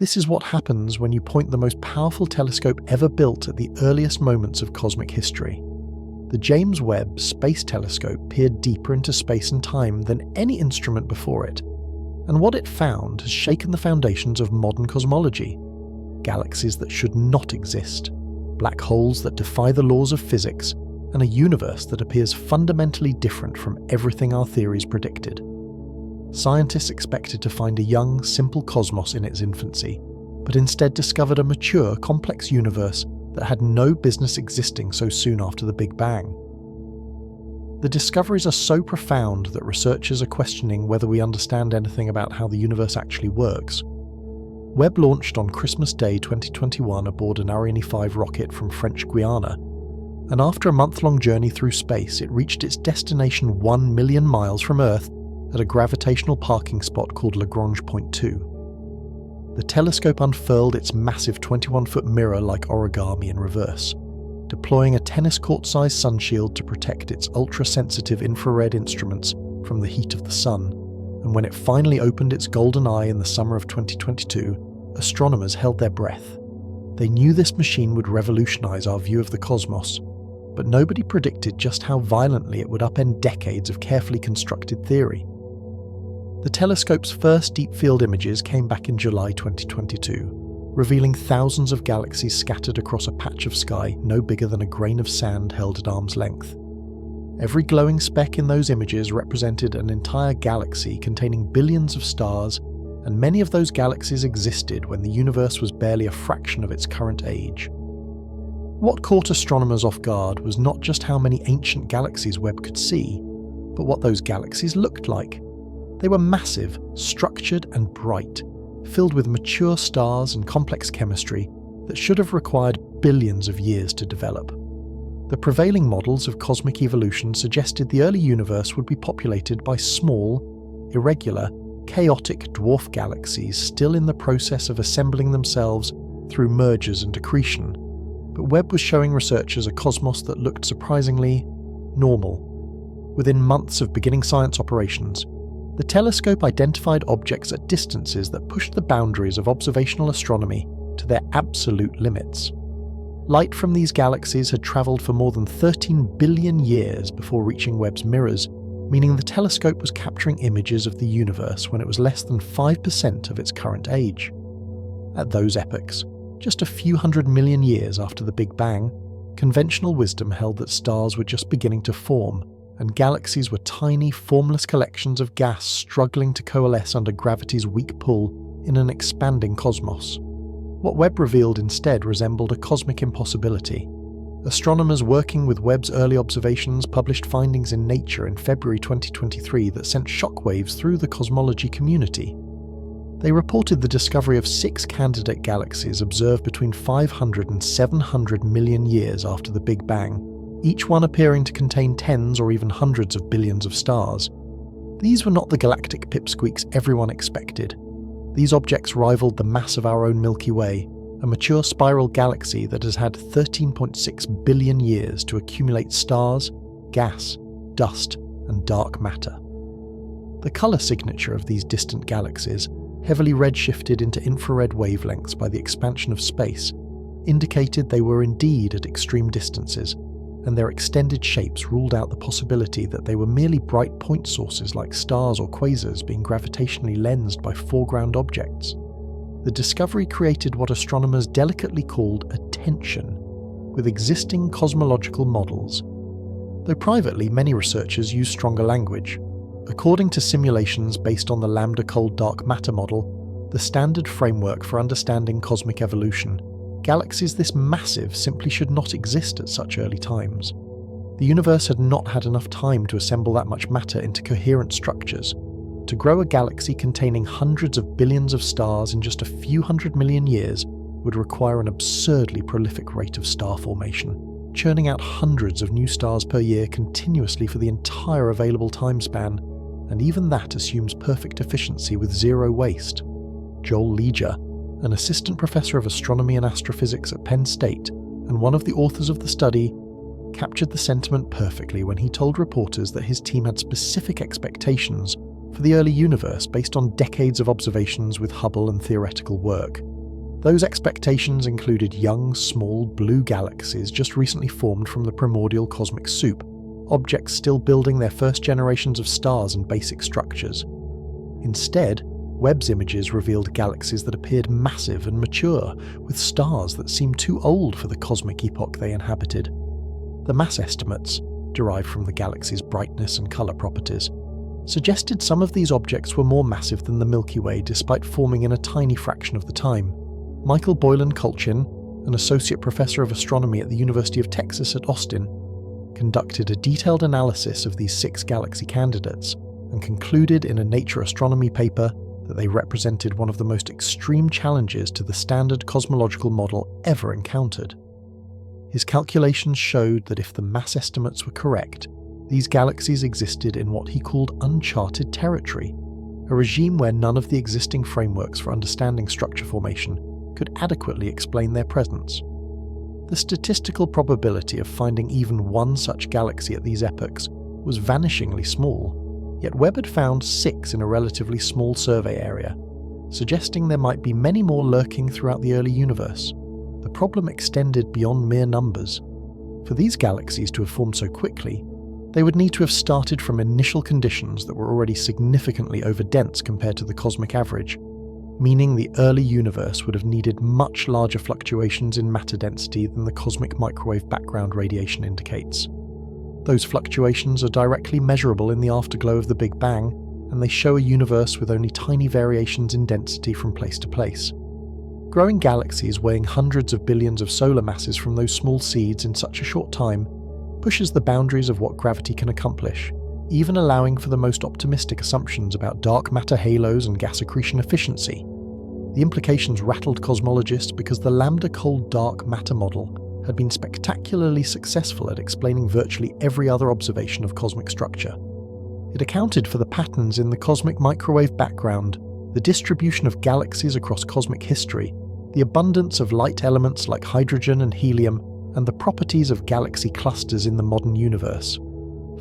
This is what happens when you point the most powerful telescope ever built at the earliest moments of cosmic history. The James Webb Space Telescope peered deeper into space and time than any instrument before it, and what it found has shaken the foundations of modern cosmology. Galaxies that should not exist, black holes that defy the laws of physics, and a universe that appears fundamentally different from everything our theories predicted. Scientists expected to find a young, simple cosmos in its infancy, but instead discovered a mature, complex universe that had no business existing so soon after the Big Bang. The discoveries are so profound that researchers are questioning whether we understand anything about how the universe actually works. Webb launched on Christmas Day 2021 aboard an Ariane 5 rocket from French Guiana, and after a month-long journey through space, it reached its destination 1 million miles from Earth at a gravitational parking spot called Lagrange Point 2. The telescope unfurled its massive 21-foot mirror like origami in reverse, deploying a tennis court-sized sunshield to protect its ultra-sensitive infrared instruments from the heat of the sun, and when it finally opened its golden eye in the summer of 2022, astronomers held their breath. They knew this machine would revolutionize our view of the cosmos, but nobody predicted just how violently it would upend decades of carefully constructed theory. The telescope's first deep-field images came back in July 2022, revealing thousands of galaxies scattered across a patch of sky no bigger than a grain of sand held at arm's length. Every glowing speck in those images represented an entire galaxy containing billions of stars, and many of those galaxies existed when the universe was barely a fraction of its current age. What caught astronomers off guard was not just how many ancient galaxies Webb could see, but what those galaxies looked like. They were massive, structured and bright, filled with mature stars and complex chemistry that should have required billions of years to develop. The prevailing models of cosmic evolution suggested the early universe would be populated by small, irregular, chaotic dwarf galaxies still in the process of assembling themselves through mergers and accretion, but Webb was showing researchers a cosmos that looked surprisingly normal. Within months of beginning science operations, the telescope identified objects at distances that pushed the boundaries of observational astronomy to their absolute limits. Light from these galaxies had travelled for more than 13 billion years before reaching Webb's mirrors, meaning the telescope was capturing images of the universe when it was less than 5% of its current age. At those epochs, just a few hundred million years after the Big Bang, conventional wisdom held that stars were just beginning to form, and galaxies were tiny, formless collections of gas struggling to coalesce under gravity's weak pull in an expanding cosmos. What Webb revealed instead resembled a cosmic impossibility. Astronomers working with Webb's early observations published findings in Nature in February 2023 that sent shockwaves through the cosmology community. They reported the discovery of 6 candidate galaxies observed between 500 and 700 million years after the Big Bang, each one appearing to contain tens or even hundreds of billions of stars. These were not the galactic pipsqueaks everyone expected. These objects rivaled the mass of our own Milky Way, a mature spiral galaxy that has had 13.6 billion years to accumulate stars, gas, dust, and dark matter. The colour signature of these distant galaxies, heavily redshifted into infrared wavelengths by the expansion of space, indicated they were indeed at extreme distances, and their extended shapes ruled out the possibility that they were merely bright point sources like stars or quasars being gravitationally lensed by foreground objects. The discovery created what astronomers delicately called a tension with existing cosmological models. Though privately, many researchers use stronger language. According to simulations based on the lambda cold dark matter model, the standard framework for understanding cosmic evolution, galaxies this massive simply should not exist at such early times. The universe had not had enough time to assemble that much matter into coherent structures. To grow a galaxy containing hundreds of billions of stars in just a few hundred million years would require an absurdly prolific rate of star formation, churning out hundreds of new stars per year continuously for the entire available time span, and even that assumes perfect efficiency with zero waste. Joel Leger, an assistant professor of astronomy and astrophysics at Penn State, and one of the authors of the study, captured the sentiment perfectly when he told reporters that his team had specific expectations for the early universe based on decades of observations with Hubble and theoretical work. Those expectations included young, small, blue galaxies just recently formed from the primordial cosmic soup, objects still building their first generations of stars and basic structures. Instead, Webb's images revealed galaxies that appeared massive and mature, with stars that seemed too old for the cosmic epoch they inhabited. The mass estimates, derived from the galaxy's brightness and colour properties, suggested some of these objects were more massive than the Milky Way despite forming in a tiny fraction of the time. Michael Boylan Colchin, an associate professor of astronomy at the University of Texas at Austin, conducted a detailed analysis of these 6 galaxy candidates and concluded in a Nature Astronomy paper that they represented one of the most extreme challenges to the standard cosmological model ever encountered. His calculations showed that if the mass estimates were correct, these galaxies existed in what he called uncharted territory, a regime where none of the existing frameworks for understanding structure formation could adequately explain their presence. The statistical probability of finding even one such galaxy at these epochs was vanishingly small, yet Webb had found 6 in a relatively small survey area, suggesting there might be many more lurking throughout the early universe. The problem extended beyond mere numbers. For these galaxies to have formed so quickly, they would need to have started from initial conditions that were already significantly overdense compared to the cosmic average, meaning the early universe would have needed much larger fluctuations in matter density than the cosmic microwave background radiation indicates. Those fluctuations are directly measurable in the afterglow of the Big Bang, and they show a universe with only tiny variations in density from place to place. Growing galaxies weighing hundreds of billions of solar masses from those small seeds in such a short time pushes the boundaries of what gravity can accomplish, even allowing for the most optimistic assumptions about dark matter halos and gas accretion efficiency. The implications rattled cosmologists because the lambda-cold dark matter model had been spectacularly successful at explaining virtually every other observation of cosmic structure. It accounted for the patterns in the cosmic microwave background, the distribution of galaxies across cosmic history, the abundance of light elements like hydrogen and helium, and the properties of galaxy clusters in the modern universe.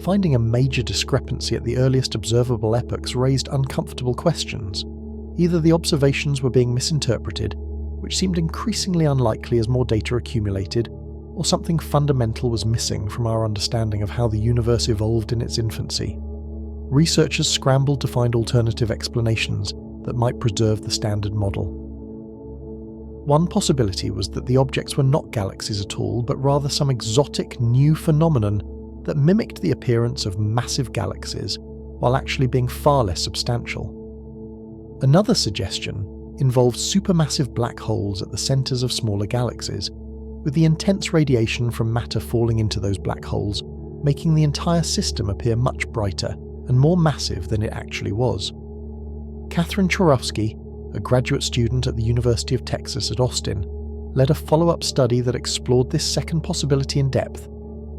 Finding a major discrepancy at the earliest observable epochs raised uncomfortable questions. Either the observations were being misinterpreted, which seemed increasingly unlikely as more data accumulated, or something fundamental was missing from our understanding of how the universe evolved in its infancy. Researchers scrambled to find alternative explanations that might preserve the standard model. One possibility was that the objects were not galaxies at all, but rather some exotic new phenomenon that mimicked the appearance of massive galaxies while actually being far less substantial. Another suggestion involved supermassive black holes at the centers of smaller galaxies, with the intense radiation from matter falling into those black holes, making the entire system appear much brighter and more massive than it actually was. Catherine Chorowski, a graduate student at the University of Texas at Austin, led a follow-up study that explored this second possibility in depth,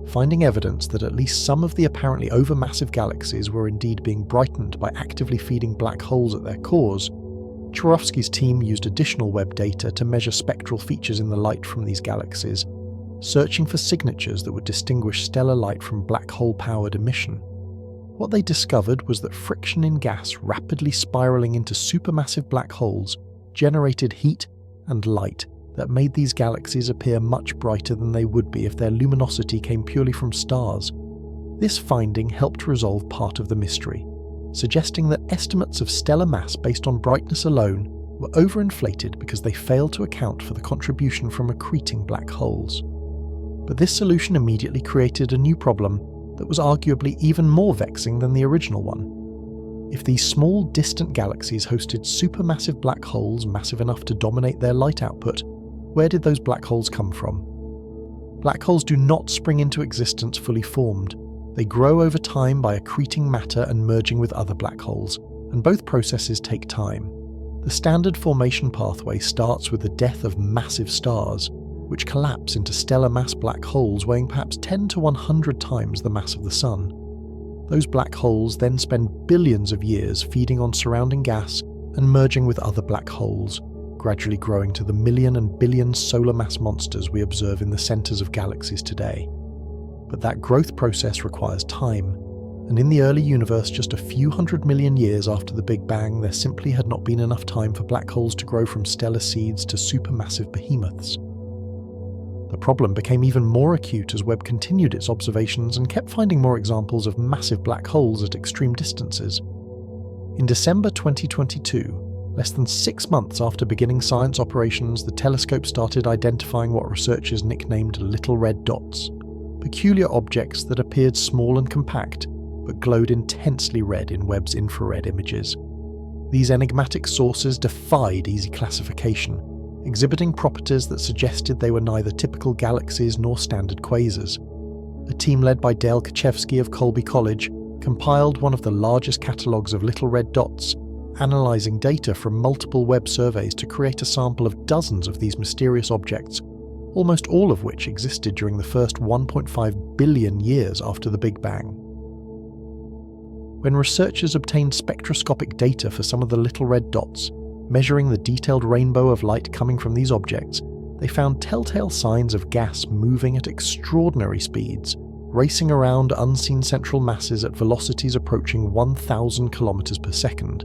finding evidence that at least some of the apparently overmassive galaxies were indeed being brightened by actively feeding black holes at their cores. Chorowski's team used additional Webb data to measure spectral features in the light from these galaxies, searching for signatures that would distinguish stellar light from black hole-powered emission. What they discovered was that friction in gas rapidly spiraling into supermassive black holes generated heat and light that made these galaxies appear much brighter than they would be if their luminosity came purely from stars. This finding helped resolve part of the mystery, suggesting that estimates of stellar mass based on brightness alone were overinflated because they failed to account for the contribution from accreting black holes. But this solution immediately created a new problem that was arguably even more vexing than the original one. If these small, distant galaxies hosted supermassive black holes massive enough to dominate their light output, where did those black holes come from? Black holes do not spring into existence fully formed. They grow over time by accreting matter and merging with other black holes, and both processes take time. The standard formation pathway starts with the death of massive stars, which collapse into stellar mass black holes weighing perhaps 10 to 100 times the mass of the Sun. Those black holes then spend billions of years feeding on surrounding gas and merging with other black holes, gradually growing to the million and billion solar mass monsters we observe in the centers of galaxies today. But that growth process requires time, and in the early universe just a few 100 million years after the Big Bang, there simply had not been enough time for black holes to grow from stellar seeds to supermassive behemoths. The problem became even more acute as Webb continued its observations and kept finding more examples of massive black holes at extreme distances. In December 2022, less than 6 months after beginning science operations, the telescope started identifying what researchers nicknamed little red dots, peculiar objects that appeared small and compact, but glowed intensely red in Webb's infrared images. These enigmatic sources defied easy classification, exhibiting properties that suggested they were neither typical galaxies nor standard quasars. A team led by Dale Kachevsky of Colby College compiled one of the largest catalogues of little red dots, analysing data from multiple Webb surveys to create a sample of dozens of these mysterious objects, almost all of which existed during the first 1.5 billion years after the Big Bang. When researchers obtained spectroscopic data for some of the little red dots, measuring the detailed rainbow of light coming from these objects, they found telltale signs of gas moving at extraordinary speeds, racing around unseen central masses at velocities approaching 1,000 kilometers per second.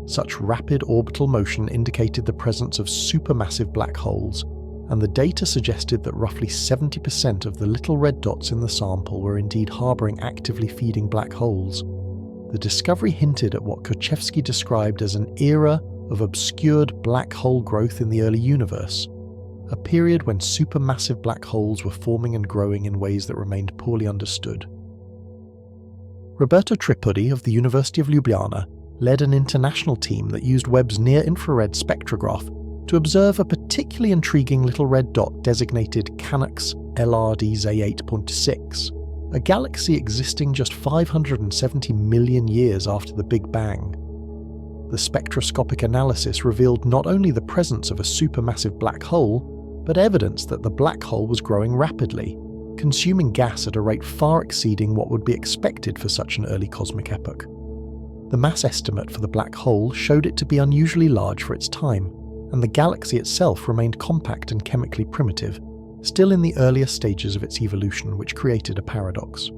Such rapid orbital motion indicated the presence of supermassive black holes, and the data suggested that roughly 70% of the little red dots in the sample were indeed harboring actively feeding black holes. The discovery hinted at what Kachevsky described as an era of obscured black hole growth in the early universe, a period when supermassive black holes were forming and growing in ways that remained poorly understood. Roberto Tripodi of the University of Ljubljana led an international team that used Webb's near-infrared spectrograph to observe a particularly intriguing little red dot designated Canucks LRDZ8.6, a galaxy existing just 570 million years after the Big Bang. The spectroscopic analysis revealed not only the presence of a supermassive black hole, but evidence that the black hole was growing rapidly, consuming gas at a rate far exceeding what would be expected for such an early cosmic epoch. The mass estimate for the black hole showed it to be unusually large for its time, and the galaxy itself remained compact and chemically primitive, still in the earliest stages of its evolution, which created a paradox.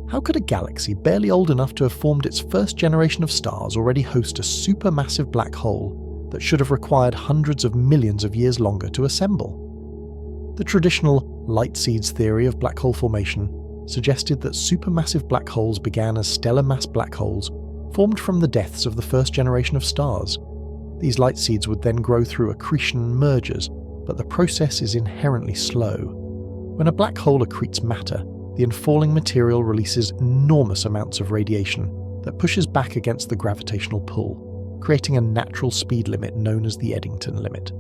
How could a galaxy barely old enough to have formed its first generation of stars already host a supermassive black hole that should have required hundreds of millions of years longer to assemble? The traditional light seeds theory of black hole formation suggested that supermassive black holes began as stellar mass black holes formed from the deaths of the first generation of stars. These light seeds would then grow through accretion mergers, but the process is inherently slow. When a black hole accretes matter, the infalling material releases enormous amounts of radiation that pushes back against the gravitational pull, creating a natural speed limit known as the Eddington limit.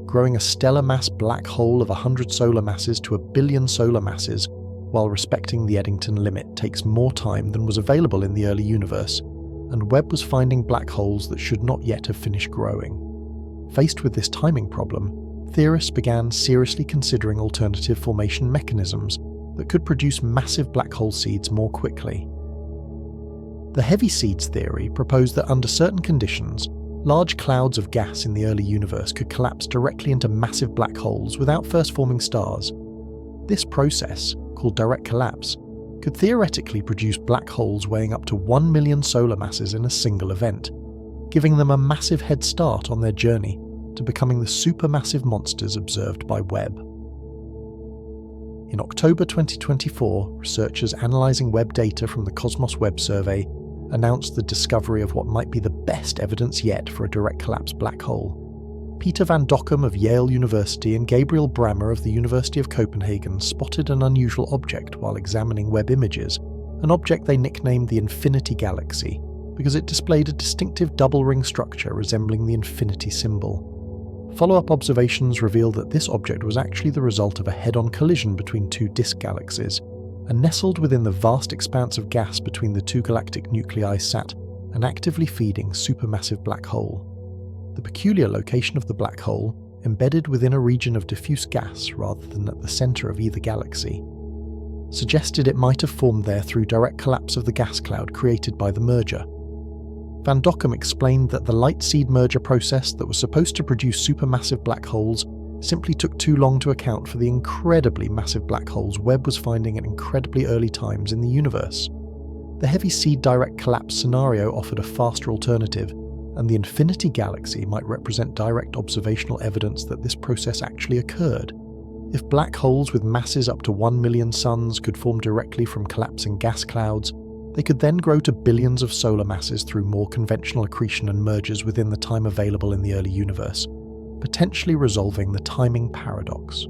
Growing a stellar mass black hole of 100 solar masses to 1 billion solar masses while respecting the Eddington limit takes more time than was available in the early universe, and Webb was finding black holes that should not yet have finished growing. Faced with this timing problem, theorists began seriously considering alternative formation mechanisms that could produce massive black hole seeds more quickly. The heavy seeds theory proposed that under certain conditions, large clouds of gas in the early universe could collapse directly into massive black holes without first forming stars. This process, called direct collapse, could theoretically produce black holes weighing up to 1 million solar masses in a single event, giving them a massive head start on their journey to becoming the supermassive monsters observed by Webb. In October 2024, researchers analysing Webb data from the Cosmos Webb survey announced the discovery of what might be the best evidence yet for a direct collapse black hole. Peter van Dokkum of Yale University and Gabriel Brammer of the University of Copenhagen spotted an unusual object while examining Webb images, an object they nicknamed the Infinity Galaxy, because it displayed a distinctive double ring structure resembling the infinity symbol. Follow-up observations revealed that this object was actually the result of a head-on collision between two disk galaxies, and nestled within the vast expanse of gas between the two galactic nuclei sat an actively feeding supermassive black hole. The peculiar location of the black hole, embedded within a region of diffuse gas rather than at the centre of either galaxy, suggested it might have formed there through direct collapse of the gas cloud created by the merger. Van Dokkum explained that the light seed merger process that was supposed to produce supermassive black holes simply took too long to account for the incredibly massive black holes Webb was finding at incredibly early times in the universe. The heavy seed direct collapse scenario offered a faster alternative, and the infinity galaxy might represent direct observational evidence that this process actually occurred. If black holes with masses up to 1 million suns could form directly from collapsing gas clouds, they could then grow to billions of solar masses through more conventional accretion and mergers within the time available in the early universe, potentially resolving the timing paradox.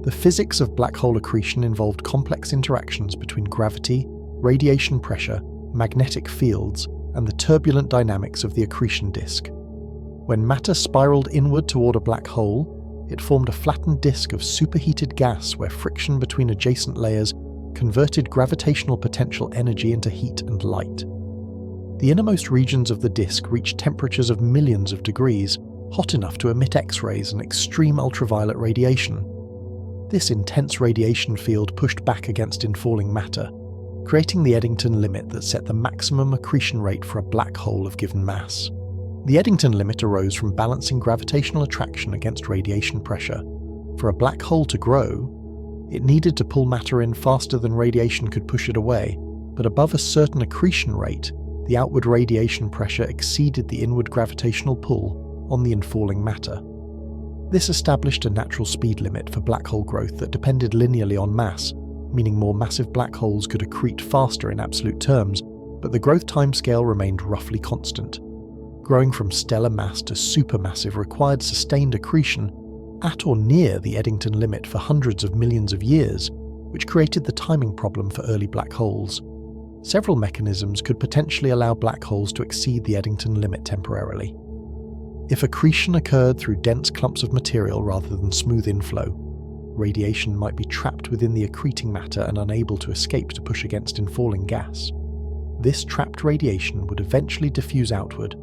The physics of black hole accretion involved complex interactions between gravity, radiation pressure, magnetic fields, and the turbulent dynamics of the accretion disk. When matter spiraled inward toward a black hole, it formed a flattened disk of superheated gas where friction between adjacent layers converted gravitational potential energy into heat and light. The innermost regions of the disk reached temperatures of millions of degrees, hot enough to emit X-rays and extreme ultraviolet radiation. This intense radiation field pushed back against infalling matter, creating the Eddington limit that set the maximum accretion rate for a black hole of given mass. The Eddington limit arose from balancing gravitational attraction against radiation pressure. For a black hole to grow, it needed to pull matter in faster than radiation could push it away, but above a certain accretion rate, the outward radiation pressure exceeded the inward gravitational pull on the infalling matter. This established a natural speed limit for black hole growth that depended linearly on mass, meaning more massive black holes could accrete faster in absolute terms, but the growth timescale remained roughly constant. Growing from stellar mass to supermassive required sustained accretion at or near the Eddington limit for hundreds of millions of years, which created the timing problem for early black holes. Several mechanisms could potentially allow black holes to exceed the Eddington limit temporarily. If accretion occurred through dense clumps of material rather than smooth inflow, radiation might be trapped within the accreting matter and unable to escape to push against infalling gas. This trapped radiation would eventually diffuse outward,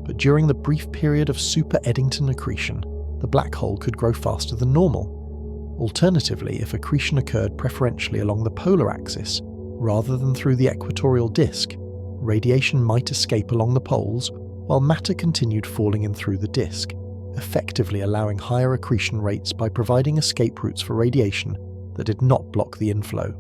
but during the brief period of super Eddington accretion, the black hole could grow faster than normal. Alternatively, if accretion occurred preferentially along the polar axis, rather than through the equatorial disk, radiation might escape along the poles, while matter continued falling in through the disk, effectively allowing higher accretion rates by providing escape routes for radiation that did not block the inflow.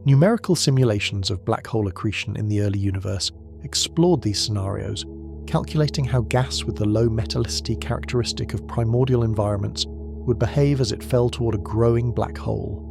Numerical simulations of black hole accretion in the early universe explored these scenarios, calculating how gas with the low metallicity characteristic of primordial environments would behave as it fell toward a growing black hole.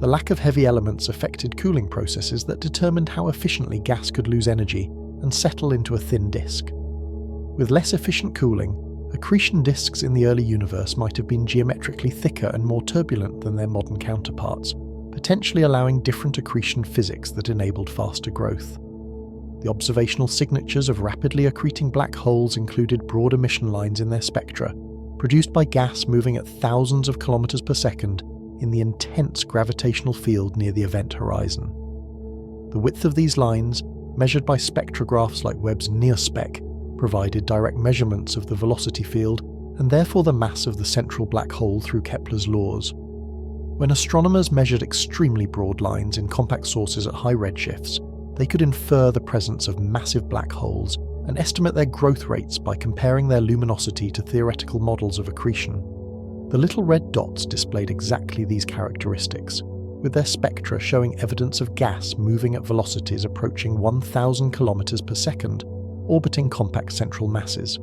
The lack of heavy elements affected cooling processes that determined how efficiently gas could lose energy and settle into a thin disk. With less efficient cooling, accretion disks in the early universe might have been geometrically thicker and more turbulent than their modern counterparts, potentially allowing different accretion physics that enabled faster growth. The observational signatures of rapidly accreting black holes included broad emission lines in their spectra, produced by gas moving at thousands of kilometers per second in the intense gravitational field near the event horizon. The width of these lines, measured by spectrographs like Webb's NeoSpec, provided direct measurements of the velocity field and therefore the mass of the central black hole through Kepler's laws. When astronomers measured extremely broad lines in compact sources at high redshifts, they could infer the presence of massive black holes and estimate their growth rates by comparing their luminosity to theoretical models of accretion. The little red dots displayed exactly these characteristics, with their spectra showing evidence of gas moving at velocities approaching 1,000 kilometers per second, orbiting compact central masses.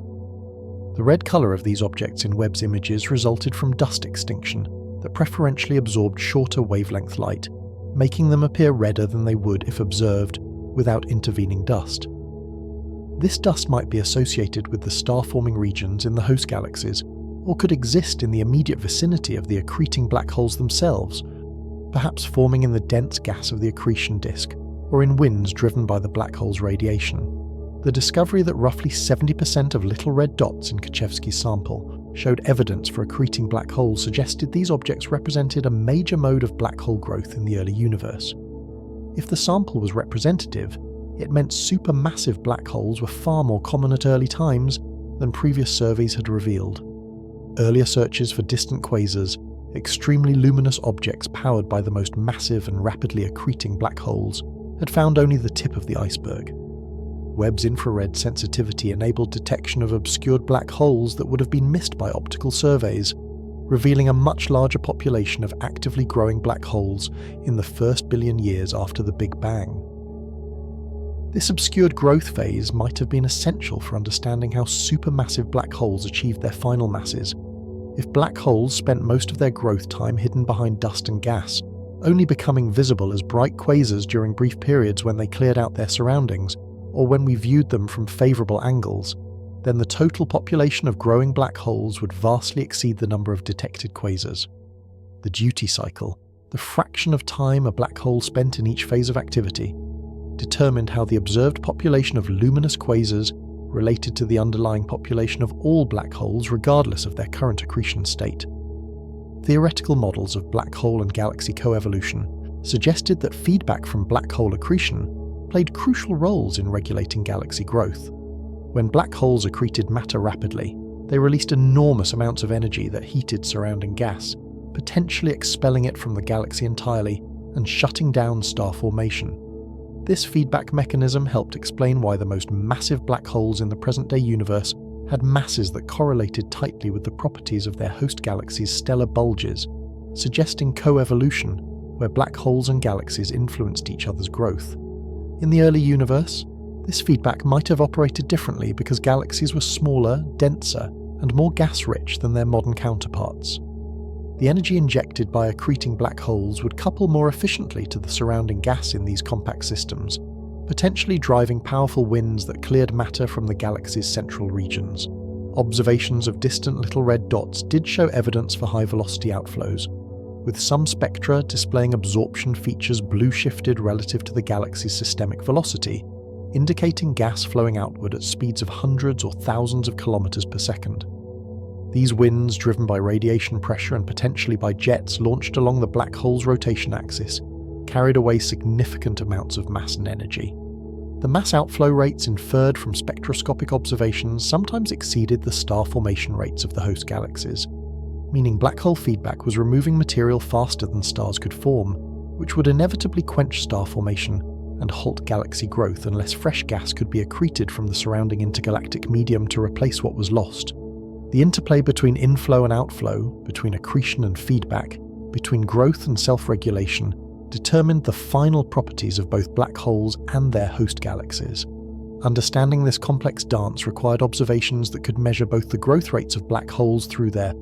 The red color of these objects in Webb's images resulted from dust extinction that preferentially absorbed shorter wavelength light, making them appear redder than they would if observed without intervening dust. This dust might be associated with the star-forming regions in the host galaxies, or could exist in the immediate vicinity of the accreting black holes themselves, perhaps forming in the dense gas of the accretion disk, or in winds driven by the black hole's radiation. The discovery that roughly 70% of little red dots in Krzyzewski's sample showed evidence for accreting black holes suggested these objects represented a major mode of black hole growth in the early universe. If the sample was representative, it meant supermassive black holes were far more common at early times than previous surveys had revealed. Earlier searches for distant quasars, extremely luminous objects powered by the most massive and rapidly accreting black holes, had found only the tip of the iceberg. Webb's infrared sensitivity enabled detection of obscured black holes that would have been missed by optical surveys, revealing a much larger population of actively growing black holes in the first billion years after the Big Bang. This obscured growth phase might have been essential for understanding how supermassive black holes achieved their final masses. If black holes spent most of their growth time hidden behind dust and gas, only becoming visible as bright quasars during brief periods when they cleared out their surroundings, or when we viewed them from favourable angles, then the total population of growing black holes would vastly exceed the number of detected quasars. The duty cycle, the fraction of time a black hole spent in each phase of activity, determined how the observed population of luminous quasars related to the underlying population of all black holes regardless of their current accretion state. Theoretical models of black hole and galaxy coevolution suggested that feedback from black hole accretion played crucial roles in regulating galaxy growth. When black holes accreted matter rapidly, they released enormous amounts of energy that heated surrounding gas, potentially expelling it from the galaxy entirely and shutting down star formation. This feedback mechanism helped explain why the most massive black holes in the present-day universe had masses that correlated tightly with the properties of their host galaxies' stellar bulges, suggesting coevolution, where black holes and galaxies influenced each other's growth. In the early universe, this feedback might have operated differently because galaxies were smaller, denser, and more gas-rich than their modern counterparts. The energy injected by accreting black holes would couple more efficiently to the surrounding gas in these compact systems, potentially driving powerful winds that cleared matter from the galaxy's central regions. Observations of distant little red dots did show evidence for high-velocity outflows, with some spectra displaying absorption features blue-shifted relative to the galaxy's systemic velocity, indicating gas flowing outward at speeds of hundreds or thousands of kilometers per second. These winds, driven by radiation pressure and potentially by jets launched along the black hole's rotation axis, carried away significant amounts of mass and energy. The mass outflow rates inferred from spectroscopic observations sometimes exceeded the star formation rates of the host galaxies, meaning black hole feedback was removing material faster than stars could form, which would inevitably quench star formation and halt galaxy growth unless fresh gas could be accreted from the surrounding intergalactic medium to replace what was lost. The interplay between inflow and outflow, between accretion and feedback, between growth and self-regulation, determined the final properties of both black holes and their host galaxies. Understanding this complex dance required observations that could measure both the growth rates of black holes through their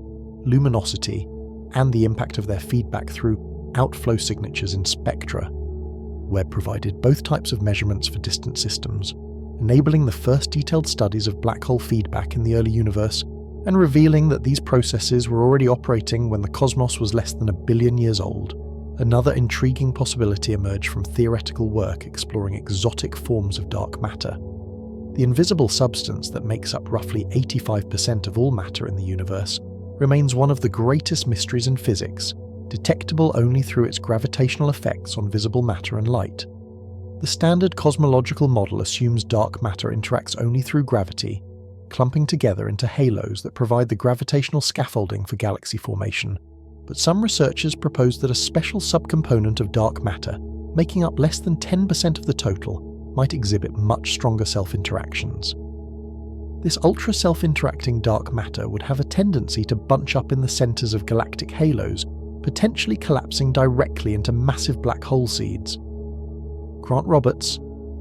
luminosity and the impact of their feedback through outflow signatures in spectra. Webb provided both types of measurements for distant systems, enabling the first detailed studies of black hole feedback in the early universe and revealing that these processes were already operating when the cosmos was less than 1 billion years old. Another intriguing possibility emerged from theoretical work exploring exotic forms of dark matter. The invisible substance that makes up roughly 85% of all matter in the universe remains one of the greatest mysteries in physics, detectable only through its gravitational effects on visible matter and light. The standard cosmological model assumes dark matter interacts only through gravity, clumping together into halos that provide the gravitational scaffolding for galaxy formation. But some researchers propose that a special subcomponent of dark matter, making up less than 10% of the total, might exhibit much stronger self-interactions. This ultra-self-interacting dark matter would have a tendency to bunch up in the centers of galactic halos, potentially collapsing directly into massive black hole seeds. Grant Roberts,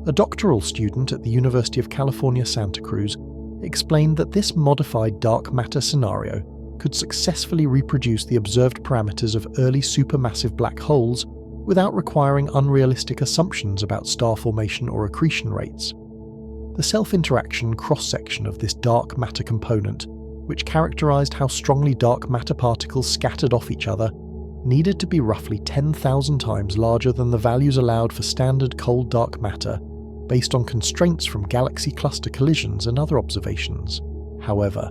a doctoral student at the University of California, Santa Cruz, explained that this modified dark matter scenario could successfully reproduce the observed parameters of early supermassive black holes without requiring unrealistic assumptions about star formation or accretion rates. The self-interaction cross-section of this dark matter component, which characterized how strongly dark matter particles scattered off each other, needed to be roughly 10,000 times larger than the values allowed for standard cold dark matter, based on constraints from galaxy cluster collisions and other observations. However,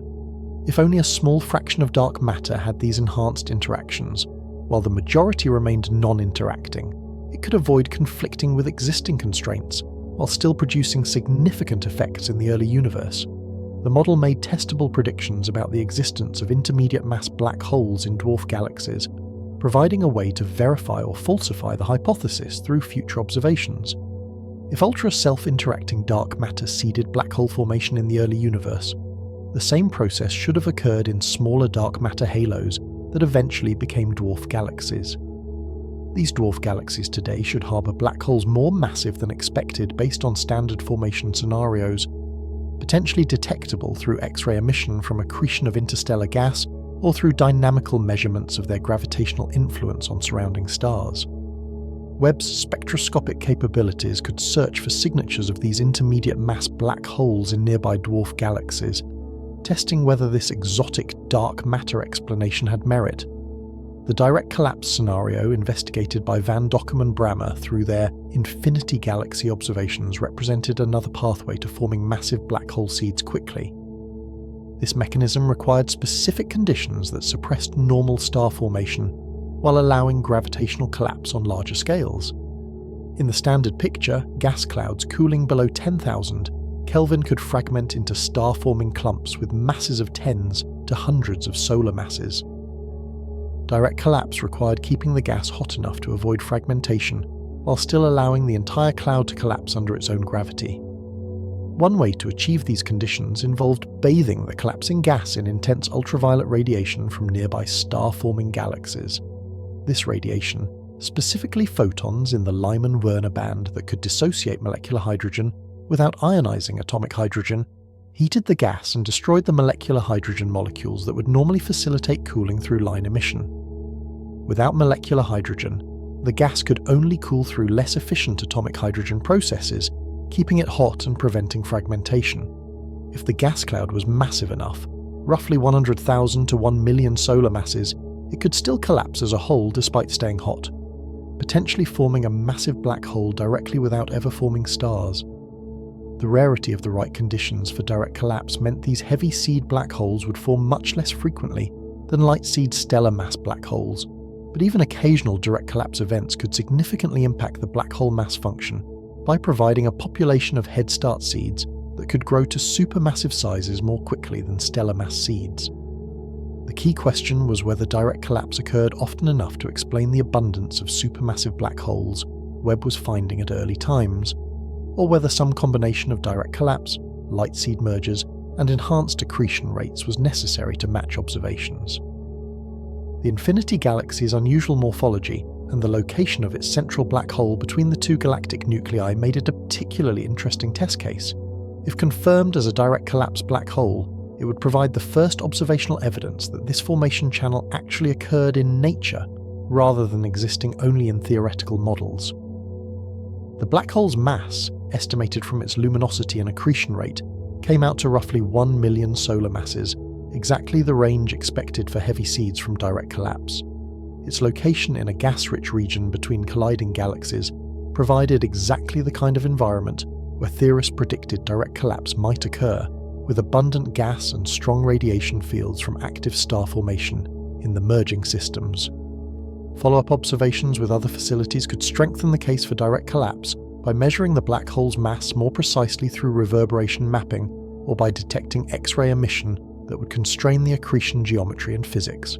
if only a small fraction of dark matter had these enhanced interactions, while the majority remained non-interacting, it could avoid conflicting with existing constraints, while still producing significant effects in the early universe. The model made testable predictions about the existence of intermediate mass black holes in dwarf galaxies, providing a way to verify or falsify the hypothesis through future observations. If ultra-self-interacting dark matter seeded black hole formation in the early universe, the same process should have occurred in smaller dark matter halos that eventually became dwarf galaxies. These dwarf galaxies today should harbour black holes more massive than expected based on standard formation scenarios, potentially detectable through X-ray emission from accretion of interstellar gas or through dynamical measurements of their gravitational influence on surrounding stars. Webb's spectroscopic capabilities could search for signatures of these intermediate mass black holes in nearby dwarf galaxies, testing whether this exotic dark matter explanation had merit. The direct collapse scenario investigated by Van Dockum and Brammer through their infinity galaxy observations represented another pathway to forming massive black hole seeds quickly. This mechanism required specific conditions that suppressed normal star formation while allowing gravitational collapse on larger scales. In the standard picture, gas clouds cooling below 10,000 Kelvin could fragment into star-forming clumps with masses of tens to hundreds of solar masses. Direct collapse required keeping the gas hot enough to avoid fragmentation, while still allowing the entire cloud to collapse under its own gravity. One way to achieve these conditions involved bathing the collapsing gas in intense ultraviolet radiation from nearby star-forming galaxies. This radiation, specifically photons in the Lyman-Werner band that could dissociate molecular hydrogen without ionizing atomic hydrogen, heated the gas and destroyed the molecular hydrogen molecules that would normally facilitate cooling through line emission. Without molecular hydrogen, the gas could only cool through less efficient atomic hydrogen processes, keeping it hot and preventing fragmentation. If the gas cloud was massive enough, roughly 100,000 to 1 million solar masses, it could still collapse as a whole despite staying hot, potentially forming a massive black hole directly without ever forming stars. The rarity of the right conditions for direct collapse meant these heavy seed black holes would form much less frequently than light seed stellar mass black holes, but even occasional direct collapse events could significantly impact the black hole mass function by providing a population of head start seeds that could grow to supermassive sizes more quickly than stellar mass seeds. The key question was whether direct collapse occurred often enough to explain the abundance of supermassive black holes Webb was finding at early times, or whether some combination of direct collapse, light seed mergers, and enhanced accretion rates was necessary to match observations. The infinity galaxy's unusual morphology and the location of its central black hole between the two galactic nuclei made it a particularly interesting test case. If confirmed as a direct collapse black hole, it would provide the first observational evidence that this formation channel actually occurred in nature, rather than existing only in theoretical models. The black hole's mass, estimated from its luminosity and accretion rate, came out to roughly 1 million solar masses, exactly the range expected for heavy seeds from direct collapse. Its location in a gas-rich region between colliding galaxies provided exactly the kind of environment where theorists predicted direct collapse might occur, with abundant gas and strong radiation fields from active star formation in the merging systems. Follow-up observations with other facilities could strengthen the case for direct collapse by measuring the black hole's mass more precisely through reverberation mapping or by detecting X-ray emission that would constrain the accretion geometry and physics.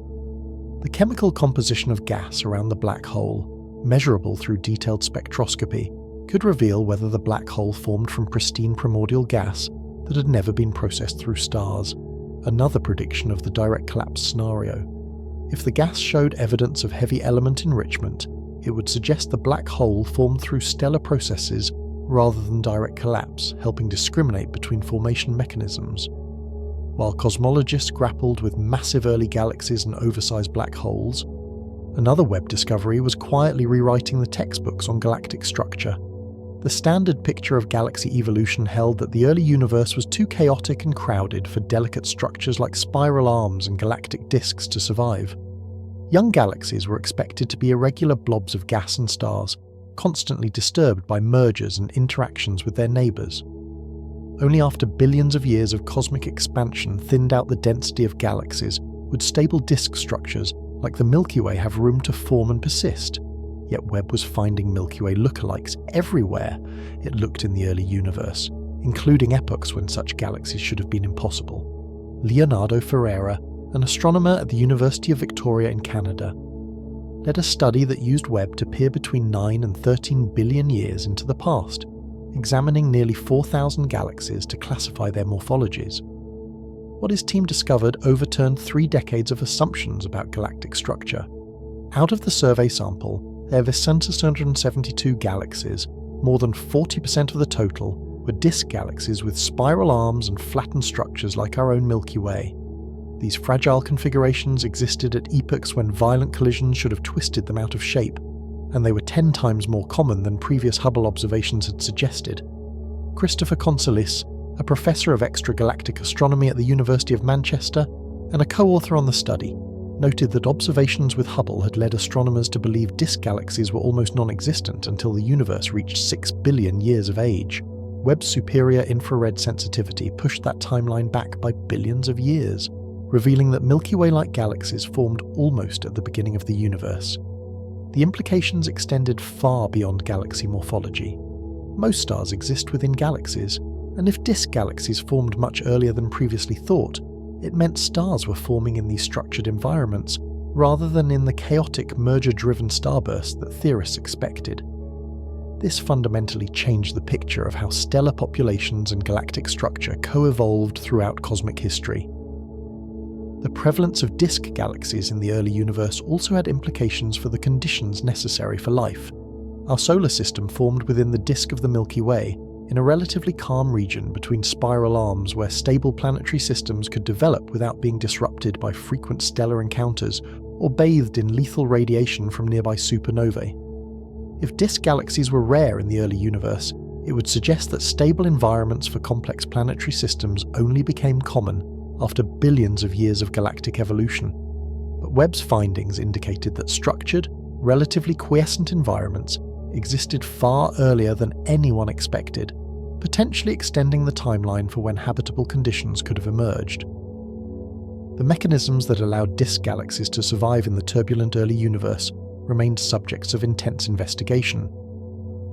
The chemical composition of gas around the black hole, measurable through detailed spectroscopy, could reveal whether the black hole formed from pristine primordial gas that had never been processed through stars, another prediction of the direct collapse scenario. If the gas showed evidence of heavy element enrichment, it would suggest the black hole formed through stellar processes rather than direct collapse, helping discriminate between formation mechanisms. While cosmologists grappled with massive early galaxies and oversized black holes, another Webb discovery was quietly rewriting the textbooks on galactic structure. The standard picture of galaxy evolution held that the early universe was too chaotic and crowded for delicate structures like spiral arms and galactic disks to survive. Young galaxies were expected to be irregular blobs of gas and stars, constantly disturbed by mergers and interactions with their neighbours. Only after billions of years of cosmic expansion thinned out the density of galaxies would stable disk structures like the Milky Way have room to form and persist. Yet Webb was finding Milky Way lookalikes everywhere it looked in the early universe, including epochs when such galaxies should have been impossible. Leonardo Ferreira, an astronomer at the University of Victoria in Canada, led a study that used Webb to peer between 9 and 13 billion years into the past, examining nearly 4,000 galaxies to classify their morphologies. What his team discovered overturned 3 decades of assumptions about galactic structure. Out of the survey sample, there were 672 galaxies, more than 40% of the total, were disk galaxies with spiral arms and flattened structures like our own Milky Way. These fragile configurations existed at epochs when violent collisions should have twisted them out of shape, and they were 10 times more common than previous Hubble observations had suggested. Christopher Consolis, a professor of extragalactic astronomy at the University of Manchester and a co-author on the study, noted that observations with Hubble had led astronomers to believe disk galaxies were almost non-existent until the universe reached 6 billion years of age. Webb's superior infrared sensitivity pushed that timeline back by billions of years, revealing that Milky Way-like galaxies formed almost at the beginning of the universe. The implications extended far beyond galaxy morphology. Most stars exist within galaxies, and if disk galaxies formed much earlier than previously thought, it meant stars were forming in these structured environments, rather than in the chaotic merger-driven starburst that theorists expected. This fundamentally changed the picture of how stellar populations and galactic structure co-evolved throughout cosmic history. The prevalence of disk galaxies in the early universe also had implications for the conditions necessary for life. Our solar system formed within the disk of the Milky Way, in a relatively calm region between spiral arms where stable planetary systems could develop without being disrupted by frequent stellar encounters or bathed in lethal radiation from nearby supernovae. If disk galaxies were rare in the early universe, it would suggest that stable environments for complex planetary systems only became common after billions of years of galactic evolution. But Webb's findings indicated that structured, relatively quiescent environments existed far earlier than anyone expected, potentially extending the timeline for when habitable conditions could have emerged. The mechanisms that allowed disk galaxies to survive in the turbulent early universe remained subjects of intense investigation.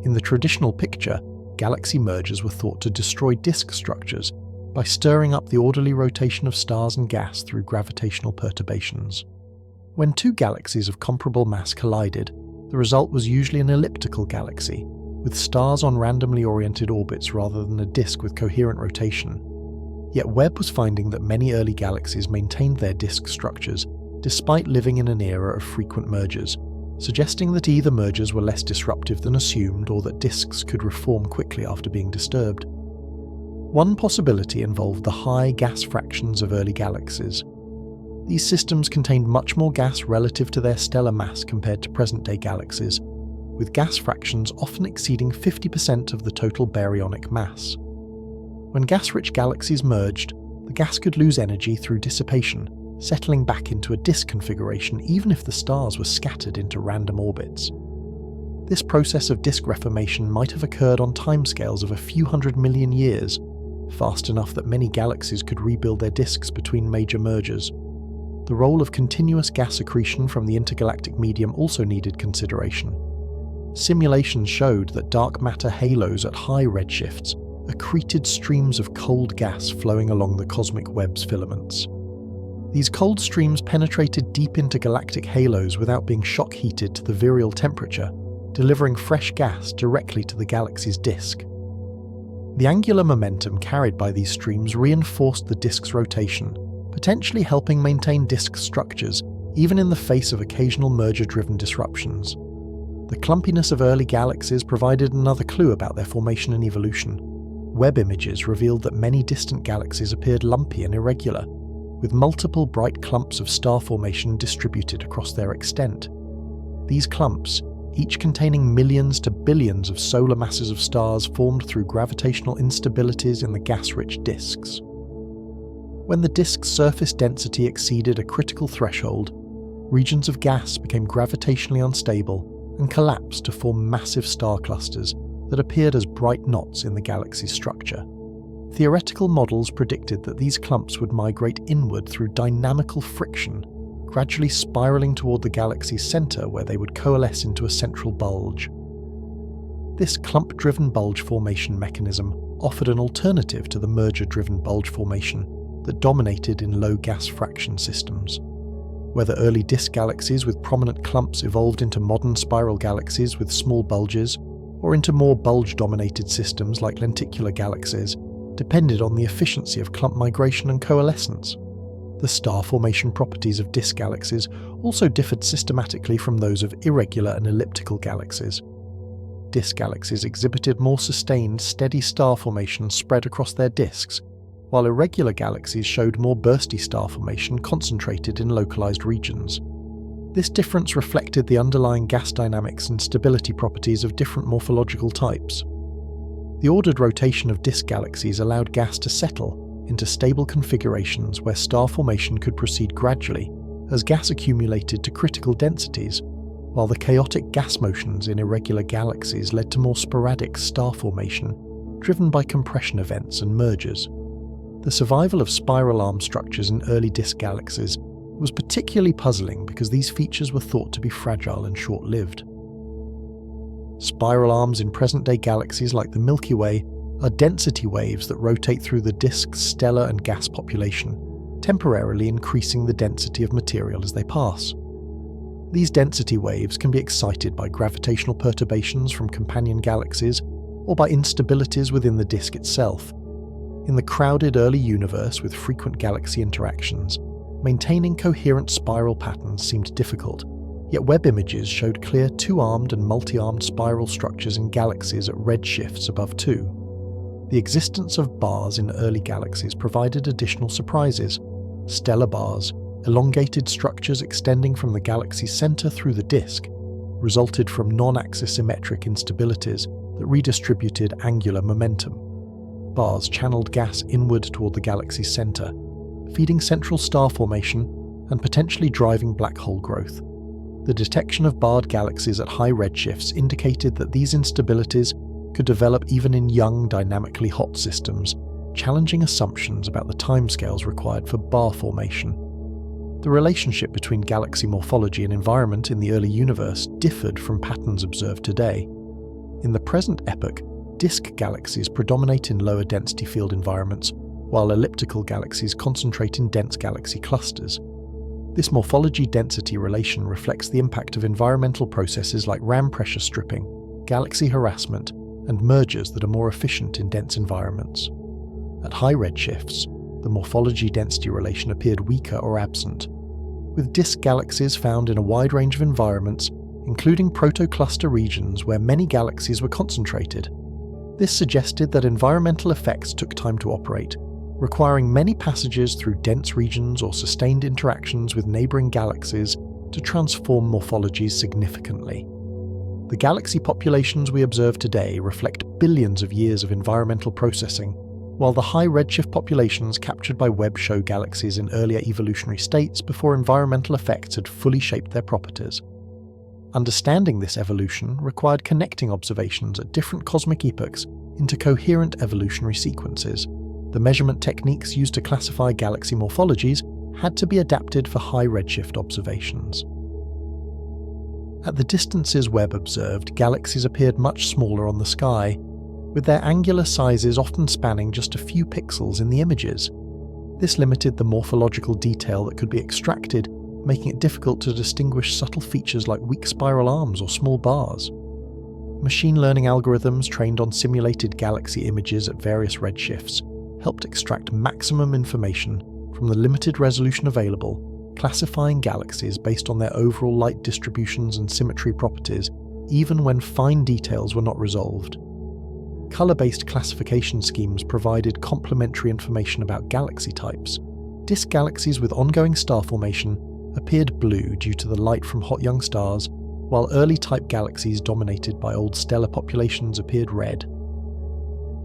In the traditional picture, galaxy mergers were thought to destroy disk structures by stirring up the orderly rotation of stars and gas through gravitational perturbations. When 2 galaxies of comparable mass collided, the result was usually an elliptical galaxy, with stars on randomly oriented orbits rather than a disk with coherent rotation. Yet Webb was finding that many early galaxies maintained their disk structures despite living in an era of frequent mergers, suggesting that either mergers were less disruptive than assumed or that disks could reform quickly after being disturbed. One possibility involved the high gas fractions of early galaxies. These systems contained much more gas relative to their stellar mass compared to present-day galaxies, with gas fractions often exceeding 50% of the total baryonic mass. When gas-rich galaxies merged, the gas could lose energy through dissipation, settling back into a disk configuration even if the stars were scattered into random orbits. This process of disk reformation might have occurred on timescales of a few 100 million years, fast enough that many galaxies could rebuild their disks between major mergers. The role of continuous gas accretion from the intergalactic medium also needed consideration. Simulations showed that dark matter halos at high redshifts accreted streams of cold gas flowing along the cosmic web's filaments. These cold streams penetrated deep into galactic halos without being shock heated to the virial temperature, delivering fresh gas directly to the galaxy's disk. The angular momentum carried by these streams reinforced the disk's rotation, potentially helping maintain disk structures even in the face of occasional merger-driven disruptions. The clumpiness of early galaxies provided another clue about their formation and evolution. Webb images revealed that many distant galaxies appeared lumpy and irregular, with multiple bright clumps of star formation distributed across their extent. These clumps, each containing millions to billions of solar masses of stars formed through gravitational instabilities in the gas-rich disks. When the disk's surface density exceeded a critical threshold, regions of gas became gravitationally unstable and collapsed to form massive star clusters that appeared as bright knots in the galaxy's structure. Theoretical models predicted that these clumps would migrate inward through dynamical friction, gradually spiraling toward the galaxy's center where they would coalesce into a central bulge. This clump-driven bulge formation mechanism offered an alternative to the merger-driven bulge formation that dominated in low gas fraction systems. Whether early disk galaxies with prominent clumps evolved into modern spiral galaxies with small bulges, or into more bulge-dominated systems like lenticular galaxies, depended on the efficiency of clump migration and coalescence. The star formation properties of disk galaxies also differed systematically from those of irregular and elliptical galaxies. Disk galaxies exhibited more sustained, steady star formation spread across their disks, while irregular galaxies showed more bursty star formation concentrated in localized regions. This difference reflected the underlying gas dynamics and stability properties of different morphological types. The ordered rotation of disk galaxies allowed gas to settle into stable configurations where star formation could proceed gradually as gas accumulated to critical densities, while the chaotic gas motions in irregular galaxies led to more sporadic star formation, driven by compression events and mergers. The survival of spiral arm structures in early disk galaxies was particularly puzzling because these features were thought to be fragile and short-lived. Spiral arms in present-day galaxies like the Milky Way are density waves that rotate through the disk's stellar and gas population, temporarily increasing the density of material as they pass. These density waves can be excited by gravitational perturbations from companion galaxies or by instabilities within the disk itself. In the crowded early universe with frequent galaxy interactions, maintaining coherent spiral patterns seemed difficult, yet Webb images showed clear two-armed and multi-armed spiral structures in galaxies at redshifts above 2. The existence of bars in early galaxies provided additional surprises. Stellar bars, elongated structures extending from the galaxy's center through the disk, resulted from non-axis symmetric instabilities that redistributed angular momentum. Bars channeled gas inward toward the galaxy's center, feeding central star formation and potentially driving black hole growth. The detection of barred galaxies at high redshifts indicated that these instabilities could develop even in young, dynamically hot systems, challenging assumptions about the timescales required for bar formation. The relationship between galaxy morphology and environment in the early universe differed from patterns observed today. In the present epoch, disk galaxies predominate in lower density field environments, while elliptical galaxies concentrate in dense galaxy clusters. This morphology-density relation reflects the impact of environmental processes like ram pressure stripping, galaxy harassment, and mergers that are more efficient in dense environments. At high redshifts, the morphology-density relation appeared weaker or absent, with disk galaxies found in a wide range of environments, including protocluster regions where many galaxies were concentrated. This suggested that environmental effects took time to operate, requiring many passages through dense regions or sustained interactions with neighboring galaxies to transform morphologies significantly. The galaxy populations we observe today reflect billions of years of environmental processing, while the high redshift populations captured by Webb show galaxies in earlier evolutionary states before environmental effects had fully shaped their properties. Understanding this evolution required connecting observations at different cosmic epochs into coherent evolutionary sequences. The measurement techniques used to classify galaxy morphologies had to be adapted for high redshift observations. At the distances Webb observed, galaxies appeared much smaller on the sky, with their angular sizes often spanning just a few pixels in the images. This limited the morphological detail that could be extracted, making it difficult to distinguish subtle features like weak spiral arms or small bars. Machine learning algorithms trained on simulated galaxy images at various redshifts helped extract maximum information from the limited resolution available, classifying galaxies based on their overall light distributions and symmetry properties, even when fine details were not resolved. Color-based classification schemes provided complementary information about galaxy types. Disk galaxies with ongoing star formation appeared blue due to the light from hot young stars, while early-type galaxies dominated by old stellar populations appeared red.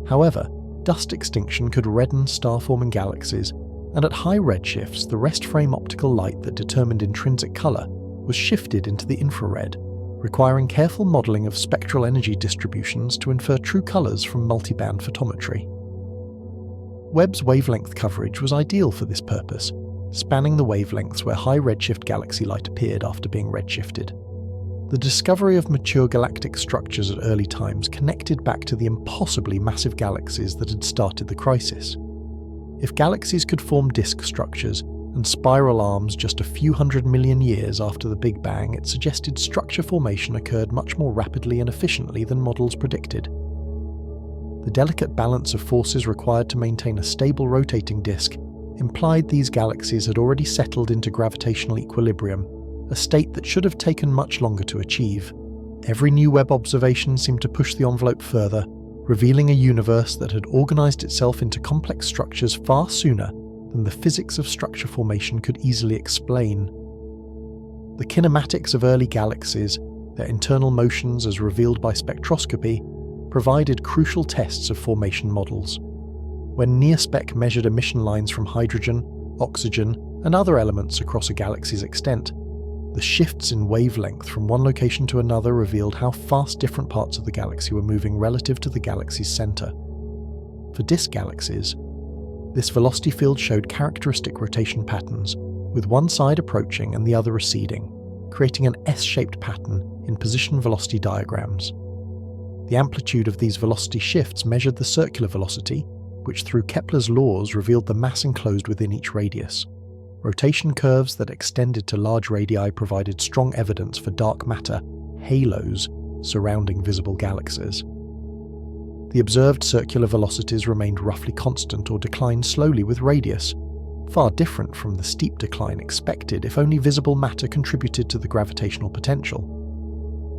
However, dust extinction could redden star-forming galaxies, and at high redshifts the rest frame optical light that determined intrinsic color was shifted into the infrared, requiring careful modeling of spectral energy distributions to infer true colors from multiband photometry. Webb's wavelength coverage was ideal for this purpose, spanning the wavelengths where high redshift galaxy light appeared after being redshifted. The discovery of mature galactic structures at early times connected back to the impossibly massive galaxies that had started the crisis. If galaxies could form disk structures, and spiral arms just a few 100 million years after the Big Bang, it suggested structure formation occurred much more rapidly and efficiently than models predicted. The delicate balance of forces required to maintain a stable rotating disk implied these galaxies had already settled into gravitational equilibrium, a state that should have taken much longer to achieve. Every new Webb observation seemed to push the envelope further, revealing a universe that had organized itself into complex structures far sooner than the physics of structure formation could easily explain. The kinematics of early galaxies, their internal motions as revealed by spectroscopy, provided crucial tests of formation models. When NIRSpec measured emission lines from hydrogen, oxygen, and other elements across a galaxy's extent, the shifts in wavelength from one location to another revealed how fast different parts of the galaxy were moving relative to the galaxy's center. For disk galaxies, this velocity field showed characteristic rotation patterns, with one side approaching and the other receding, creating an S-shaped pattern in position velocity diagrams. The amplitude of these velocity shifts measured the circular velocity, which through Kepler's laws revealed the mass enclosed within each radius. Rotation curves that extended to large radii provided strong evidence for dark matter halos surrounding visible galaxies. The observed circular velocities remained roughly constant or declined slowly with radius, far different from the steep decline expected if only visible matter contributed to the gravitational potential.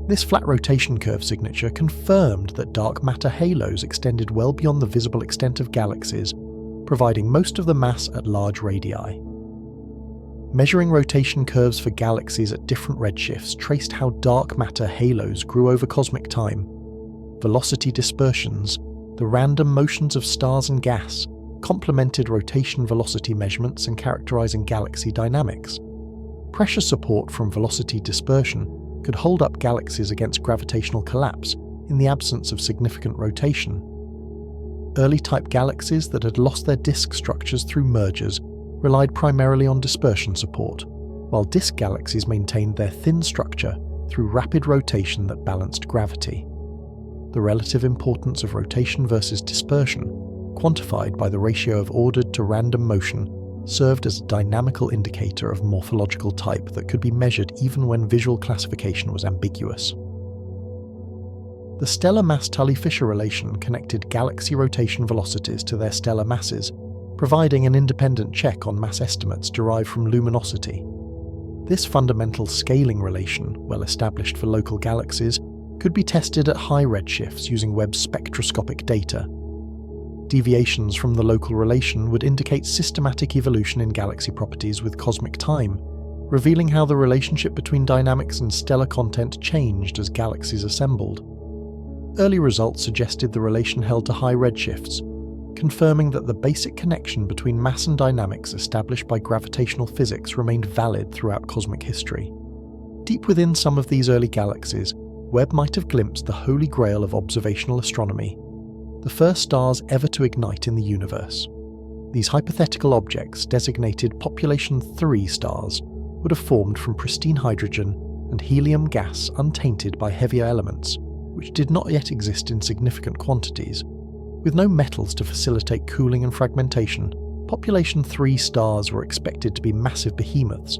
This flat rotation curve signature confirmed that dark matter halos extended well beyond the visible extent of galaxies, providing most of the mass at large radii. Measuring rotation curves for galaxies at different redshifts traced how dark matter halos grew over cosmic time. Velocity dispersions, the random motions of stars and gas, complemented rotation velocity measurements in characterizing galaxy dynamics. Pressure support from velocity dispersion could hold up galaxies against gravitational collapse in the absence of significant rotation. Early type galaxies that had lost their disk structures through mergers relied primarily on dispersion support, while disk galaxies maintained their thin structure through rapid rotation that balanced gravity. The relative importance of rotation versus dispersion, quantified by the ratio of ordered to random motion, served as a dynamical indicator of morphological type that could be measured even when visual classification was ambiguous. The stellar mass-Tully-Fisher relation connected galaxy rotation velocities to their stellar masses, providing an independent check on mass estimates derived from luminosity. This fundamental scaling relation, well established for local galaxies, could be tested at high redshifts using Webb's spectroscopic data. Deviations from the local relation would indicate systematic evolution in galaxy properties with cosmic time, revealing how the relationship between dynamics and stellar content changed as galaxies assembled. Early results suggested the relation held to high redshifts, confirming that the basic connection between mass and dynamics established by gravitational physics remained valid throughout cosmic history. Deep within some of these early galaxies, Webb might have glimpsed the holy grail of observational astronomy, the first stars ever to ignite in the universe. These hypothetical objects, designated Population 3 stars, would have formed from pristine hydrogen and helium gas untainted by heavier elements, which did not yet exist in significant quantities. With no metals to facilitate cooling and fragmentation, Population 3 stars were expected to be massive behemoths,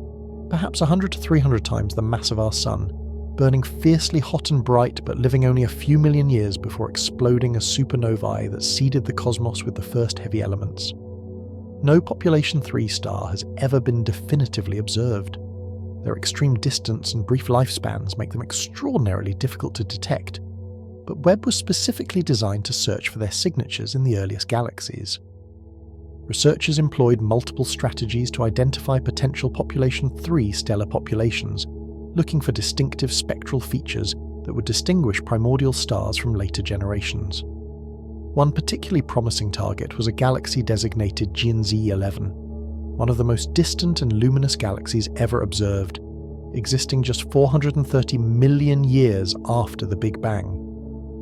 perhaps 100 to 300 times the mass of our Sun, burning fiercely hot and bright but living only a few million years before exploding as supernovae that seeded the cosmos with the first heavy elements. No Population 3 star has ever been definitively observed. Their extreme distance and brief lifespans make them extraordinarily difficult to detect, but Webb was specifically designed to search for their signatures in the earliest galaxies. Researchers employed multiple strategies to identify potential Population 3 stellar populations, looking for distinctive spectral features that would distinguish primordial stars from later generations. One particularly promising target was a galaxy designated GNZ 11, one of the most distant and luminous galaxies ever observed, existing just 430 million years after the Big Bang.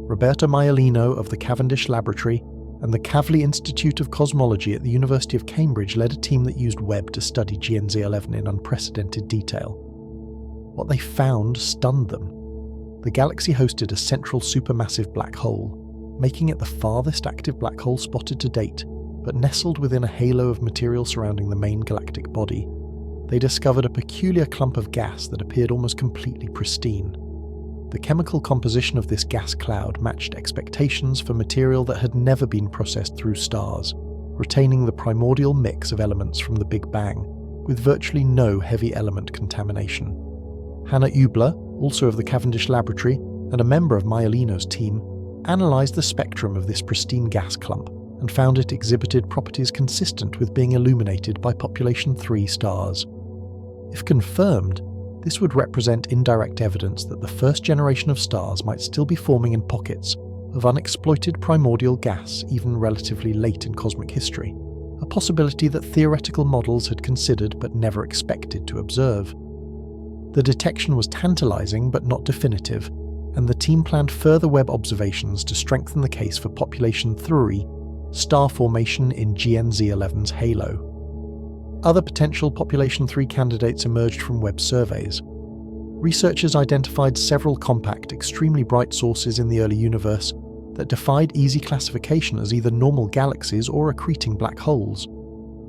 Roberto Maialino of the Cavendish Laboratory and the Kavli Institute of Cosmology at the University of Cambridge led a team that used Webb to study GNZ 11 in unprecedented detail. What they found stunned them. The galaxy hosted a central supermassive black hole, making it the farthest active black hole spotted to date, but nestled within a halo of material surrounding the main galactic body, they discovered a peculiar clump of gas that appeared almost completely pristine. The chemical composition of this gas cloud matched expectations for material that had never been processed through stars, retaining the primordial mix of elements from the Big Bang, with virtually no heavy element contamination. Hannah Ubler, also of the Cavendish Laboratory and a member of Maiolino's team, analysed the spectrum of this pristine gas clump and found it exhibited properties consistent with being illuminated by population 3 stars. If confirmed, this would represent indirect evidence that the first generation of stars might still be forming in pockets of unexploited primordial gas even relatively late in cosmic history, a possibility that theoretical models had considered but never expected to observe. The detection was tantalizing but not definitive, and the team planned further Webb observations to strengthen the case for population 3 star formation in GNZ11's halo. Other potential population 3 candidates emerged from Webb surveys. Researchers identified several compact, extremely bright sources in the early universe that defied easy classification as either normal galaxies or accreting black holes.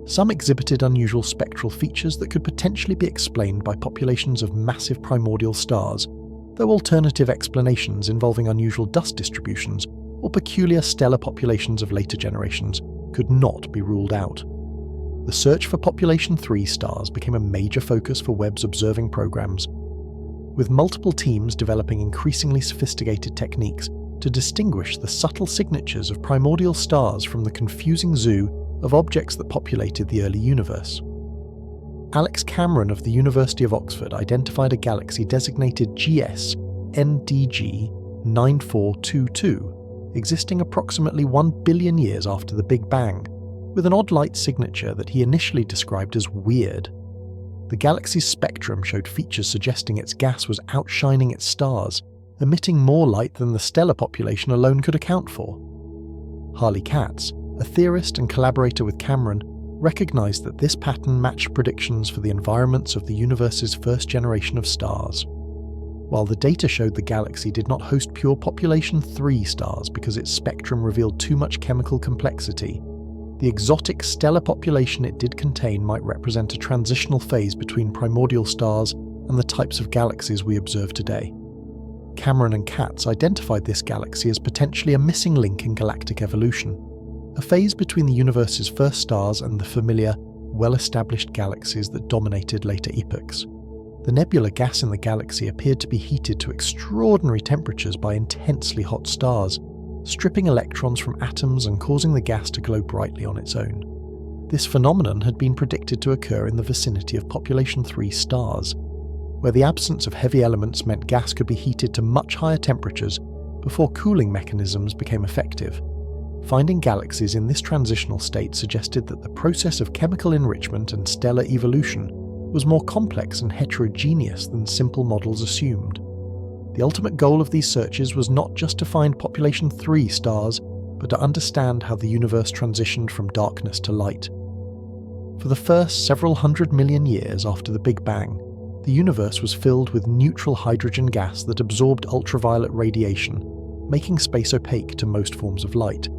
Some exhibited unusual spectral features that could potentially be explained by populations of massive primordial stars, though alternative explanations involving unusual dust distributions or peculiar stellar populations of later generations could not be ruled out. The search for population 3 stars became a major focus for Webb's observing programs, with multiple teams developing increasingly sophisticated techniques to distinguish the subtle signatures of primordial stars from the confusing zoo of objects that populated the early universe. Alex Cameron of the University of Oxford identified a galaxy designated GS NDG 9422, existing approximately 1 billion years after the Big Bang, with an odd light signature that he initially described as weird. The galaxy's spectrum showed features suggesting its gas was outshining its stars, emitting more light than the stellar population alone could account for. Harley Katz, a theorist and collaborator with Cameron, recognized that this pattern matched predictions for the environments of the universe's first generation of stars. While the data showed the galaxy did not host pure population 3 stars because its spectrum revealed too much chemical complexity, the exotic stellar population it did contain might represent a transitional phase between primordial stars and the types of galaxies we observe today. Cameron and Katz identified this galaxy as potentially a missing link in galactic evolution, a phase between the universe's first stars and the familiar, well-established galaxies that dominated later epochs. The nebular gas in the galaxy appeared to be heated to extraordinary temperatures by intensely hot stars, stripping electrons from atoms and causing the gas to glow brightly on its own. This phenomenon had been predicted to occur in the vicinity of population 3 stars, where the absence of heavy elements meant gas could be heated to much higher temperatures before cooling mechanisms became effective. Finding galaxies in this transitional state suggested that the process of chemical enrichment and stellar evolution was more complex and heterogeneous than simple models assumed. The ultimate goal of these searches was not just to find population 3 stars, but to understand how the universe transitioned from darkness to light. For the first several 100 million years after the Big Bang, the universe was filled with neutral hydrogen gas that absorbed ultraviolet radiation, making space opaque to most forms of light.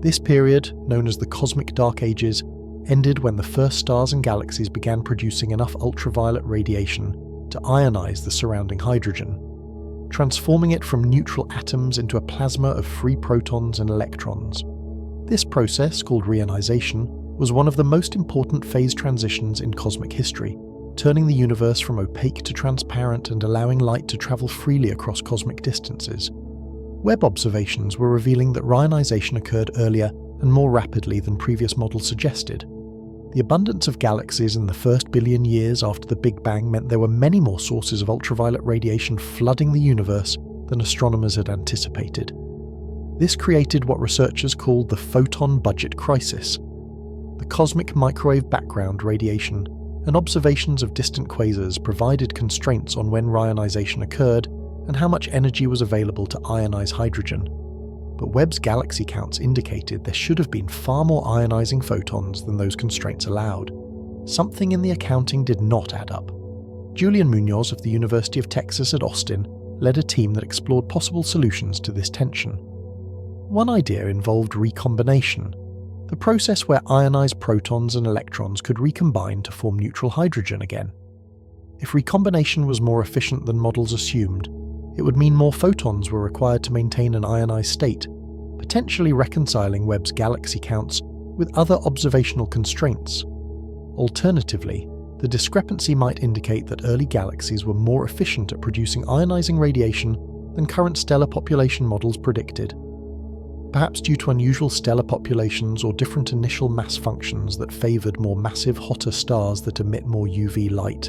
This period, known as the Cosmic Dark Ages, ended when the first stars and galaxies began producing enough ultraviolet radiation to ionize the surrounding hydrogen, transforming it from neutral atoms into a plasma of free protons and electrons. This process, called Reionization, was one of the most important phase transitions in cosmic history, turning the universe from opaque to transparent and allowing light to travel freely across cosmic distances. Webb observations were revealing that Reionization occurred earlier and more rapidly than previous models suggested. The abundance of galaxies in the first billion years after the Big Bang meant there were many more sources of ultraviolet radiation flooding the universe than astronomers had anticipated. This created what researchers called the photon budget crisis. The cosmic microwave background radiation and observations of distant quasars provided constraints on when Reionization occurred and how much energy was available to ionize hydrogen. But Webb's galaxy counts indicated there should have been far more ionizing photons than those constraints allowed. Something in the accounting did not add up. Julian Munoz of the University of Texas at Austin led a team that explored possible solutions to this tension. One idea involved recombination. the process where ionized protons and electrons could recombine to form neutral hydrogen again. If recombination was more efficient than models assumed, it would mean more photons were required to maintain an ionized state, potentially reconciling Webb's galaxy counts with other observational constraints. Alternatively, the discrepancy might indicate that early galaxies were more efficient at producing ionizing radiation than current stellar population models predicted. Perhaps due to unusual stellar populations or different initial mass functions that favoured more massive, hotter stars that emit more UV light.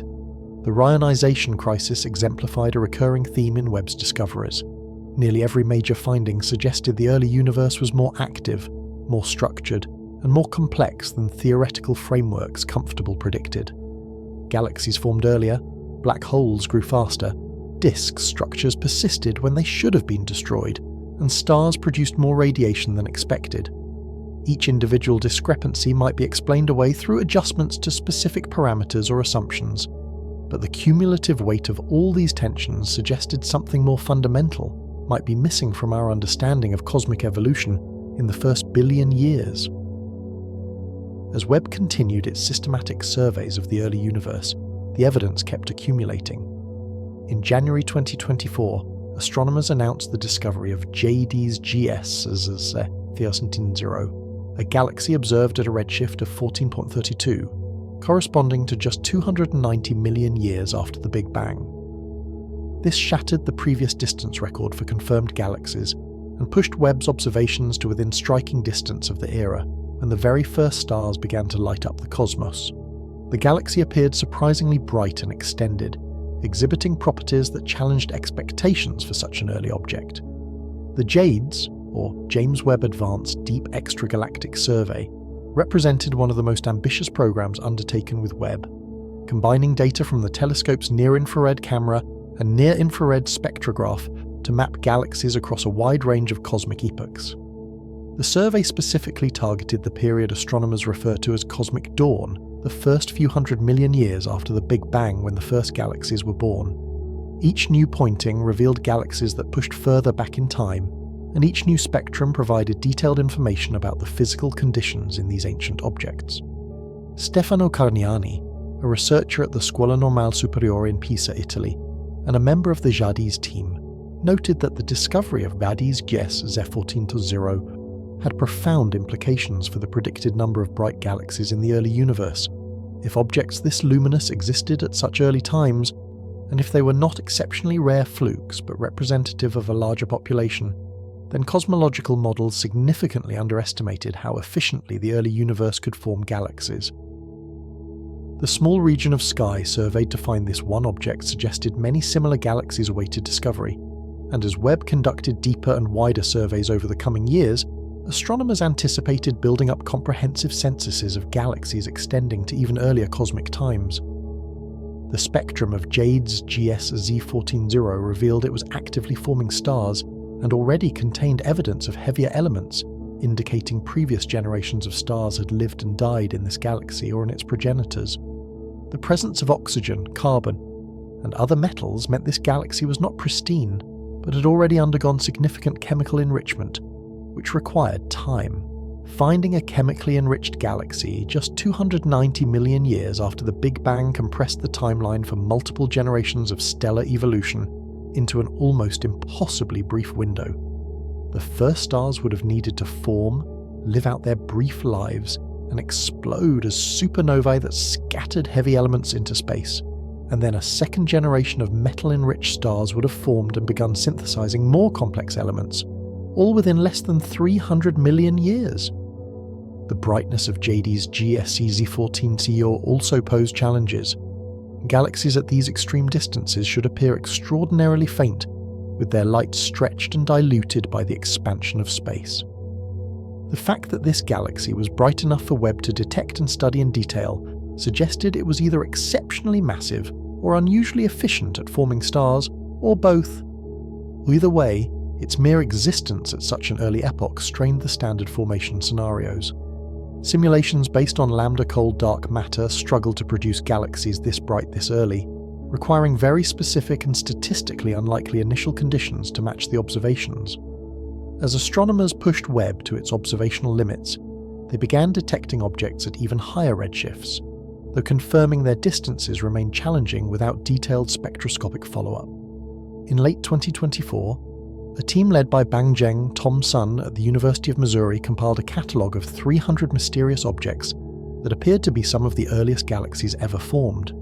The Reionization crisis exemplified a recurring theme in Webb's discoveries. Nearly every major finding suggested the early universe was more active, more structured, and more complex than theoretical frameworks comfortably predicted. Galaxies formed earlier, black holes grew faster, disk structures persisted when they should have been destroyed, and stars produced more radiation than expected. Each individual discrepancy might be explained away through adjustments to specific parameters or assumptions, but the cumulative weight of all these tensions suggested something more fundamental might be missing from our understanding of cosmic evolution in the first billion years. As Webb continued its systematic surveys of the early universe, the evidence kept accumulating. In January 2024, astronomers announced the discovery of JWST, a galaxy observed at a redshift of 14.32, corresponding to just 290 million years after the Big Bang. This shattered the previous distance record for confirmed galaxies and pushed Webb's observations to within striking distance of the era when the very first stars began to light up the cosmos. The galaxy appeared surprisingly bright and extended, exhibiting properties that challenged expectations for such an early object. The JADES, or James Webb Advanced Deep Extragalactic Survey, represented one of the most ambitious programs undertaken with Webb, combining data from the telescope's near-infrared camera and near-infrared spectrograph to map galaxies across a wide range of cosmic epochs. The survey specifically targeted the period astronomers refer to as cosmic dawn, the first few hundred million years after the Big Bang when the first galaxies were born. Each new pointing revealed galaxies that pushed further back in time, and each new spectrum provided detailed information about the physical conditions in these ancient objects. Stefano Carniani, a researcher at the Scuola Normale Superiore in Pisa, Italy, and a member of the JWST team, noted that the discovery of JWST Z14-0 had profound implications for the predicted number of bright galaxies in the early universe. If objects this luminous existed at such early times, and if they were not exceptionally rare flukes but representative of a larger population, then cosmological models significantly underestimated how efficiently the early universe could form galaxies. The small region of sky surveyed to find this one object suggested many similar galaxies awaited discovery, and as Webb conducted deeper and wider surveys over the coming years, astronomers anticipated building up comprehensive censuses of galaxies extending to even earlier cosmic times. The spectrum of JWST Z14-0 revealed it was actively forming stars and already contained evidence of heavier elements, indicating previous generations of stars had lived and died in this galaxy or in its progenitors. The presence of oxygen, carbon, and other metals meant this galaxy was not pristine, but had already undergone significant chemical enrichment, which required time. Finding a chemically enriched galaxy just 290 million years after the Big Bang compressed the timeline for multiple generations of stellar evolution into an almost impossibly brief window. The first stars would have needed to form, live out their brief lives, and explode as supernovae that scattered heavy elements into space, and then a second generation of metal-enriched stars would have formed and begun synthesizing more complex elements, all within less than 300 million years. The brightness of JWST Z14-0 also posed challenges. Galaxies at these extreme distances should appear extraordinarily faint, with their light stretched and diluted by the expansion of space. The fact that this galaxy was bright enough for Webb to detect and study in detail suggested it was either exceptionally massive or unusually efficient at forming stars, or both. Either way, its mere existence at such an early epoch strained the standard formation scenarios. Simulations based on lambda-cold dark matter struggled to produce galaxies this bright this early, requiring very specific and statistically unlikely initial conditions to match the observations. As astronomers pushed Webb to its observational limits, they began detecting objects at even higher redshifts, though confirming their distances remained challenging without detailed spectroscopic follow-up. In late 2024, a team led by Bangjeng Tom Sun at the University of Missouri compiled a catalogue of 300 mysterious objects that appeared to be some of the earliest galaxies ever formed.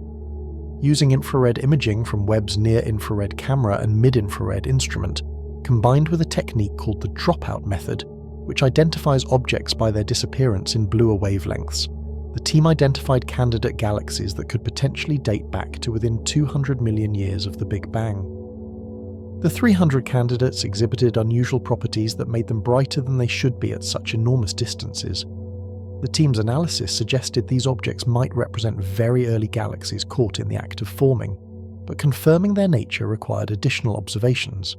Using infrared imaging from Webb's near-infrared camera and mid-infrared instrument, combined with a technique called the dropout method, which identifies objects by their disappearance in bluer wavelengths, the team identified candidate galaxies that could potentially date back to within 200 million years of the Big Bang. The 300 candidates exhibited unusual properties that made them brighter than they should be at such enormous distances. The team's analysis suggested these objects might represent very early galaxies caught in the act of forming, but confirming their nature required additional observations.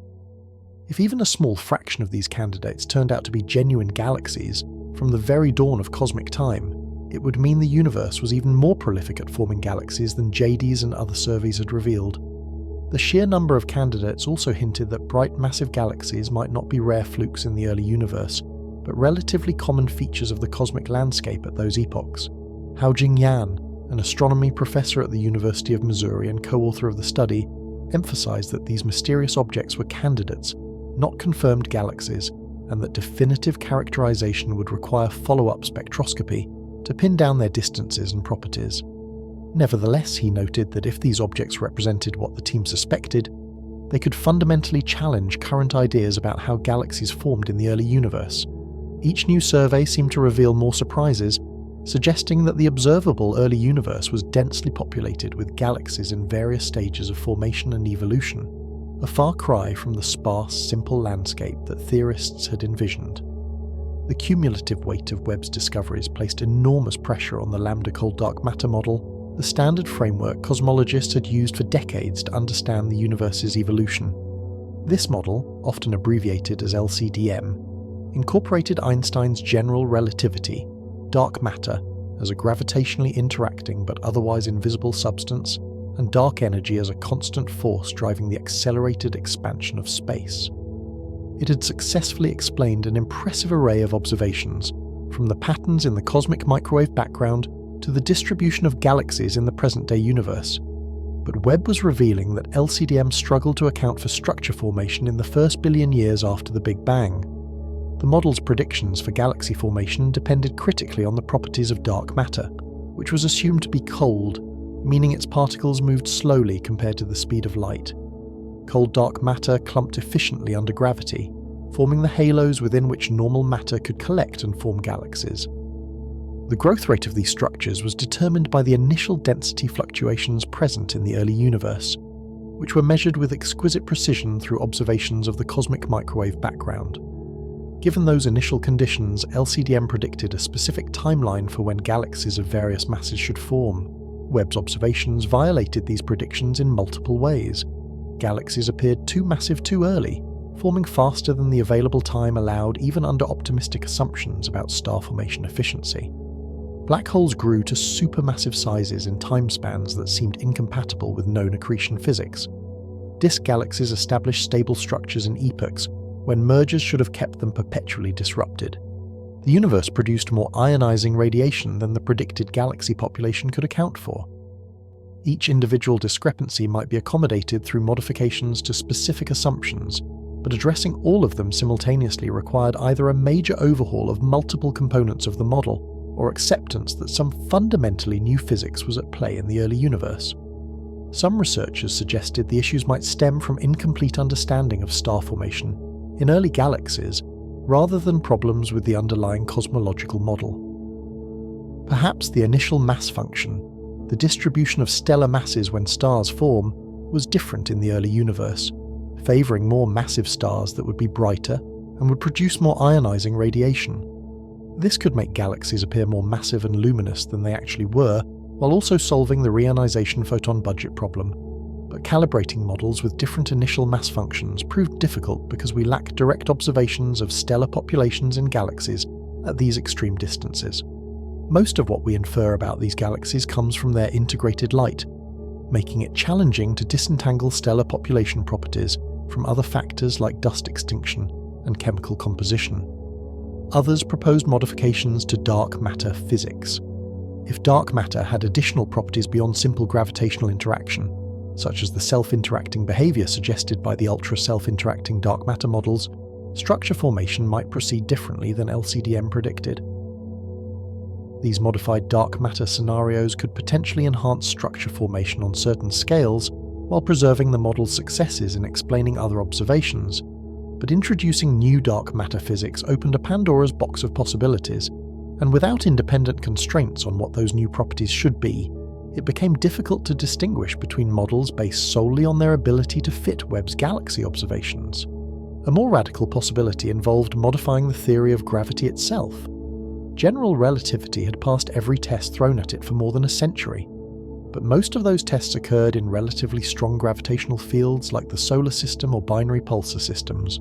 If even a small fraction of these candidates turned out to be genuine galaxies from the very dawn of cosmic time, it would mean the universe was even more prolific at forming galaxies than JD's and other surveys had revealed. The sheer number of candidates also hinted that bright massive galaxies might not be rare flukes in the early universe, but relatively common features of the cosmic landscape at those epochs. Haojing Yan, an astronomy professor at the University of Missouri and co-author of the study, emphasized that these mysterious objects were candidates, not confirmed galaxies, and that definitive characterization would require follow-up spectroscopy to pin down their distances and properties. Nevertheless, he noted that if these objects represented what the team suspected, they could fundamentally challenge current ideas about how galaxies formed in the early universe. Each new survey seemed to reveal more surprises, suggesting that the observable early universe was densely populated with galaxies in various stages of formation and evolution, a far cry from the sparse, simple landscape that theorists had envisioned. The cumulative weight of Webb's discoveries placed enormous pressure on the lambda cold dark matter model, the standard framework cosmologists had used for decades to understand the universe's evolution. This model, often abbreviated as LCDM, incorporated Einstein's general relativity, dark matter as a gravitationally interacting but otherwise invisible substance, and dark energy as a constant force driving the accelerated expansion of space. It had successfully explained an impressive array of observations, from the patterns in the cosmic microwave background to the distribution of galaxies in the present-day universe. But Webb was revealing that LCDM struggled to account for structure formation in the first billion years after the Big Bang. The model's predictions for galaxy formation depended critically on the properties of dark matter, which was assumed to be cold, meaning its particles moved slowly compared to the speed of light. Cold dark matter clumped efficiently under gravity, forming the halos within which normal matter could collect and form galaxies. The growth rate of these structures was determined by the initial density fluctuations present in the early universe, which were measured with exquisite precision through observations of the cosmic microwave background. Given those initial conditions, LCDM predicted a specific timeline for when galaxies of various masses should form. Webb's observations violated these predictions in multiple ways. Galaxies appeared too massive too early, forming faster than the available time allowed even under optimistic assumptions about star formation efficiency. Black holes grew to supermassive sizes in time spans that seemed incompatible with known accretion physics. Disk galaxies established stable structures in epochs when mergers should have kept them perpetually disrupted. The universe produced more ionizing radiation than the predicted galaxy population could account for. Each individual discrepancy might be accommodated through modifications to specific assumptions, but addressing all of them simultaneously required either a major overhaul of multiple components of the model, or acceptance that some fundamentally new physics was at play in the early universe. Some researchers suggested the issues might stem from incomplete understanding of star formation in early galaxies, rather than problems with the underlying cosmological model. Perhaps the initial mass function, the distribution of stellar masses when stars form, was different in the early universe, favouring more massive stars that would be brighter and would produce more ionizing radiation. This could make galaxies appear more massive and luminous than they actually were, while also solving the reionization photon budget problem. But calibrating models with different initial mass functions proved difficult because we lack direct observations of stellar populations in galaxies at these extreme distances. Most of what we infer about these galaxies comes from their integrated light, making it challenging to disentangle stellar population properties from other factors like dust extinction and chemical composition. Others proposed modifications to dark matter physics. If dark matter had additional properties beyond simple gravitational interaction, such as the self-interacting behavior suggested by the ultra-self-interacting dark matter models, structure formation might proceed differently than LCDM predicted. These modified dark matter scenarios could potentially enhance structure formation on certain scales while preserving the model's successes in explaining other observations, but introducing new dark matter physics opened a Pandora's box of possibilities, and without independent constraints on what those new properties should be, it became difficult to distinguish between models based solely on their ability to fit Webb's galaxy observations. A more radical possibility involved modifying the theory of gravity itself. General relativity had passed every test thrown at it for more than a century, but most of those tests occurred in relatively strong gravitational fields like the solar system or binary pulsar systems.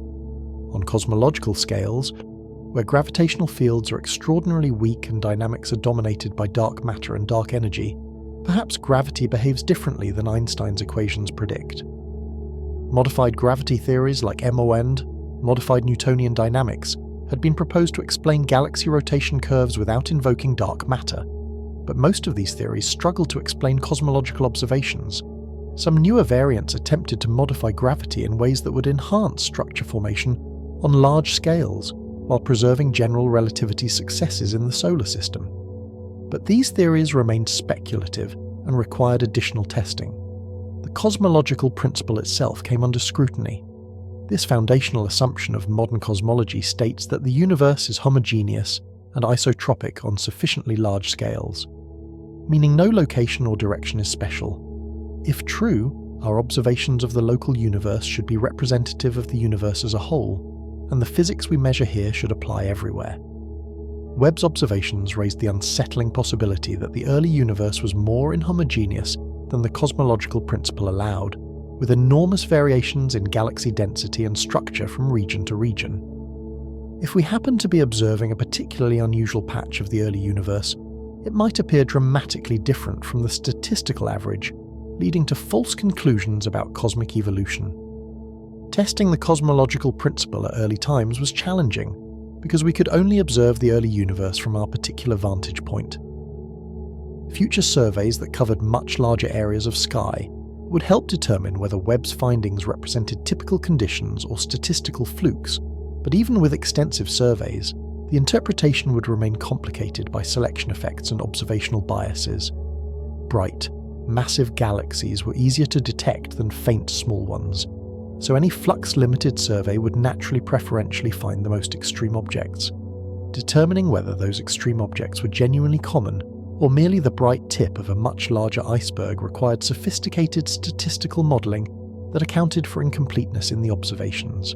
On cosmological scales, where gravitational fields are extraordinarily weak and dynamics are dominated by dark matter and dark energy, perhaps gravity behaves differently than Einstein's equations predict. Modified gravity theories like MOND, modified Newtonian dynamics, had been proposed to explain galaxy rotation curves without invoking dark matter, but most of these theories struggled to explain cosmological observations. Some newer variants attempted to modify gravity in ways that would enhance structure formation on large scales, while preserving general relativity's successes in the solar system. But these theories remained speculative and required additional testing. The cosmological principle itself came under scrutiny. This foundational assumption of modern cosmology states that the universe is homogeneous and isotropic on sufficiently large scales, meaning no location or direction is special. If true, our observations of the local universe should be representative of the universe as a whole, and the physics we measure here should apply everywhere. Webb's observations raised the unsettling possibility that the early universe was more inhomogeneous than the cosmological principle allowed, with enormous variations in galaxy density and structure from region to region. If we happen to be observing a particularly unusual patch of the early universe, it might appear dramatically different from the statistical average, leading to false conclusions about cosmic evolution. Testing the cosmological principle at early times was challenging, because we could only observe the early universe from our particular vantage point. Future surveys that covered much larger areas of sky would help determine whether Webb's findings represented typical conditions or statistical flukes, but even with extensive surveys, the interpretation would remain complicated by selection effects and observational biases. Bright, massive galaxies were easier to detect than faint small ones, so any flux-limited survey would naturally preferentially find the most extreme objects. Determining whether those extreme objects were genuinely common or merely the bright tip of a much larger iceberg required sophisticated statistical modelling that accounted for incompleteness in the observations.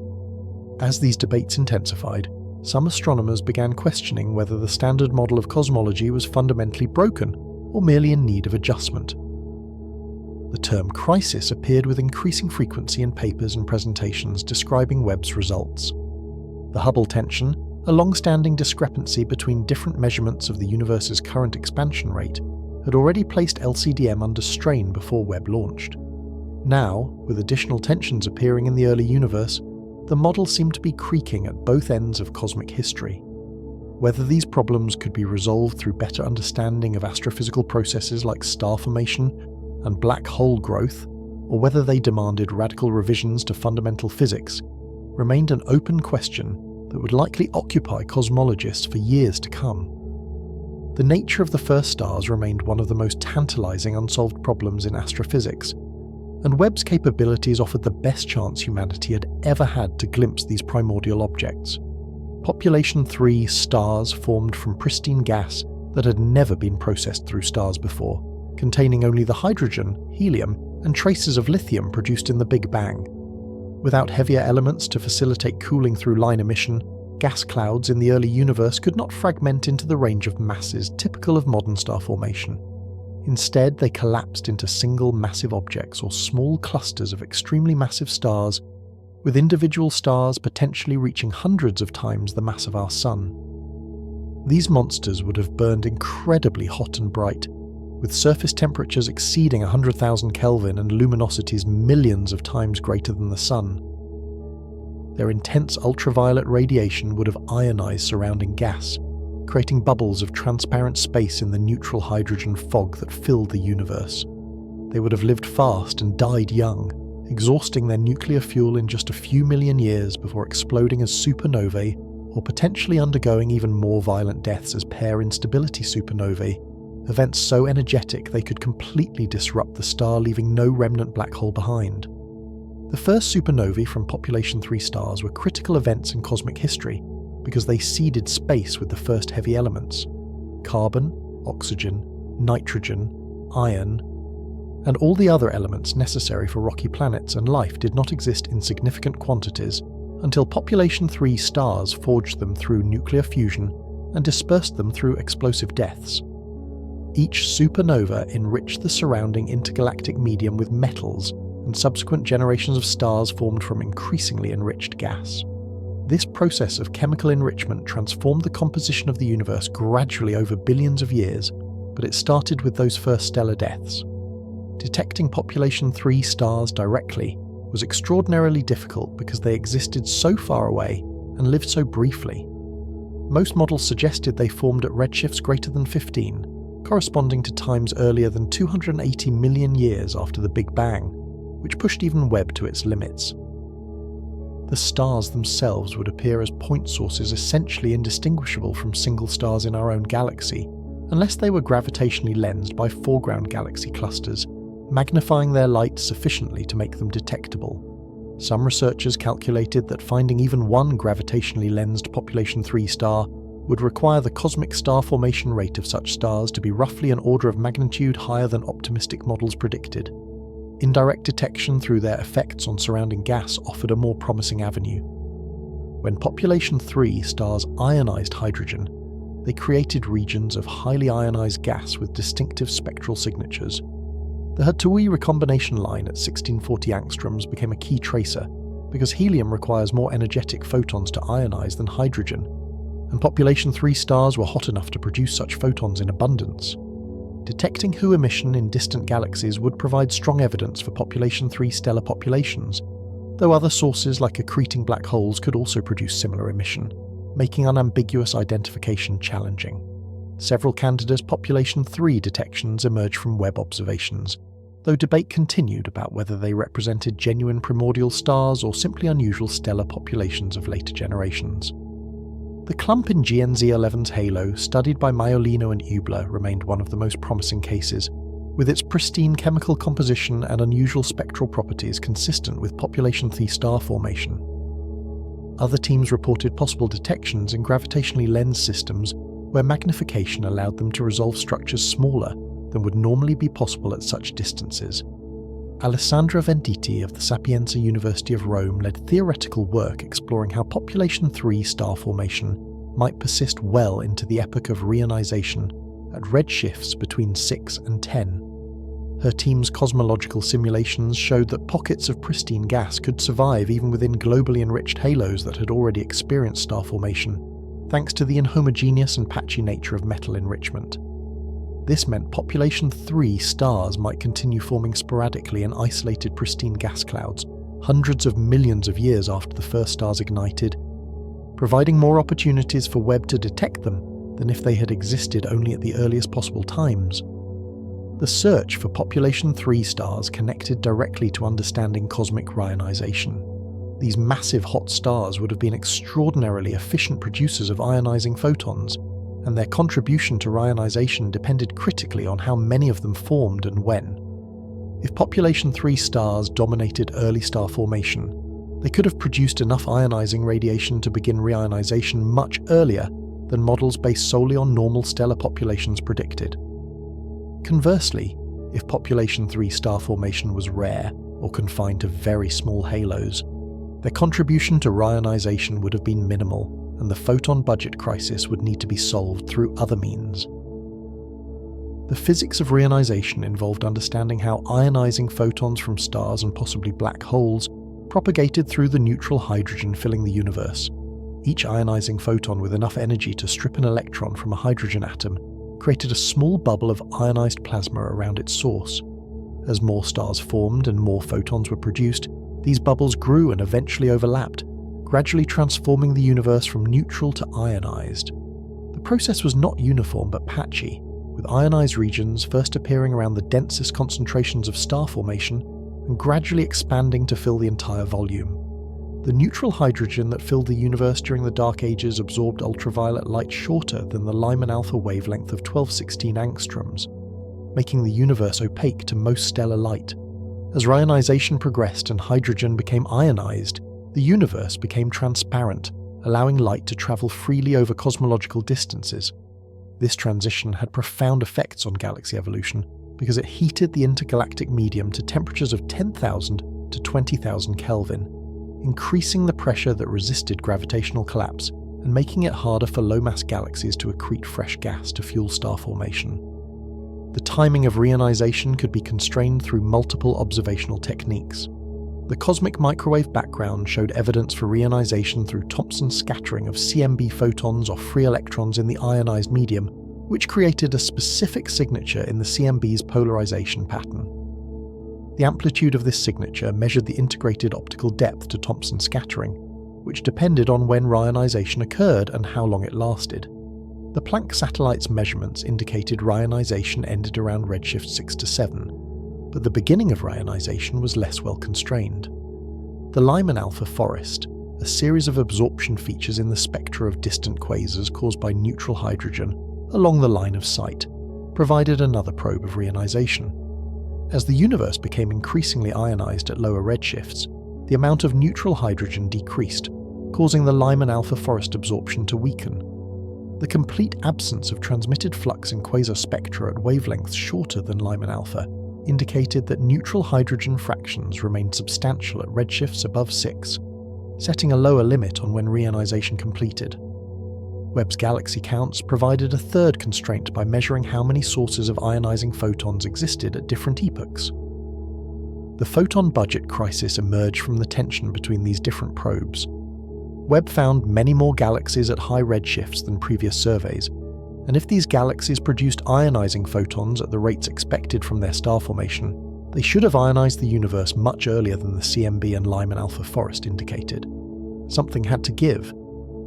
As these debates intensified, some astronomers began questioning whether the standard model of cosmology was fundamentally broken or merely in need of adjustment. The term crisis appeared with increasing frequency in papers and presentations describing Webb's results. The Hubble tension, a long-standing discrepancy between different measurements of the universe's current expansion rate, had already placed LCDM under strain before Webb launched. Now, with additional tensions appearing in the early universe, the model seemed to be creaking at both ends of cosmic history. Whether these problems could be resolved through better understanding of astrophysical processes like star formation and black hole growth, or whether they demanded radical revisions to fundamental physics, remained an open question that would likely occupy cosmologists for years to come. The nature of the first stars remained one of the most tantalizing unsolved problems in astrophysics, and Webb's capabilities offered the best chance humanity had ever had to glimpse these primordial objects. Population 3 stars formed from pristine gas that had never been processed through stars before, containing only the hydrogen, helium, and traces of lithium produced in the Big Bang. Without heavier elements to facilitate cooling through line emission, gas clouds in the early universe could not fragment into the range of masses typical of modern star formation. Instead, they collapsed into single massive objects or small clusters of extremely massive stars, with individual stars potentially reaching hundreds of times the mass of our Sun. These monsters would have burned incredibly hot and bright, with surface temperatures exceeding 100,000 Kelvin and luminosities millions of times greater than the Sun. Their intense ultraviolet radiation would have ionized surrounding gas, creating bubbles of transparent space in the neutral hydrogen fog that filled the universe. They would have lived fast and died young, exhausting their nuclear fuel in just a few million years before exploding as supernovae, or potentially undergoing even more violent deaths as pair instability supernovae, events so energetic they could completely disrupt the star, leaving no remnant black hole behind. The first supernovae from population 3 stars were critical events in cosmic history because they seeded space with the first heavy elements: carbon, oxygen, nitrogen, iron, and all the other elements necessary for rocky planets and life did not exist in significant quantities until population 3 stars forged them through nuclear fusion and dispersed them through explosive deaths. Each supernova enriched the surrounding intergalactic medium with metals, and subsequent generations of stars formed from increasingly enriched gas. This process of chemical enrichment transformed the composition of the universe gradually over billions of years, but it started with those first stellar deaths. Detecting population 3 stars directly was extraordinarily difficult because they existed so far away and lived so briefly. Most models suggested they formed at redshifts greater than 15, corresponding to times earlier than 280 million years after the Big Bang, which pushed even Webb to its limits. The stars themselves would appear as point sources essentially indistinguishable from single stars in our own galaxy, unless they were gravitationally lensed by foreground galaxy clusters, magnifying their light sufficiently to make them detectable. Some researchers calculated that finding even one gravitationally lensed population 3 star would require the cosmic star formation rate of such stars to be roughly an order of magnitude higher than optimistic models predicted. Indirect detection through their effects on surrounding gas offered a more promising avenue. When population 3 stars ionized hydrogen, they created regions of highly ionized gas with distinctive spectral signatures. The Hathaway recombination line at 1640 angstroms became a key tracer, because helium requires more energetic photons to ionize than hydrogen, and population 3 stars were hot enough to produce such photons in abundance. Detecting Hu emission in distant galaxies would provide strong evidence for population 3 stellar populations, though other sources like accreting black holes could also produce similar emission, making unambiguous identification challenging. Several candidate population 3 detections emerged from Webb observations, though debate continued about whether they represented genuine primordial stars or simply unusual stellar populations of later generations. The clump in GNZ11's halo, studied by Maiolino and Ubler, remained one of the most promising cases, with its pristine chemical composition and unusual spectral properties consistent with population 3 star formation. Other teams reported possible detections in gravitationally lensed systems where magnification allowed them to resolve structures smaller than would normally be possible at such distances. Alessandra Venditti of the Sapienza University of Rome led theoretical work exploring how population 3 star formation might persist well into the epoch of reionization at redshifts between 6 and 10. Her team's cosmological simulations showed that pockets of pristine gas could survive even within globally enriched halos that had already experienced star formation, thanks to the inhomogeneous and patchy nature of metal enrichment. This meant population 3 stars might continue forming sporadically in isolated pristine gas clouds, hundreds of millions of years after the first stars ignited, providing more opportunities for Webb to detect them than if they had existed only at the earliest possible times. The search for population 3 stars connected directly to understanding cosmic reionization. These massive hot stars would have been extraordinarily efficient producers of ionizing photons, and their contribution to reionization depended critically on how many of them formed and when. If population 3 stars dominated early star formation, they could have produced enough ionizing radiation to begin reionization much earlier than models based solely on normal stellar populations predicted. Conversely, if population 3 star formation was rare or confined to very small halos, their contribution to reionization would have been minimal, and the photon budget crisis would need to be solved through other means. The physics of reionization involved understanding how ionizing photons from stars and possibly black holes propagated through the neutral hydrogen filling the universe. Each ionizing photon with enough energy to strip an electron from a hydrogen atom created a small bubble of ionized plasma around its source. As more stars formed and more photons were produced, these bubbles grew and eventually overlapped, gradually transforming the universe from neutral to ionized. The process was not uniform but patchy, with ionized regions first appearing around the densest concentrations of star formation and gradually expanding to fill the entire volume. The neutral hydrogen that filled the universe during the Dark Ages absorbed ultraviolet light shorter than the Lyman alpha wavelength of 1216 angstroms, making the universe opaque to most stellar light. As reionization progressed and hydrogen became ionized, the universe became transparent, allowing light to travel freely over cosmological distances. This transition had profound effects on galaxy evolution because it heated the intergalactic medium to temperatures of 10,000 to 20,000 Kelvin, increasing the pressure that resisted gravitational collapse and making it harder for low-mass galaxies to accrete fresh gas to fuel star formation. The timing of reionization could be constrained through multiple observational techniques. The cosmic microwave background showed evidence for reionization through Thomson scattering of CMB photons or free electrons in the ionized medium, which created a specific signature in the CMB's polarization pattern. The amplitude of this signature measured the integrated optical depth to Thomson scattering, which depended on when reionization occurred and how long it lasted. The Planck satellite's measurements indicated reionization ended around redshift 6 to 7, but the beginning of reionization was less well constrained. The Lyman alpha forest, a series of absorption features in the spectra of distant quasars caused by neutral hydrogen along the line of sight, provided another probe of reionization. As the universe became increasingly ionized at lower redshifts, the amount of neutral hydrogen decreased, causing the Lyman alpha forest absorption to weaken. The complete absence of transmitted flux in quasar spectra at wavelengths shorter than Lyman alpha indicated that neutral hydrogen fractions remained substantial at redshifts above 6, setting a lower limit on when reionization completed. Webb's galaxy counts provided a third constraint by measuring how many sources of ionizing photons existed at different epochs. The photon budget crisis emerged from the tension between these different probes. Webb found many more galaxies at high redshifts than previous surveys, and if these galaxies produced ionizing photons at the rates expected from their star formation, they should have ionized the universe much earlier than the CMB and Lyman alpha forest indicated. Something had to give.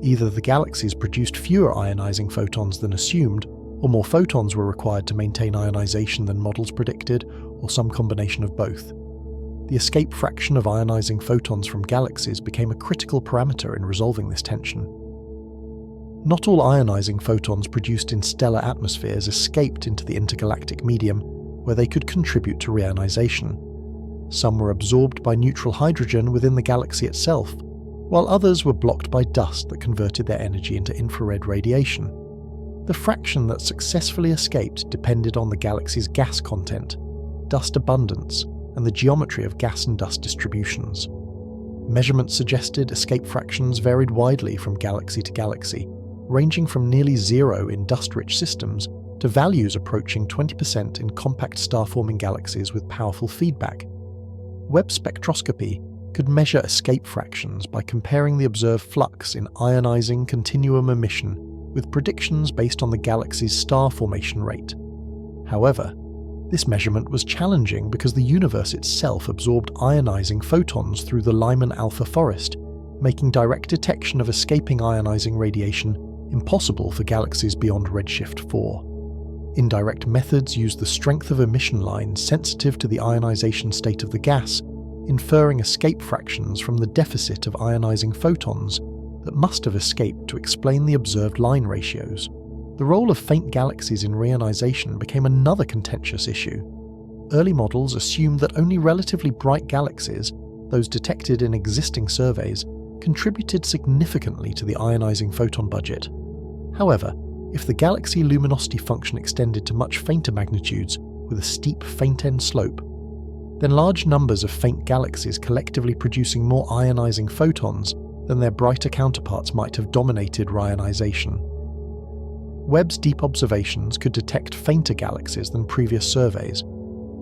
Either the galaxies produced fewer ionizing photons than assumed, or more photons were required to maintain ionization than models predicted, or some combination of both. The escape fraction of ionizing photons from galaxies became a critical parameter in resolving this tension. Not all ionizing photons produced in stellar atmospheres escaped into the intergalactic medium, where they could contribute to reionization. Some were absorbed by neutral hydrogen within the galaxy itself, while others were blocked by dust that converted their energy into infrared radiation. The fraction that successfully escaped depended on the galaxy's gas content, dust abundance, and the geometry of gas and dust distributions. Measurements suggested escape fractions varied widely from galaxy to galaxy, ranging from nearly zero in dust-rich systems to values approaching 20% in compact star-forming galaxies with powerful feedback. Webb spectroscopy could measure escape fractions by comparing the observed flux in ionizing continuum emission with predictions based on the galaxy's star formation rate. However, this measurement was challenging because the universe itself absorbed ionizing photons through the Lyman alpha forest, making direct detection of escaping ionizing radiation impossible for galaxies beyond redshift 4. Indirect methods use the strength of emission lines sensitive to the ionization state of the gas, inferring escape fractions from the deficit of ionizing photons that must have escaped to explain the observed line ratios. The role of faint galaxies in reionization became another contentious issue. Early models assumed that only relatively bright galaxies, those detected in existing surveys, contributed significantly to the ionizing photon budget. However, if the galaxy luminosity function extended to much fainter magnitudes with a steep faint-end slope, then large numbers of faint galaxies collectively producing more ionizing photons than their brighter counterparts might have dominated reionization. Webb's deep observations could detect fainter galaxies than previous surveys,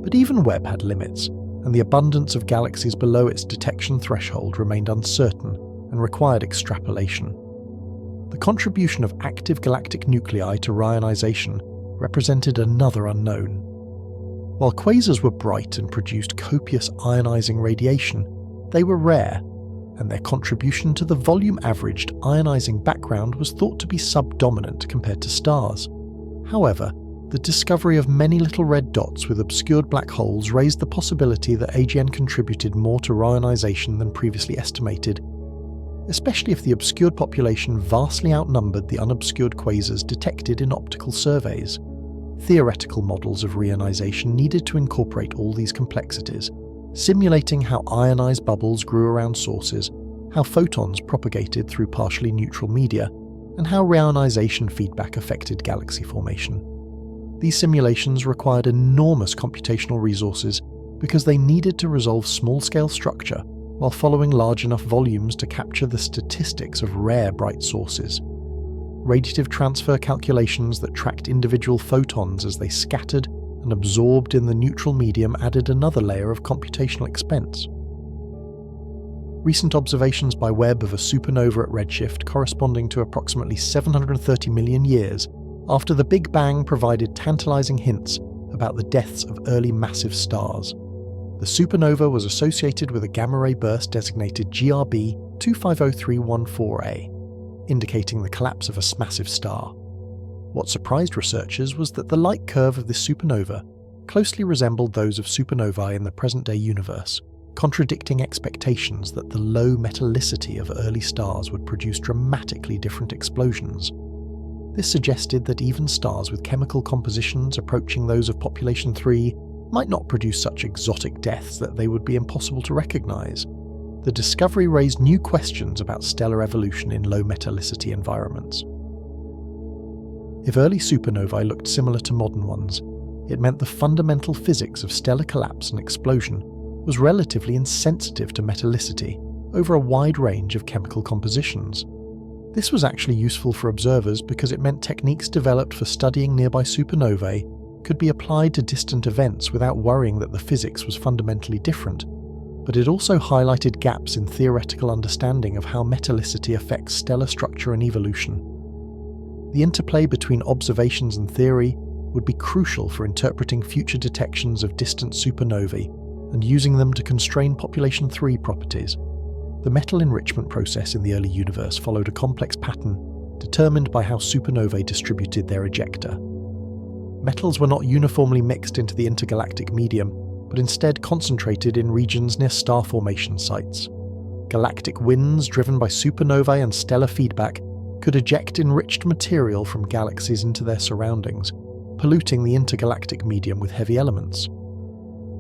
but even Webb had limits, and the abundance of galaxies below its detection threshold remained uncertain and required extrapolation. The contribution of active galactic nuclei to reionization represented another unknown. While quasars were bright and produced copious ionizing radiation, they were rare, and their contribution to the volume-averaged ionizing background was thought to be subdominant compared to stars. However, the discovery of many little red dots with obscured black holes raised the possibility that AGN contributed more to reionization than previously estimated, especially if the obscured population vastly outnumbered the unobscured quasars detected in optical surveys. Theoretical models of reionization needed to incorporate all these complexities, simulating how ionized bubbles grew around sources, how photons propagated through partially neutral media, and how reionization feedback affected galaxy formation. These simulations required enormous computational resources because they needed to resolve small-scale structure while following large enough volumes to capture the statistics of rare bright sources. Radiative transfer calculations that tracked individual photons as they scattered and absorbed in the neutral medium added another layer of computational expense. Recent observations by Webb of a supernova at redshift corresponding to approximately 730 million years after the Big Bang provided tantalizing hints about the deaths of early massive stars. The supernova was associated with a gamma-ray burst designated GRB 250314a, indicating the collapse of a massive star. What surprised researchers was that the light curve of this supernova closely resembled those of supernovae in the present-day universe, contradicting expectations that the low metallicity of early stars would produce dramatically different explosions. This suggested that even stars with chemical compositions approaching those of population 3 might not produce such exotic deaths that they would be impossible to recognize. The discovery raised new questions about stellar evolution in low metallicity environments. If early supernovae looked similar to modern ones, it meant the fundamental physics of stellar collapse and explosion was relatively insensitive to metallicity over a wide range of chemical compositions. This was actually useful for observers because it meant techniques developed for studying nearby supernovae could be applied to distant events without worrying that the physics was fundamentally different, but it also highlighted gaps in theoretical understanding of how metallicity affects stellar structure and evolution. The interplay between observations and theory would be crucial for interpreting future detections of distant supernovae and using them to constrain population 3 properties. The metal enrichment process in the early universe followed a complex pattern determined by how supernovae distributed their ejecta. Metals were not uniformly mixed into the intergalactic medium, but instead concentrated in regions near star formation sites. Galactic winds driven by supernovae and stellar feedback could eject enriched material from galaxies into their surroundings, polluting the intergalactic medium with heavy elements.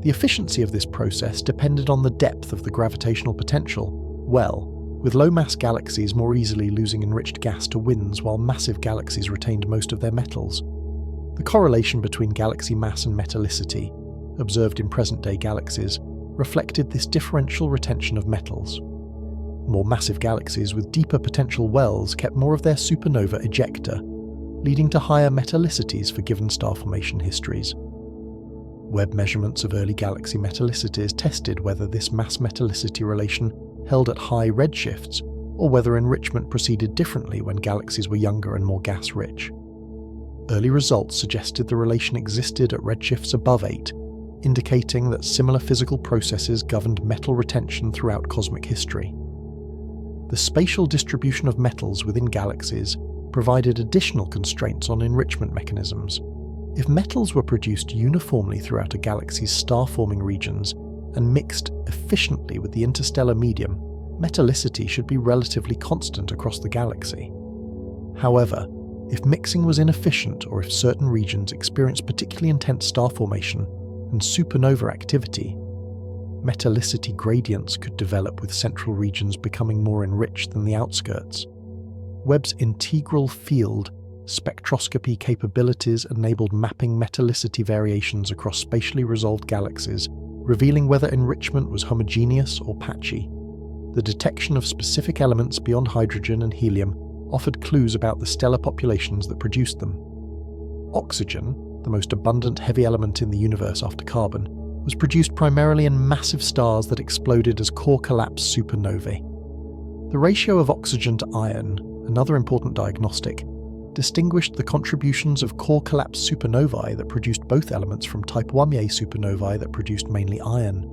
The efficiency of this process depended on the depth of the gravitational potential, with low-mass galaxies more easily losing enriched gas to winds while massive galaxies retained most of their metals. The correlation between galaxy mass and metallicity, observed in present-day galaxies, reflected this differential retention of metals. More massive galaxies with deeper potential wells kept more of their supernova ejecta, leading to higher metallicities for given star formation histories. Webb measurements of early galaxy metallicities tested whether this mass-metallicity relation held at high redshifts, or whether enrichment proceeded differently when galaxies were younger and more gas-rich. Early results suggested the relation existed at redshifts above 8, indicating that similar physical processes governed metal retention throughout cosmic history. The spatial distribution of metals within galaxies provided additional constraints on enrichment mechanisms. If metals were produced uniformly throughout a galaxy's star-forming regions and mixed efficiently with the interstellar medium, metallicity should be relatively constant across the galaxy. However, if mixing was inefficient or if certain regions experienced particularly intense star formation and supernova activity, metallicity gradients could develop with central regions becoming more enriched than the outskirts. Webb's integral field spectroscopy capabilities enabled mapping metallicity variations across spatially resolved galaxies, revealing whether enrichment was homogeneous or patchy. The detection of specific elements beyond hydrogen and helium offered clues about the stellar populations that produced them. Oxygen, the most abundant heavy element in the universe after carbon, was produced primarily in massive stars that exploded as core collapse supernovae. The ratio of oxygen to iron, another important diagnostic, distinguished the contributions of core collapse supernovae that produced both elements from type 1a supernovae that produced mainly iron.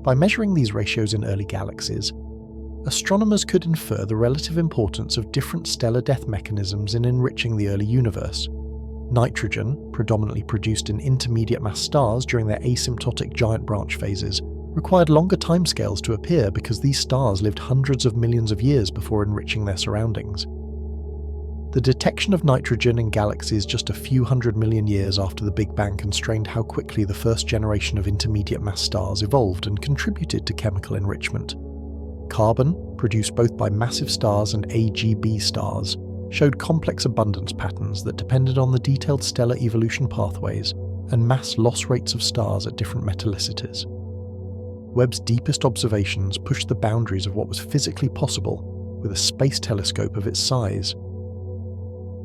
By measuring these ratios in early galaxies, astronomers could infer the relative importance of different stellar death mechanisms in enriching the early universe. Nitrogen, predominantly produced in intermediate mass stars during their asymptotic giant branch phases, required longer timescales to appear because these stars lived hundreds of millions of years before enriching their surroundings. The detection of nitrogen in galaxies just a few 100 million years after the Big Bang constrained how quickly the first generation of intermediate mass stars evolved and contributed to chemical enrichment. Carbon, produced both by massive stars and AGB stars, showed complex abundance patterns that depended on the detailed stellar evolution pathways and mass loss rates of stars at different metallicities. Webb's deepest observations pushed the boundaries of what was physically possible with a space telescope of its size.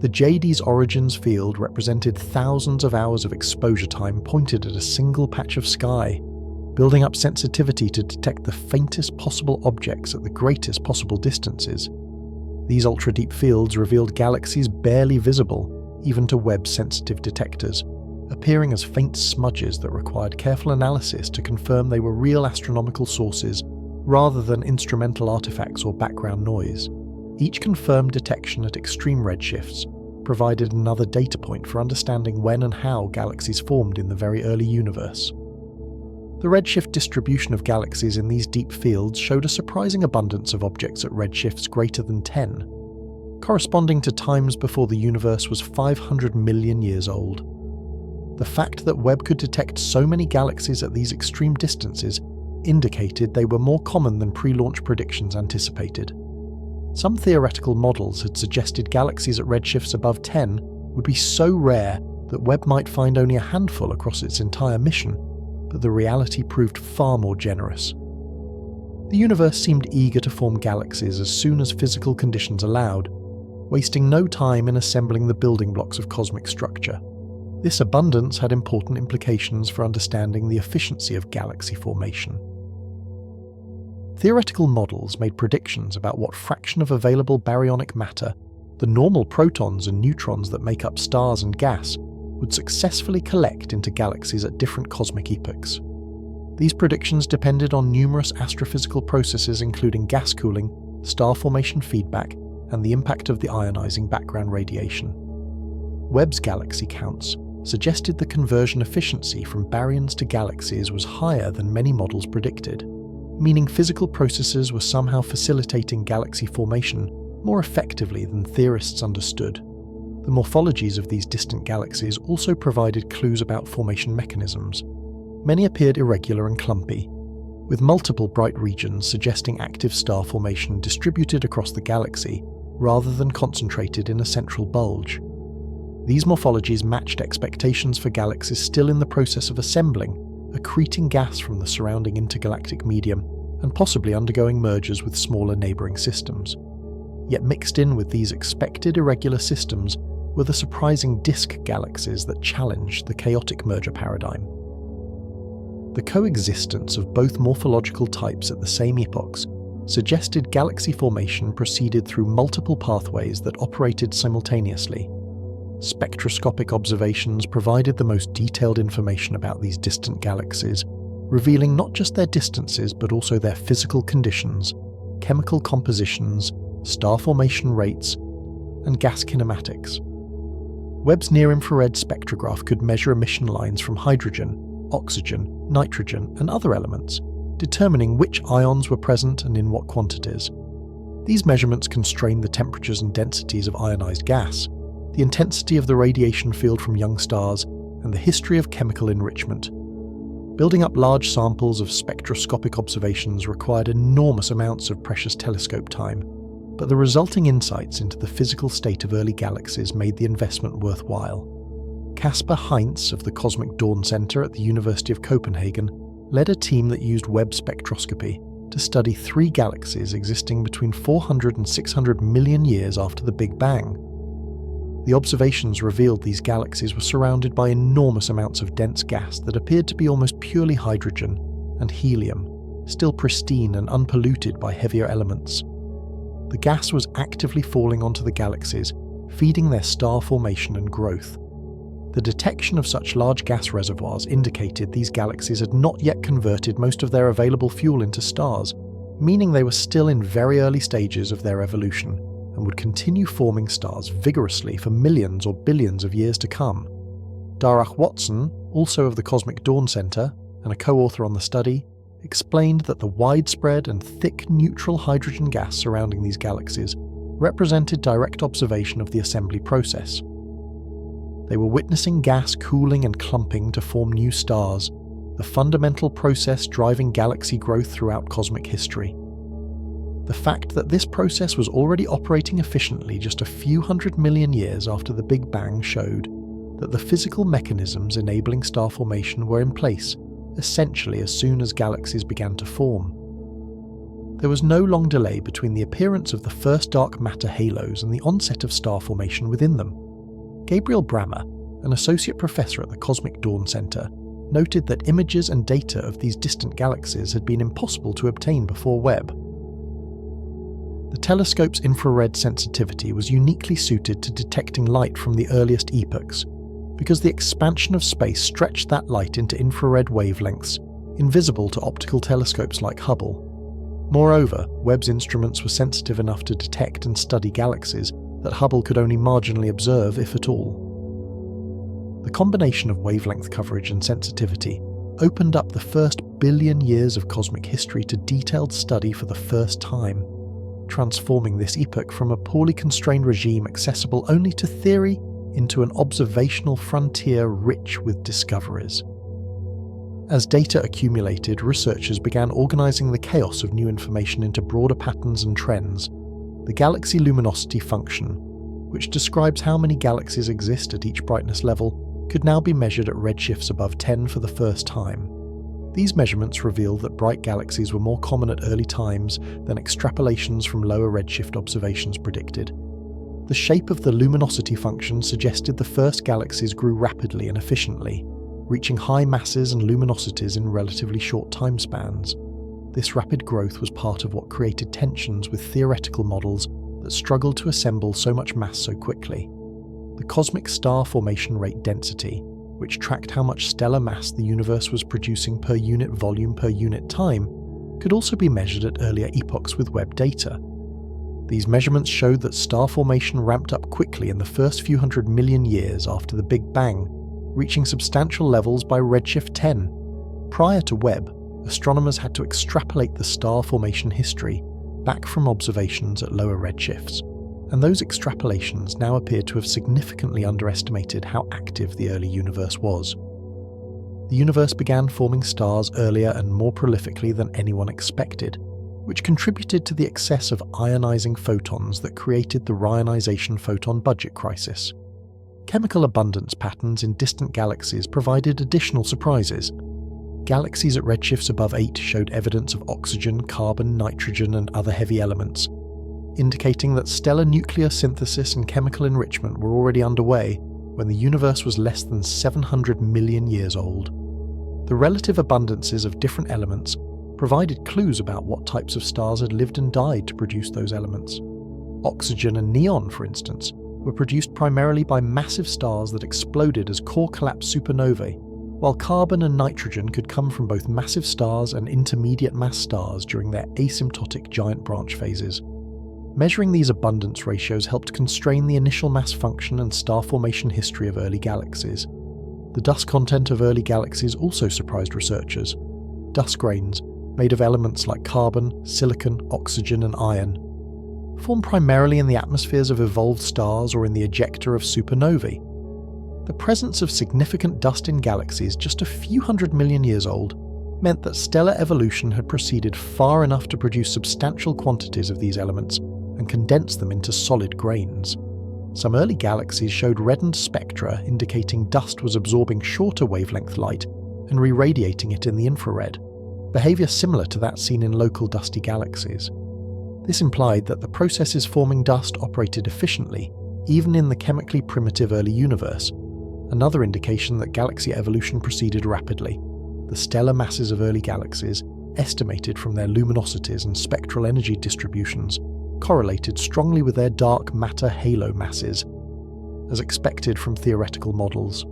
The JD's origins field represented thousands of hours of exposure time pointed at a single patch of sky, building up sensitivity to detect the faintest possible objects at the greatest possible distances. These ultra-deep fields revealed galaxies barely visible, even to Webb's sensitive detectors, appearing as faint smudges that required careful analysis to confirm they were real astronomical sources rather than instrumental artifacts or background noise. Each confirmed detection at extreme redshifts provided another data point for understanding when and how galaxies formed in the very early universe. The redshift distribution of galaxies in these deep fields showed a surprising abundance of objects at redshifts greater than 10, corresponding to times before the universe was 500 million years old. The fact that Webb could detect so many galaxies at these extreme distances indicated they were more common than pre-launch predictions anticipated. Some theoretical models had suggested galaxies at redshifts above 10 would be so rare that Webb might find only a handful across its entire mission, but the reality proved far more generous. The universe seemed eager to form galaxies as soon as physical conditions allowed, wasting no time in assembling the building blocks of cosmic structure. This abundance had important implications for understanding the efficiency of galaxy formation. Theoretical models made predictions about what fraction of available baryonic matter, the normal protons and neutrons that make up stars and gas, would successfully collect into galaxies at different cosmic epochs. These predictions depended on numerous astrophysical processes including gas cooling, star formation feedback, and the impact of the ionizing background radiation. Webb's galaxy counts suggested the conversion efficiency from baryons to galaxies was higher than many models predicted, meaning physical processes were somehow facilitating galaxy formation more effectively than theorists understood. The morphologies of these distant galaxies also provided clues about formation mechanisms. Many appeared irregular and clumpy, with multiple bright regions suggesting active star formation distributed across the galaxy rather than concentrated in a central bulge. These morphologies matched expectations for galaxies still in the process of assembling, accreting gas from the surrounding intergalactic medium and possibly undergoing mergers with smaller neighbouring systems. Yet mixed in with these expected irregular systems were the surprising disk galaxies that challenged the chaotic merger paradigm. The coexistence of both morphological types at the same epochs suggested galaxy formation proceeded through multiple pathways that operated simultaneously. Spectroscopic observations provided the most detailed information about these distant galaxies, revealing not just their distances but also their physical conditions, chemical compositions, star formation rates, and gas kinematics. Webb's near-infrared spectrograph could measure emission lines from hydrogen, oxygen, nitrogen, and other elements, determining which ions were present and in what quantities. These measurements constrained the temperatures and densities of ionized gas, the intensity of the radiation field from young stars, and the history of chemical enrichment. Building up large samples of spectroscopic observations required enormous amounts of precious telescope time, but the resulting insights into the physical state of early galaxies made the investment worthwhile. Caspar Heinz of the Cosmic Dawn Center at the University of Copenhagen led a team that used Webb spectroscopy to study 3 galaxies existing between 400 and 600 million years after the Big Bang. The observations revealed these galaxies were surrounded by enormous amounts of dense gas that appeared to be almost purely hydrogen and helium, still pristine and unpolluted by heavier elements. The gas was actively falling onto the galaxies, feeding their star formation and growth. The detection of such large gas reservoirs indicated these galaxies had not yet converted most of their available fuel into stars, meaning they were still in very early stages of their evolution and would continue forming stars vigorously for millions or billions of years to come. Darach Watson, also of the Cosmic Dawn Center and a co-author on the study, explained that the widespread and thick neutral hydrogen gas surrounding these galaxies represented direct observation of the assembly process. They were witnessing gas cooling and clumping to form new stars, the fundamental process driving galaxy growth throughout cosmic history. The fact that this process was already operating efficiently just a few 100 million years after the Big Bang showed that the physical mechanisms enabling star formation were in place essentially as soon as galaxies began to form. There was no long delay between the appearance of the first dark matter halos and the onset of star formation within them. Gabriel Brammer, an associate professor at the Cosmic Dawn Center, noted that images and data of these distant galaxies had been impossible to obtain before Webb. The telescope's infrared sensitivity was uniquely suited to detecting light from the earliest epochs, because the expansion of space stretched that light into infrared wavelengths, invisible to optical telescopes like Hubble. Moreover, Webb's instruments were sensitive enough to detect and study galaxies that Hubble could only marginally observe, if at all. The combination of wavelength coverage and sensitivity opened up the first billion years of cosmic history to detailed study for the first time, transforming this epoch from a poorly constrained regime accessible only to theory into an observational frontier rich with discoveries. As data accumulated, researchers began organizing the chaos of new information into broader patterns and trends. The galaxy luminosity function, which describes how many galaxies exist at each brightness level, could now be measured at redshifts above 10 for the first time. These measurements revealed that bright galaxies were more common at early times than extrapolations from lower redshift observations predicted. The shape of the luminosity function suggested the first galaxies grew rapidly and efficiently, reaching high masses and luminosities in relatively short time spans. This rapid growth was part of what created tensions with theoretical models that struggled to assemble so much mass so quickly. The cosmic star formation rate density, which tracked how much stellar mass the universe was producing per unit volume per unit time, could also be measured at earlier epochs with Webb data. These measurements showed that star formation ramped up quickly in the first few 100 million years after the Big Bang, reaching substantial levels by redshift 10. Prior to Webb, astronomers had to extrapolate the star formation history back from observations at lower redshifts, and those extrapolations now appear to have significantly underestimated how active the early universe was. The universe began forming stars earlier and more prolifically than anyone expected, which contributed to the excess of ionizing photons that created the Reionization photon budget crisis. Chemical abundance patterns in distant galaxies provided additional surprises. Galaxies at redshifts above 8 showed evidence of oxygen, carbon, nitrogen, and other heavy elements, indicating that stellar nuclear synthesis and chemical enrichment were already underway when the universe was less than 700 million years old. The relative abundances of different elements provided clues about what types of stars had lived and died to produce those elements. Oxygen and neon, for instance, were produced primarily by massive stars that exploded as core collapse supernovae, while carbon and nitrogen could come from both massive stars and intermediate mass stars during their asymptotic giant branch phases. Measuring these abundance ratios helped constrain the initial mass function and star formation history of early galaxies. The dust content of early galaxies also surprised researchers. Dust grains, made of elements like carbon, silicon, oxygen, and iron, form primarily in the atmospheres of evolved stars or in the ejecta of supernovae. The presence of significant dust in galaxies just a few 100 million years old meant that stellar evolution had proceeded far enough to produce substantial quantities of these elements and condense them into solid grains. Some early galaxies showed reddened spectra indicating dust was absorbing shorter wavelength light and re-radiating it in the infrared, behavior similar to that seen in local dusty galaxies. This implied that the processes forming dust operated efficiently, even in the chemically primitive early universe, another indication that galaxy evolution proceeded rapidly. The stellar masses of early galaxies, estimated from their luminosities and spectral energy distributions, correlated strongly with their dark matter halo masses, as expected from theoretical models.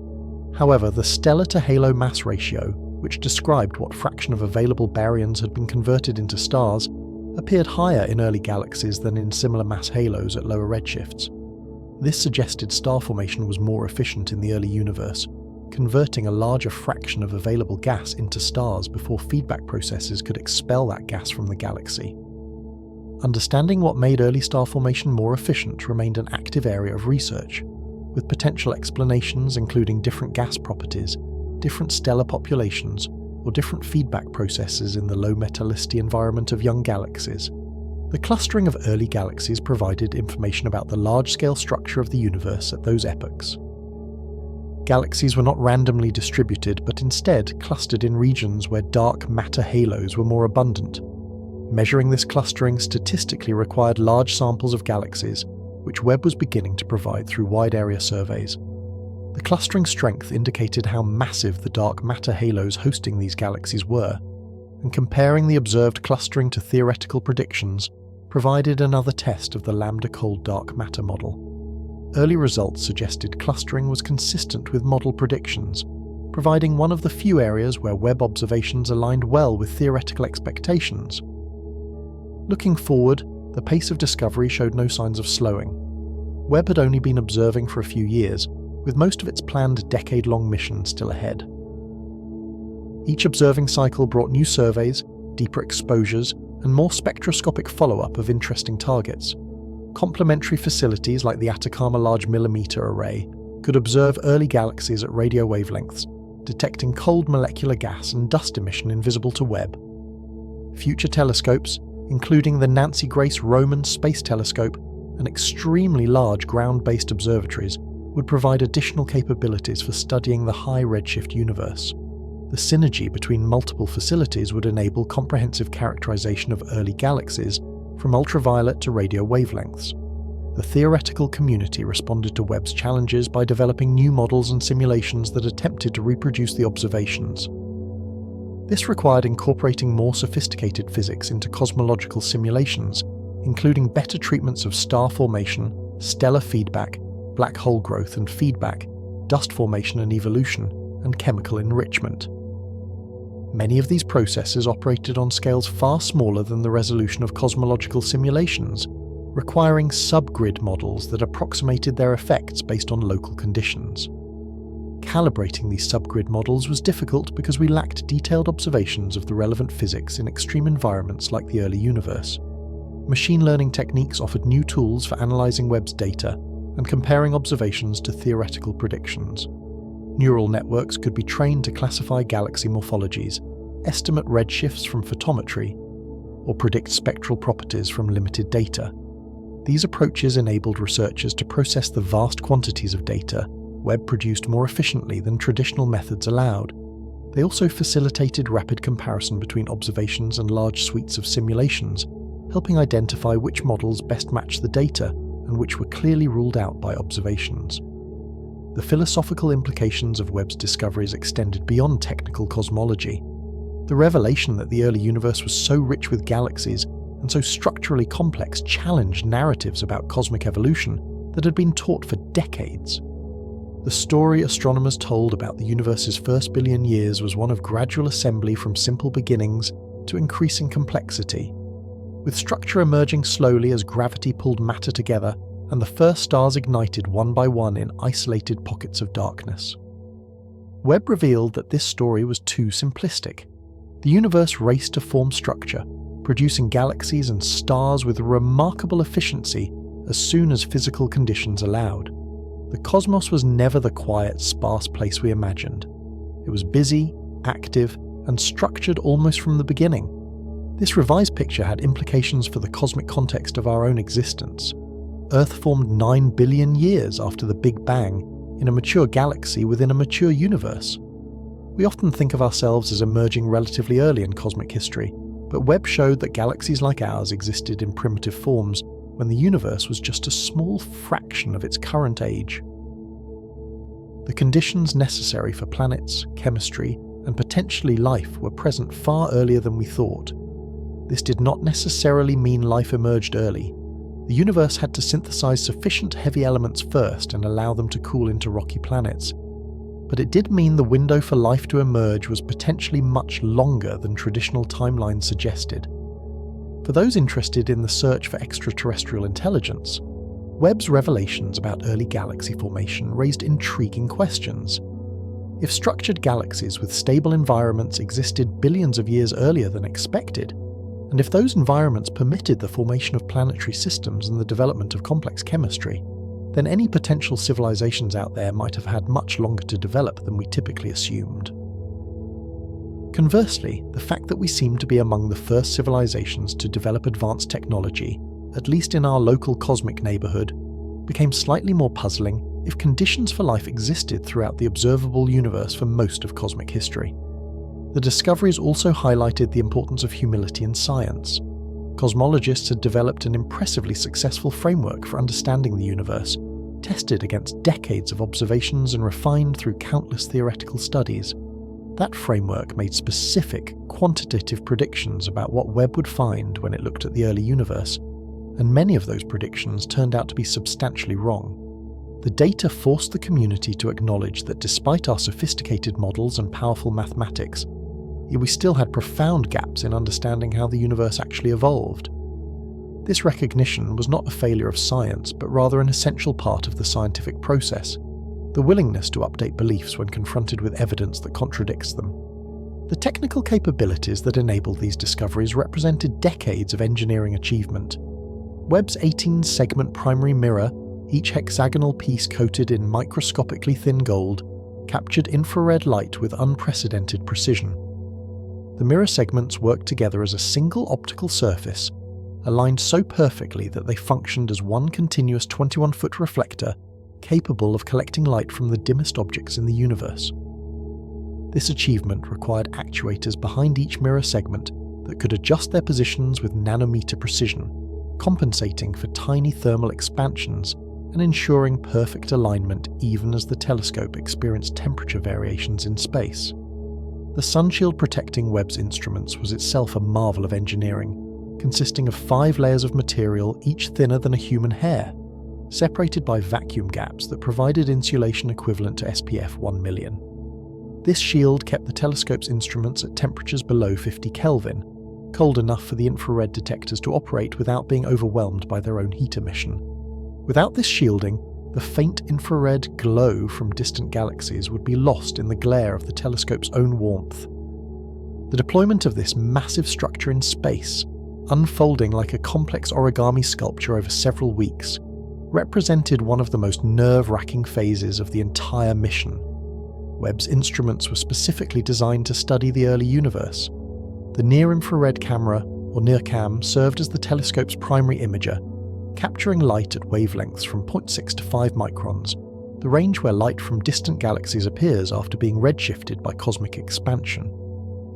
However, the stellar to halo mass ratio, which described what fraction of available baryons had been converted into stars, appeared higher in early galaxies than in similar mass halos at lower redshifts. This suggested star formation was more efficient in the early universe, converting a larger fraction of available gas into stars before feedback processes could expel that gas from the galaxy. Understanding what made early star formation more efficient remained an active area of research, with potential explanations including different gas properties, different stellar populations, or different feedback processes in the low metallicity environment of young galaxies. The clustering of early galaxies provided information about the large-scale structure of the universe at those epochs. Galaxies were not randomly distributed, but instead clustered in regions where dark matter halos were more abundant. Measuring this clustering statistically required large samples of galaxies, which Webb was beginning to provide through wide-area surveys. The clustering strength indicated how massive the dark matter halos hosting these galaxies were, and comparing the observed clustering to theoretical predictions provided another test of the lambda-cold dark matter model. Early results suggested clustering was consistent with model predictions, providing one of the few areas where Webb observations aligned well with theoretical expectations. Looking forward, the pace of discovery showed no signs of slowing. Webb had only been observing for a few years, with most of its planned decade-long mission still ahead. Each observing cycle brought new surveys, deeper exposures, and more spectroscopic follow-up of interesting targets. Complementary facilities like the Atacama Large Millimeter Array could observe early galaxies at radio wavelengths, detecting cold molecular gas and dust emission invisible to Webb. Future telescopes, including the Nancy Grace Roman Space Telescope and extremely large ground-based observatories, would provide additional capabilities for studying the high redshift universe. The synergy between multiple facilities would enable comprehensive characterization of early galaxies from ultraviolet to radio wavelengths. The theoretical community responded to Webb's challenges by developing new models and simulations that attempted to reproduce the observations. This required incorporating more sophisticated physics into cosmological simulations, including better treatments of star formation, stellar feedback, black hole growth and feedback, dust formation and evolution, and chemical enrichment. Many of these processes operated on scales far smaller than the resolution of cosmological simulations, requiring subgrid models that approximated their effects based on local conditions. Calibrating these subgrid models was difficult because we lacked detailed observations of the relevant physics in extreme environments like the early universe. Machine learning techniques offered new tools for analyzing Webb's data and comparing observations to theoretical predictions. Neural networks could be trained to classify galaxy morphologies, estimate redshifts from photometry, or predict spectral properties from limited data. These approaches enabled researchers to process the vast quantities of data Webb produced more efficiently than traditional methods allowed. They also facilitated rapid comparison between observations and large suites of simulations, helping identify which models best match the data and which were clearly ruled out by observations. The philosophical implications of Webb's discoveries extended beyond technical cosmology. The revelation that the early universe was so rich with galaxies and so structurally complex challenged narratives about cosmic evolution that had been taught for decades. The story astronomers told about the universe's first billion years was one of gradual assembly from simple beginnings to increasing complexity, with structure emerging slowly as gravity pulled matter together and the first stars ignited one by one in isolated pockets of darkness. Webb revealed that this story was too simplistic. The universe raced to form structure, producing galaxies and stars with remarkable efficiency as soon as physical conditions allowed. The cosmos was never the quiet, sparse place we imagined. It was busy, active, and structured almost from the beginning. This revised picture had implications for the cosmic context of our own existence. Earth formed 9 billion years after the Big Bang in a mature galaxy within a mature universe. We often think of ourselves as emerging relatively early in cosmic history, but Webb showed that galaxies like ours existed in primitive forms when the universe was just a small fraction of its current age. The conditions necessary for planets, chemistry, and potentially life were present far earlier than we thought. This did not necessarily mean life emerged early. The universe had to synthesize sufficient heavy elements first and allow them to cool into rocky planets. But it did mean the window for life to emerge was potentially much longer than traditional timelines suggested. For those interested in the search for extraterrestrial intelligence, Webb's revelations about early galaxy formation raised intriguing questions. If structured galaxies with stable environments existed billions of years earlier than expected, and if those environments permitted the formation of planetary systems and the development of complex chemistry, then any potential civilizations out there might have had much longer to develop than we typically assumed. Conversely, the fact that we seem to be among the first civilizations to develop advanced technology, at least in our local cosmic neighborhood, became slightly more puzzling if conditions for life existed throughout the observable universe for most of cosmic history. The discoveries also highlighted the importance of humility in science. Cosmologists had developed an impressively successful framework for understanding the universe, tested against decades of observations and refined through countless theoretical studies. That framework made specific, quantitative predictions about what Webb would find when it looked at the early universe, and many of those predictions turned out to be substantially wrong. The data forced the community to acknowledge that despite our sophisticated models and powerful mathematics, we still had profound gaps in understanding how the universe actually evolved. This recognition was not a failure of science, but rather an essential part of the scientific process, the willingness to update beliefs when confronted with evidence that contradicts them. The technical capabilities that enabled these discoveries represented decades of engineering achievement. Webb's 18-segment primary mirror, each hexagonal piece coated in microscopically thin gold, captured infrared light with unprecedented precision. The mirror segments worked together as a single optical surface, aligned so perfectly that they functioned as one continuous 21-foot reflector capable of collecting light from the dimmest objects in the universe. This achievement required actuators behind each mirror segment that could adjust their positions with nanometer precision, compensating for tiny thermal expansions and ensuring perfect alignment even as the telescope experienced temperature variations in space. The sunshield protecting Webb's instruments was itself a marvel of engineering, consisting of 5 layers of material each thinner than a human hair, separated by vacuum gaps that provided insulation equivalent to SPF 1 million. This shield kept the telescope's instruments at temperatures below 50 Kelvin, cold enough for the infrared detectors to operate without being overwhelmed by their own heat emission. Without this shielding, the faint infrared glow from distant galaxies would be lost in the glare of the telescope's own warmth. The deployment of this massive structure in space, unfolding like a complex origami sculpture over several weeks, represented one of the most nerve-wracking phases of the entire mission. Webb's instruments were specifically designed to study the early universe. The near-infrared camera, or NIRCam, served as the telescope's primary imager, capturing light at wavelengths from 0.6 to 5 microns, the range where light from distant galaxies appears after being redshifted by cosmic expansion.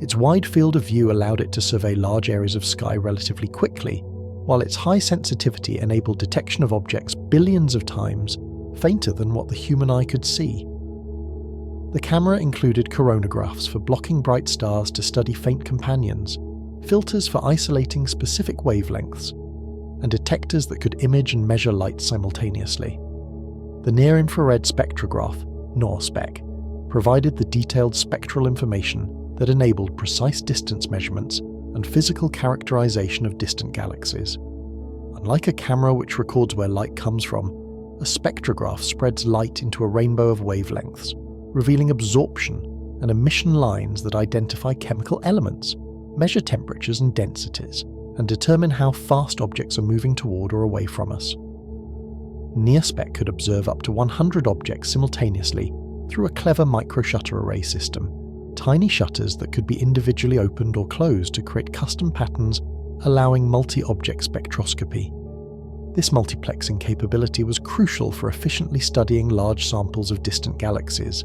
Its wide field of view allowed it to survey large areas of sky relatively quickly, while its high sensitivity enabled detection of objects billions of times fainter than what the human eye could see. The camera included coronagraphs for blocking bright stars to study faint companions, filters for isolating specific wavelengths, and detectors that could image and measure light simultaneously. The near-infrared spectrograph, NORSPEC, provided the detailed spectral information that enabled precise distance measurements and physical characterization of distant galaxies. Unlike a camera which records where light comes from, a spectrograph spreads light into a rainbow of wavelengths, revealing absorption and emission lines that identify chemical elements, measure temperatures and densities, and determine how fast objects are moving toward or away from us. NIRSPEC could observe up to 100 objects simultaneously through a clever microshutter array system, tiny shutters that could be individually opened or closed to create custom patterns allowing multi-object spectroscopy. This multiplexing capability was crucial for efficiently studying large samples of distant galaxies.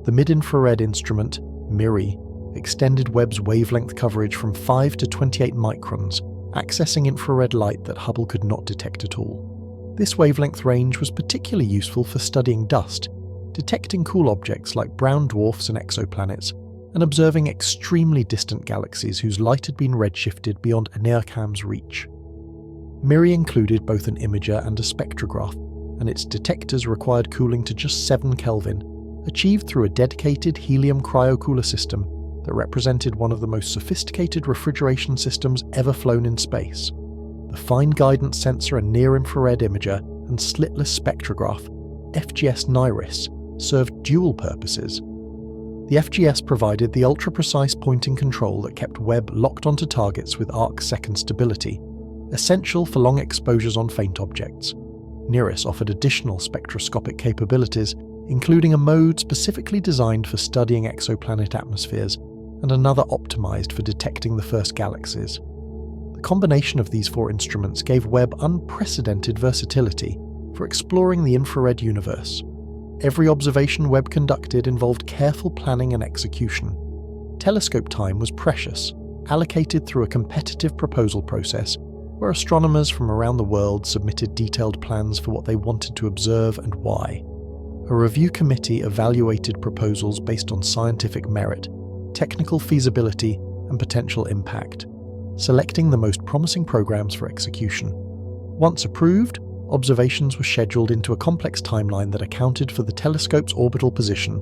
The mid-infrared instrument, MIRI, extended Webb's wavelength coverage from 5 to 28 microns, accessing infrared light that Hubble could not detect at all. This wavelength range was particularly useful for studying dust, detecting cool objects like brown dwarfs and exoplanets, and observing extremely distant galaxies whose light had been redshifted beyond a NIRCam's reach. MIRI included both an imager and a spectrograph, and its detectors required cooling to just 7 Kelvin, achieved through a dedicated helium cryocooler system that represented one of the most sophisticated refrigeration systems ever flown in space. The Fine Guidance Sensor and Near-Infrared Imager and Slitless Spectrograph, FGS-NIRIS, served dual purposes. The FGS provided the ultra-precise pointing control that kept Webb locked onto targets with arc-second stability, essential for long exposures on faint objects. NIRIS offered additional spectroscopic capabilities, including a mode specifically designed for studying exoplanet atmospheres and another optimized for detecting the first galaxies. The combination of these four instruments gave Webb unprecedented versatility for exploring the infrared universe. Every observation Webb conducted involved careful planning and execution. Telescope time was precious, allocated through a competitive proposal process where astronomers from around the world submitted detailed plans for what they wanted to observe and why. A review committee evaluated proposals based on scientific merit, technical feasibility, and potential impact, selecting the most promising programs for execution. Once approved, observations were scheduled into a complex timeline that accounted for the telescope's orbital position,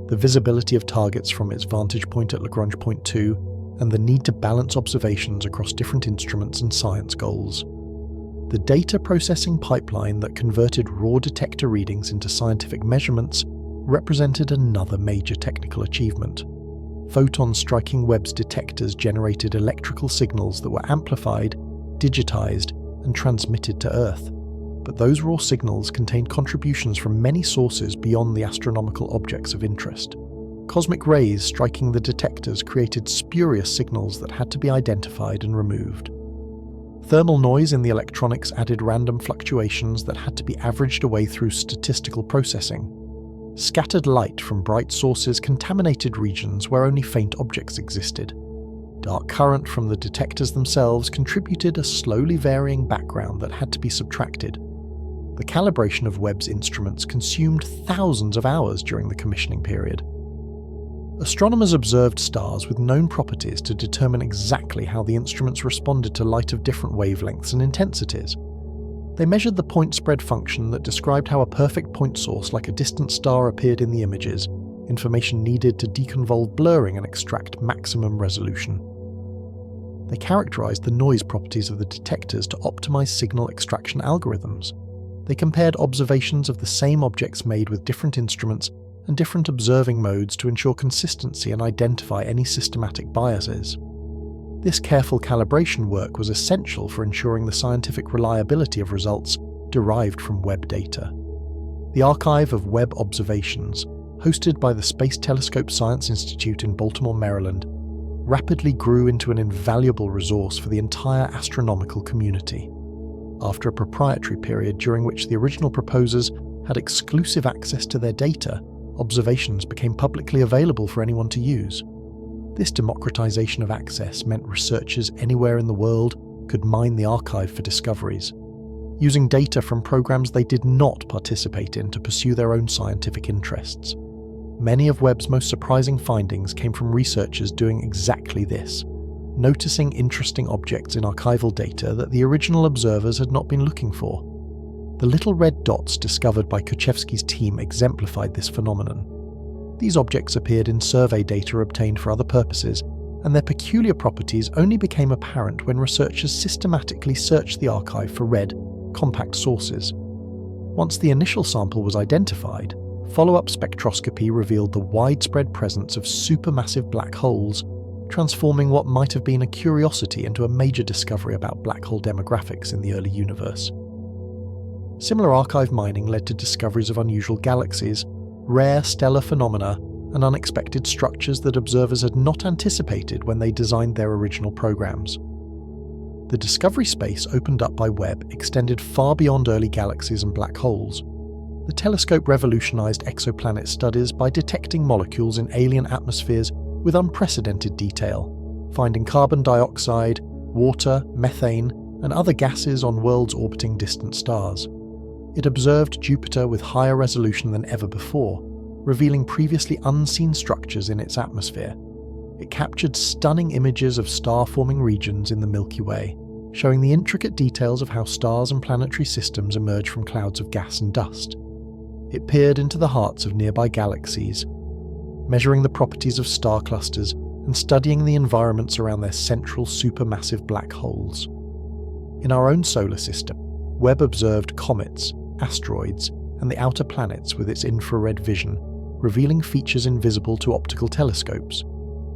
the visibility of targets from its vantage point at Lagrange Point 2, and the need to balance observations across different instruments and science goals. The data processing pipeline that converted raw detector readings into scientific measurements represented another major technical achievement. Photons striking Webb's detectors generated electrical signals that were amplified, digitized, and transmitted to Earth. But those raw signals contained contributions from many sources beyond the astronomical objects of interest. Cosmic rays striking the detectors created spurious signals that had to be identified and removed. Thermal noise in the electronics added random fluctuations that had to be averaged away through statistical processing. Scattered light from bright sources contaminated regions where only faint objects existed. Dark current from the detectors themselves contributed a slowly varying background that had to be subtracted. The calibration of Webb's instruments consumed thousands of hours during the commissioning period. Astronomers observed stars with known properties to determine exactly how the instruments responded to light of different wavelengths and intensities. They measured the point spread function that described how a perfect point source like a distant star appeared in the images, information needed to deconvolve blurring and extract maximum resolution. They characterized the noise properties of the detectors to optimize signal extraction algorithms. They compared observations of the same objects made with different instruments and different observing modes to ensure consistency and identify any systematic biases. This careful calibration work was essential for ensuring the scientific reliability of results derived from Webb data. The Archive of Webb Observations, hosted by the Space Telescope Science Institute in Baltimore, Maryland, rapidly grew into an invaluable resource for the entire astronomical community. After a proprietary period during which the original proposers had exclusive access to their data, observations became publicly available for anyone to use. This democratization of access meant researchers anywhere in the world could mine the archive for discoveries, using data from programs they did not participate in to pursue their own scientific interests. Many of Webb's most surprising findings came from researchers doing exactly this, noticing interesting objects in archival data that the original observers had not been looking for. The little red dots discovered by Kuchevsky's team exemplified this phenomenon. These objects appeared in survey data obtained for other purposes, and their peculiar properties only became apparent when researchers systematically searched the archive for red, compact sources. Once the initial sample was identified, follow-up spectroscopy revealed the widespread presence of supermassive black holes, transforming what might have been a curiosity into a major discovery about black hole demographics in the early universe. Similar archive mining led to discoveries of unusual galaxies, rare stellar phenomena, and unexpected structures that observers had not anticipated when they designed their original programs. The discovery space opened up by Webb extended far beyond early galaxies and black holes. The telescope revolutionized exoplanet studies by detecting molecules in alien atmospheres with unprecedented detail, finding carbon dioxide, water, methane, and other gases on worlds orbiting distant stars. It observed Jupiter with higher resolution than ever before, revealing previously unseen structures in its atmosphere. It captured stunning images of star-forming regions in the Milky Way, showing the intricate details of how stars and planetary systems emerge from clouds of gas and dust. It peered into the hearts of nearby galaxies, measuring the properties of star clusters and studying the environments around their central supermassive black holes. In our own solar system, Webb observed comets, asteroids, and the outer planets with its infrared vision, revealing features invisible to optical telescopes.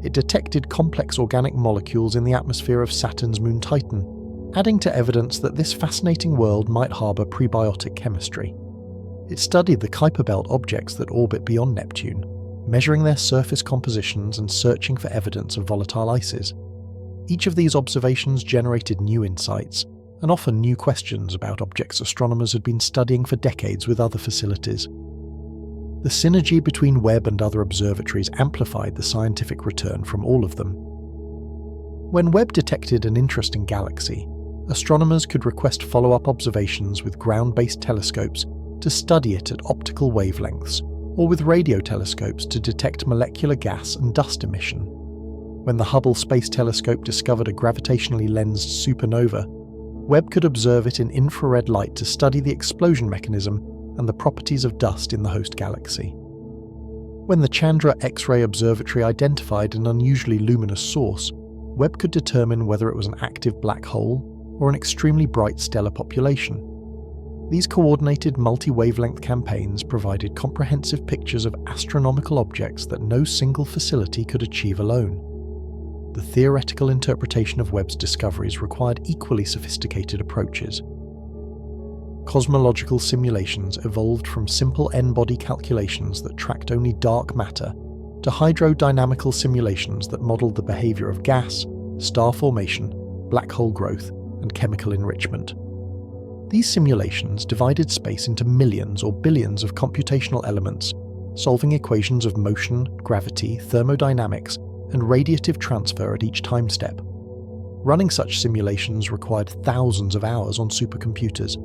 It detected complex organic molecules in the atmosphere of Saturn's moon Titan, adding to evidence that this fascinating world might harbour prebiotic chemistry. It studied the Kuiper Belt objects that orbit beyond Neptune, measuring their surface compositions and searching for evidence of volatile ices. Each of these observations generated new insights, and often new questions about objects astronomers had been studying for decades with other facilities. The synergy between Webb and other observatories amplified the scientific return from all of them. When Webb detected an interesting galaxy, astronomers could request follow-up observations with ground-based telescopes to study it at optical wavelengths, or with radio telescopes to detect molecular gas and dust emission. When the Hubble Space Telescope discovered a gravitationally lensed supernova, Webb could observe it in infrared light to study the explosion mechanism and the properties of dust in the host galaxy. When the Chandra X-ray Observatory identified an unusually luminous source, Webb could determine whether it was an active black hole or an extremely bright stellar population. These coordinated multi-wavelength campaigns provided comprehensive pictures of astronomical objects that no single facility could achieve alone. The theoretical interpretation of Webb's discoveries required equally sophisticated approaches. Cosmological simulations evolved from simple n-body calculations that tracked only dark matter to hydrodynamical simulations that modelled the behaviour of gas, star formation, black hole growth, and chemical enrichment. These simulations divided space into millions or billions of computational elements, solving equations of motion, gravity, thermodynamics, and radiative transfer at each time step. Running such simulations required thousands of hours on supercomputers,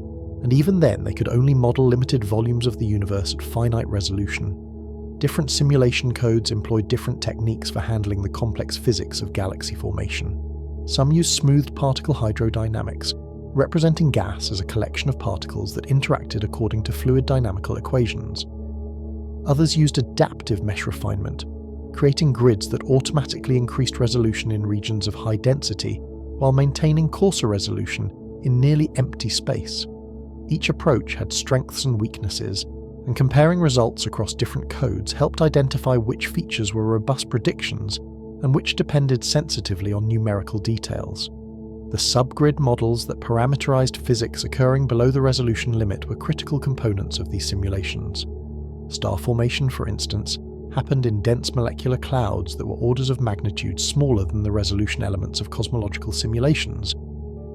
and even then they could only model limited volumes of the universe at finite resolution. Different simulation codes employed different techniques for handling the complex physics of galaxy formation. Some used smoothed particle hydrodynamics, representing gas as a collection of particles that interacted according to fluid dynamical equations. Others used adaptive mesh refinement, creating grids that automatically increased resolution in regions of high density while maintaining coarser resolution in nearly empty space. Each approach had strengths and weaknesses, and comparing results across different codes helped identify which features were robust predictions and which depended sensitively on numerical details. The subgrid models that parameterized physics occurring below the resolution limit were critical components of these simulations. Star formation, for instance, happened in dense molecular clouds that were orders of magnitude smaller than the resolution elements of cosmological simulations.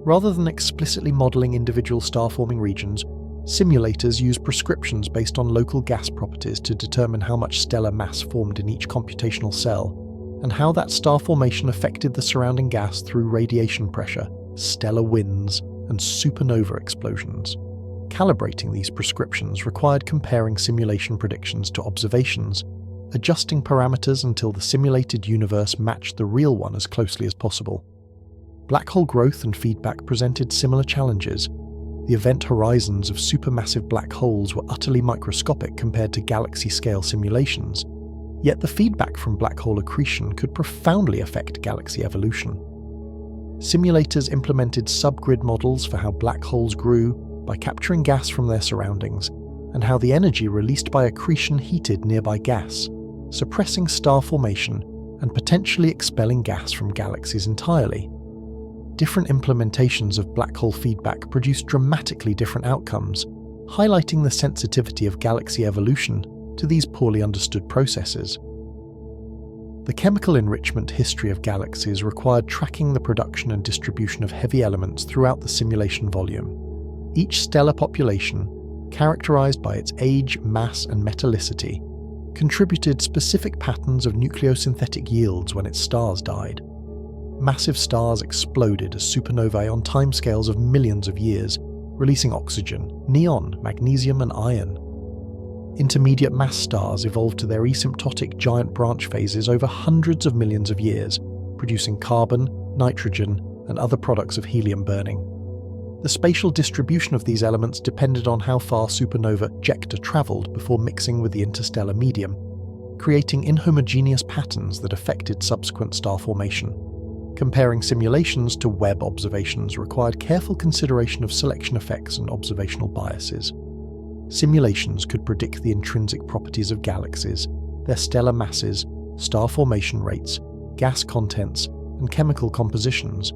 Rather than explicitly modelling individual star-forming regions, simulators use prescriptions based on local gas properties to determine how much stellar mass formed in each computational cell, and how that star formation affected the surrounding gas through radiation pressure, stellar winds, and supernova explosions. Calibrating these prescriptions required comparing simulation predictions to observations, adjusting parameters until the simulated universe matched the real one as closely as possible. Black hole growth and feedback presented similar challenges. The event horizons of supermassive black holes were utterly microscopic compared to galaxy-scale simulations, yet the feedback from black hole accretion could profoundly affect galaxy evolution. Simulators implemented subgrid models for how black holes grew by capturing gas from their surroundings, and how the energy released by accretion heated nearby gas, suppressing star formation and potentially expelling gas from galaxies entirely. Different implementations of black hole feedback produced dramatically different outcomes, highlighting the sensitivity of galaxy evolution to these poorly understood processes. The chemical enrichment history of galaxies required tracking the production and distribution of heavy elements throughout the simulation volume. Each stellar population, characterized by its age, mass, and metallicity, contributed specific patterns of nucleosynthetic yields when its stars died. Massive stars exploded as supernovae on timescales of millions of years, releasing oxygen, neon, magnesium, and iron. Intermediate mass stars evolved to their asymptotic giant branch phases over hundreds of millions of years, producing carbon, nitrogen, and other products of helium burning. The spatial distribution of these elements depended on how far supernova ejecta travelled before mixing with the interstellar medium. creating inhomogeneous patterns that affected subsequent star formation. Comparing simulations to Webb observations required careful consideration of selection effects and observational biases. Simulations could predict the intrinsic properties of galaxies, their stellar masses, star formation rates, gas contents, and chemical compositions.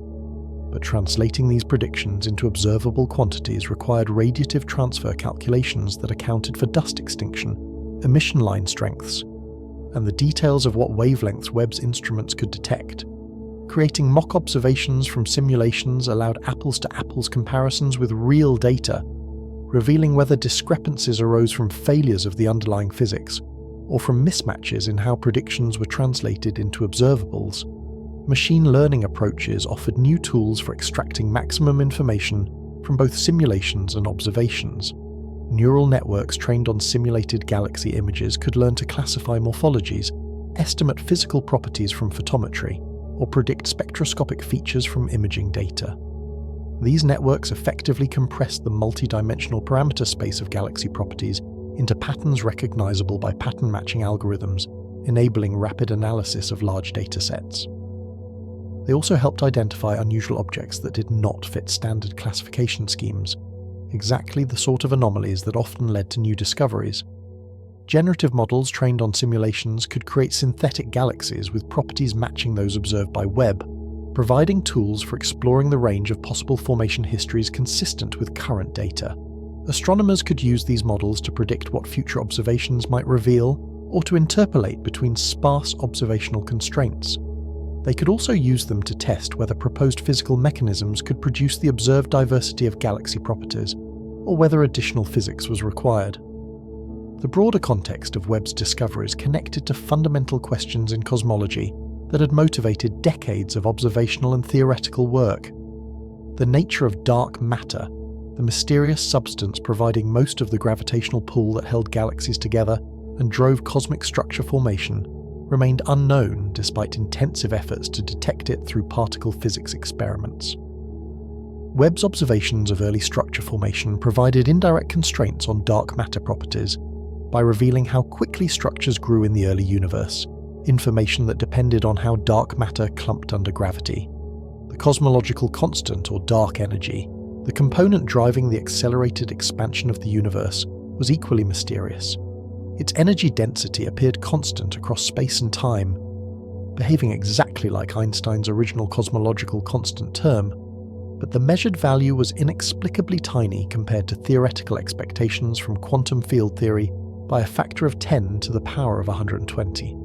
But translating these predictions into observable quantities required radiative transfer calculations that accounted for dust extinction, emission line strengths, and the details of what wavelengths Webb's instruments could detect. Creating mock observations from simulations allowed apples-to-apples comparisons with real data, revealing whether discrepancies arose from failures of the underlying physics, or from mismatches in how predictions were translated into observables. Machine learning approaches offered new tools for extracting maximum information from both simulations and observations. Neural networks trained on simulated galaxy images could learn to classify morphologies, estimate physical properties from photometry, or predict spectroscopic features from imaging data. These networks effectively compressed the multi-dimensional parameter space of galaxy properties into patterns recognizable by pattern matching algorithms, enabling rapid analysis of large datasets. They also helped identify unusual objects that did not fit standard classification schemes, exactly the sort of anomalies that often led to new discoveries. Generative models trained on simulations could create synthetic galaxies with properties matching those observed by Webb, providing tools for exploring the range of possible formation histories consistent with current data. Astronomers could use these models to predict what future observations might reveal, or to interpolate between sparse observational constraints. They could also use them to test whether proposed physical mechanisms could produce the observed diversity of galaxy properties, or whether additional physics was required. The broader context of Webb's discoveries connected to fundamental questions in cosmology that had motivated decades of observational and theoretical work. The nature of dark matter, the mysterious substance providing most of the gravitational pull that held galaxies together and drove cosmic structure formation, remained unknown despite intensive efforts to detect it through particle physics experiments. Webb's observations of early structure formation provided indirect constraints on dark matter properties by revealing how quickly structures grew in the early universe, information that depended on how dark matter clumped under gravity. The cosmological constant, or dark energy, the component driving the accelerated expansion of the universe, was equally mysterious. Its energy density appeared constant across space and time, behaving exactly like Einstein's original cosmological constant term, but the measured value was inexplicably tiny compared to theoretical expectations from quantum field theory by a factor of 10 to the power of 120.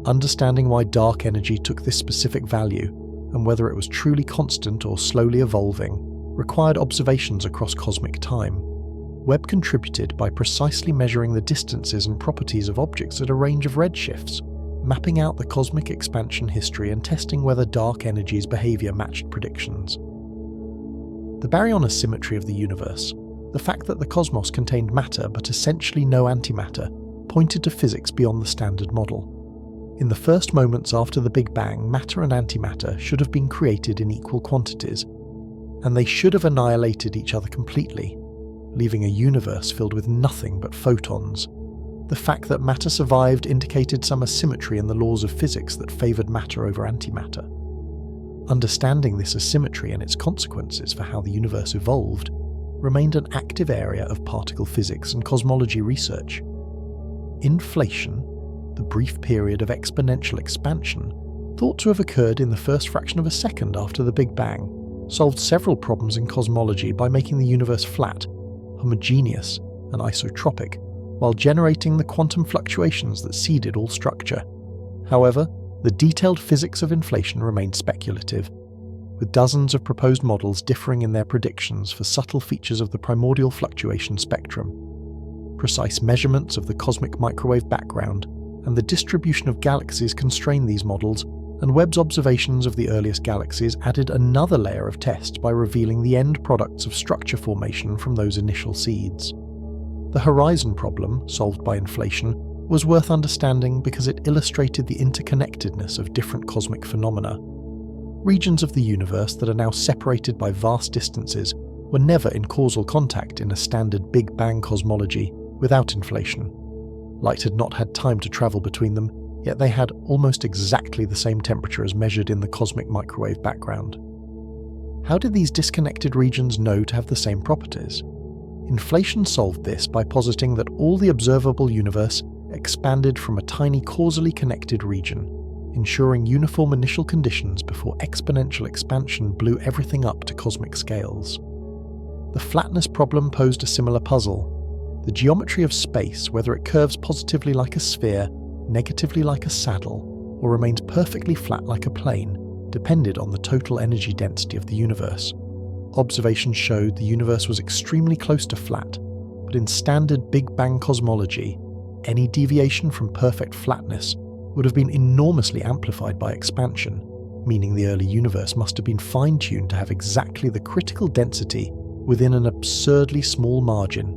Understanding why dark energy took this specific value, and whether it was truly constant or slowly evolving, required observations across cosmic time. Webb contributed by precisely measuring the distances and properties of objects at a range of redshifts, mapping out the cosmic expansion history and testing whether dark energy's behavior matched predictions. The baryon symmetry of the universe, the fact that the cosmos contained matter but essentially no antimatter, pointed to physics beyond the standard model. In the first moments after the Big Bang, matter and antimatter should have been created in equal quantities, and they should have annihilated each other completely, leaving a universe filled with nothing but photons. The fact that matter survived indicated some asymmetry in the laws of physics that favoured matter over antimatter. Understanding this asymmetry and its consequences for how the universe evolved remained an active area of particle physics and cosmology research. Inflation, the brief period of exponential expansion, thought to have occurred in the first fraction of a second after the Big Bang, solved several problems in cosmology by making the universe flat, homogeneous, and isotropic, while generating the quantum fluctuations that seeded all structure. However, the detailed physics of inflation remained speculative, with dozens of proposed models differing in their predictions for subtle features of the primordial fluctuation spectrum. Precise measurements of the cosmic microwave background and the distribution of galaxies constrained these models, and Webb's observations of the earliest galaxies added another layer of test by revealing the end products of structure formation from those initial seeds. The horizon problem, solved by inflation, was worth understanding because it illustrated the interconnectedness of different cosmic phenomena. Regions of the universe that are now separated by vast distances were never in causal contact in a standard Big Bang cosmology without inflation. Light had not had time to travel between them, yet they had almost exactly the same temperature as measured in the cosmic microwave background. How did these disconnected regions know to have the same properties? Inflation solved this by positing that all the observable universe expanded from a tiny causally connected region, ensuring uniform initial conditions before exponential expansion blew everything up to cosmic scales. The flatness problem posed a similar puzzle. The geometry of space, whether it curves positively like a sphere, negatively like a saddle, or remains perfectly flat like a plane, depended on the total energy density of the universe. Observations showed the universe was extremely close to flat, but in standard Big Bang cosmology, any deviation from perfect flatness would have been enormously amplified by expansion, meaning the early universe must have been fine-tuned to have exactly the critical density within an absurdly small margin.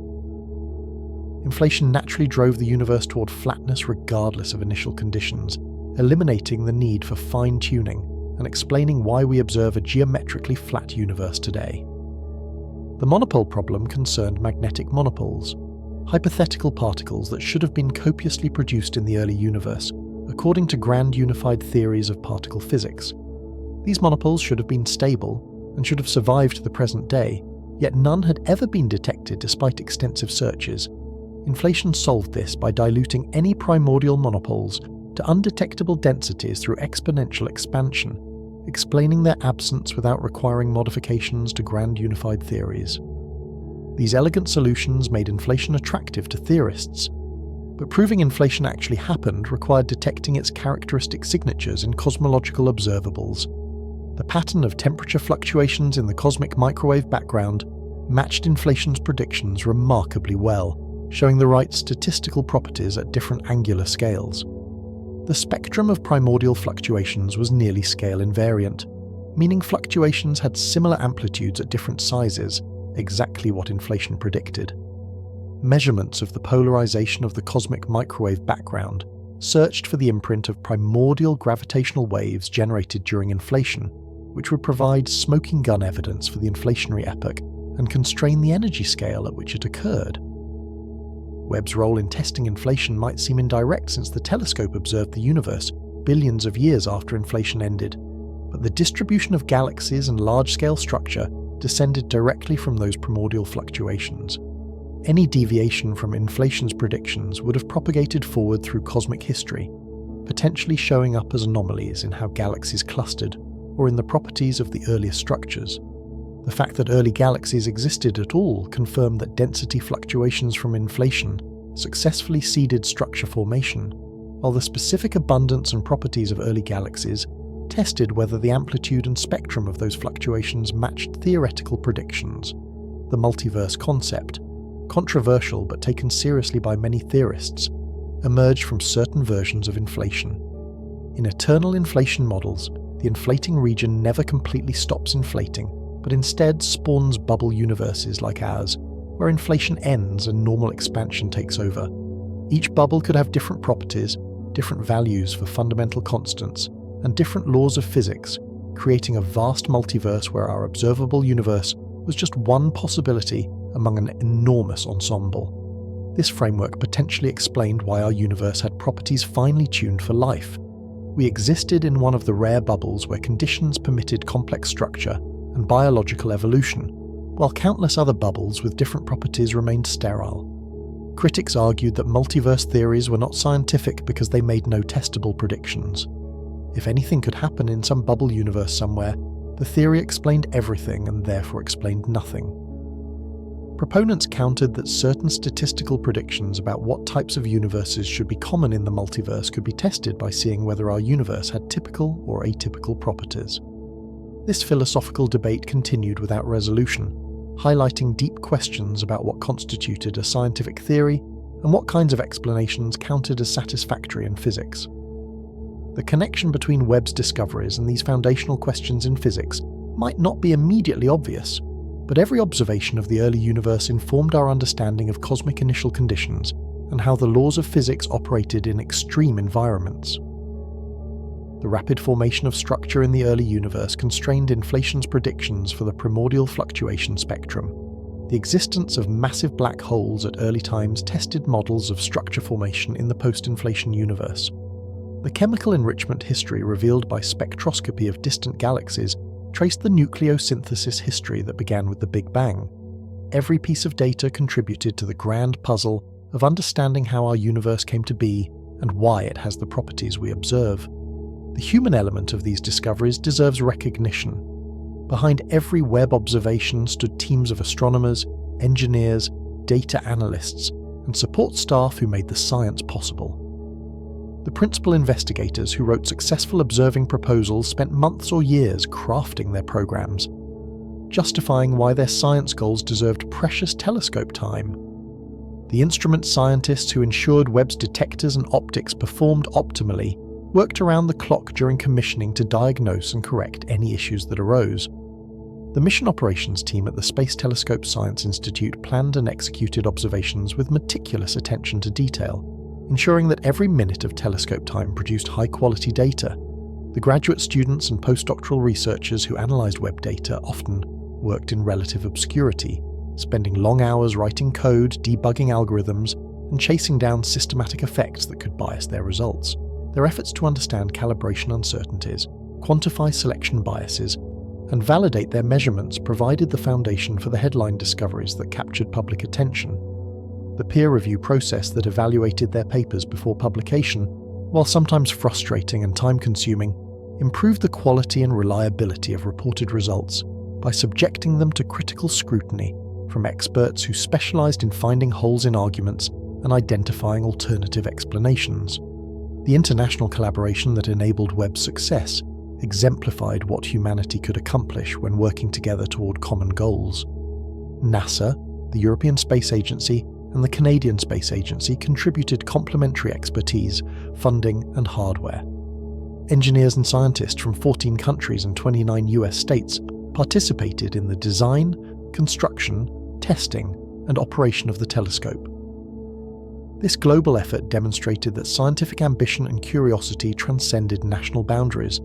Inflation naturally drove the universe toward flatness regardless of initial conditions, eliminating the need for fine-tuning and explaining why we observe a geometrically flat universe today. The monopole problem concerned magnetic monopoles, hypothetical particles that should have been copiously produced in the early universe, according to grand unified theories of particle physics. These monopoles should have been stable and should have survived to the present day, yet none had ever been detected despite extensive searches. Inflation solved this by diluting any primordial monopoles to undetectable densities through exponential expansion, explaining their absence without requiring modifications to grand unified theories. These elegant solutions made inflation attractive to theorists, but proving inflation actually happened required detecting its characteristic signatures in cosmological observables. The pattern of temperature fluctuations in the cosmic microwave background matched inflation's predictions remarkably well, showing the right statistical properties at different angular scales. The spectrum of primordial fluctuations was nearly scale invariant, meaning fluctuations had similar amplitudes at different sizes, exactly what inflation predicted. Measurements of the polarization of the cosmic microwave background searched for the imprint of primordial gravitational waves generated during inflation, which would provide smoking gun evidence for the inflationary epoch and constrain the energy scale at which it occurred. Webb's role in testing inflation might seem indirect since the telescope observed the universe billions of years after inflation ended, but the distribution of galaxies and large-scale structure descended directly from those primordial fluctuations. Any deviation from inflation's predictions would have propagated forward through cosmic history, potentially showing up as anomalies in how galaxies clustered or in the properties of the earliest structures. The fact that early galaxies existed at all confirmed that density fluctuations from inflation successfully seeded structure formation, while the specific abundance and properties of early galaxies tested whether the amplitude and spectrum of those fluctuations matched theoretical predictions. The multiverse concept, controversial but taken seriously by many theorists, emerged from certain versions of inflation. In eternal inflation models, the inflating region never completely stops inflating, but instead spawns bubble universes like ours, where inflation ends and normal expansion takes over. Each bubble could have different properties, different values for fundamental constants, and different laws of physics, creating a vast multiverse where our observable universe was just one possibility among an enormous ensemble. This framework potentially explained why our universe had properties finely tuned for life. We existed in one of the rare bubbles where conditions permitted complex structure and biological evolution, while countless other bubbles with different properties remained sterile. Critics argued that multiverse theories were not scientific because they made no testable predictions. If anything could happen in some bubble universe somewhere, the theory explained everything and therefore explained nothing. Proponents countered that certain statistical predictions about what types of universes should be common in the multiverse could be tested by seeing whether our universe had typical or atypical properties. This philosophical debate continued without resolution, highlighting deep questions about what constituted a scientific theory and what kinds of explanations counted as satisfactory in physics. The connection between Webb's discoveries and these foundational questions in physics might not be immediately obvious, but every observation of the early universe informed our understanding of cosmic initial conditions and how the laws of physics operated in extreme environments. The rapid formation of structure in the early universe constrained inflation's predictions for the primordial fluctuation spectrum. The existence of massive black holes at early times tested models of structure formation in the post-inflation universe. The chemical enrichment history revealed by spectroscopy of distant galaxies traced the nucleosynthesis history that began with the Big Bang. Every piece of data contributed to the grand puzzle of understanding how our universe came to be and why it has the properties we observe. The human element of these discoveries deserves recognition. Behind every Webb observation stood teams of astronomers, engineers, data analysts, and support staff who made the science possible. The principal investigators who wrote successful observing proposals spent months or years crafting their programs, justifying why their science goals deserved precious telescope time. The instrument scientists who ensured Webb's detectors and optics performed optimally worked around the clock during commissioning to diagnose and correct any issues that arose. The mission operations team at the Space Telescope Science Institute planned and executed observations with meticulous attention to detail, ensuring that every minute of telescope time produced high-quality data. The graduate students and postdoctoral researchers who analysed Webb data often worked in relative obscurity, spending long hours writing code, debugging algorithms, and chasing down systematic effects that could bias their results. Their efforts to understand calibration uncertainties, quantify selection biases, and validate their measurements provided the foundation for the headline discoveries that captured public attention. The peer review process that evaluated their papers before publication, while sometimes frustrating and time-consuming, improved the quality and reliability of reported results by subjecting them to critical scrutiny from experts who specialized in finding holes in arguments and identifying alternative explanations. The international collaboration that enabled Webb's success exemplified what humanity could accomplish when working together toward common goals. NASA, the European Space Agency, and the Canadian Space Agency contributed complementary expertise, funding, and hardware. Engineers and scientists from 14 countries and 29 US states participated in the design, construction, testing, and operation of the telescope. This global effort demonstrated that scientific ambition and curiosity transcended national boundaries,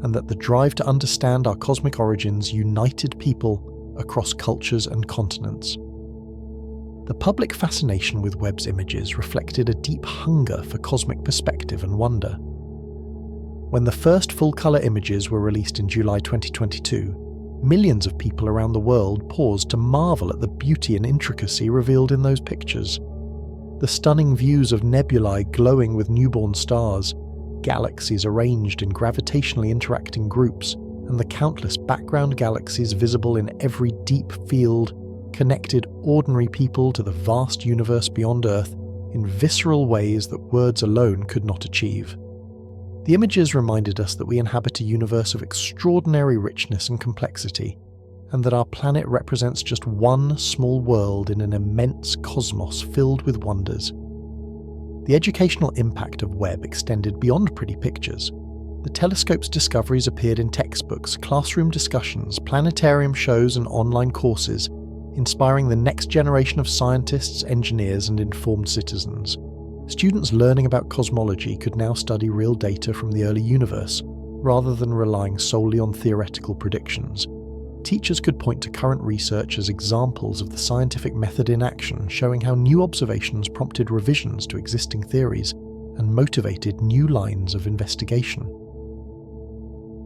and that the drive to understand our cosmic origins united people across cultures and continents. The public fascination with Webb's images reflected a deep hunger for cosmic perspective and wonder. When the first full-color images were released in July 2022, millions of people around the world paused to marvel at the beauty and intricacy revealed in those pictures. The stunning views of nebulae glowing with newborn stars, galaxies arranged in gravitationally interacting groups, and the countless background galaxies visible in every deep field connected ordinary people to the vast universe beyond Earth in visceral ways that words alone could not achieve. The images reminded us that we inhabit a universe of extraordinary richness and complexity, and that our planet represents just one small world in an immense cosmos filled with wonders. The educational impact of Webb extended beyond pretty pictures. The telescope's discoveries appeared in textbooks, classroom discussions, planetarium shows, and online courses, inspiring the next generation of scientists, engineers, and informed citizens. Students learning about cosmology could now study real data from the early universe, rather than relying solely on theoretical predictions. Teachers could point to current research as examples of the scientific method in action, showing how new observations prompted revisions to existing theories and motivated new lines of investigation.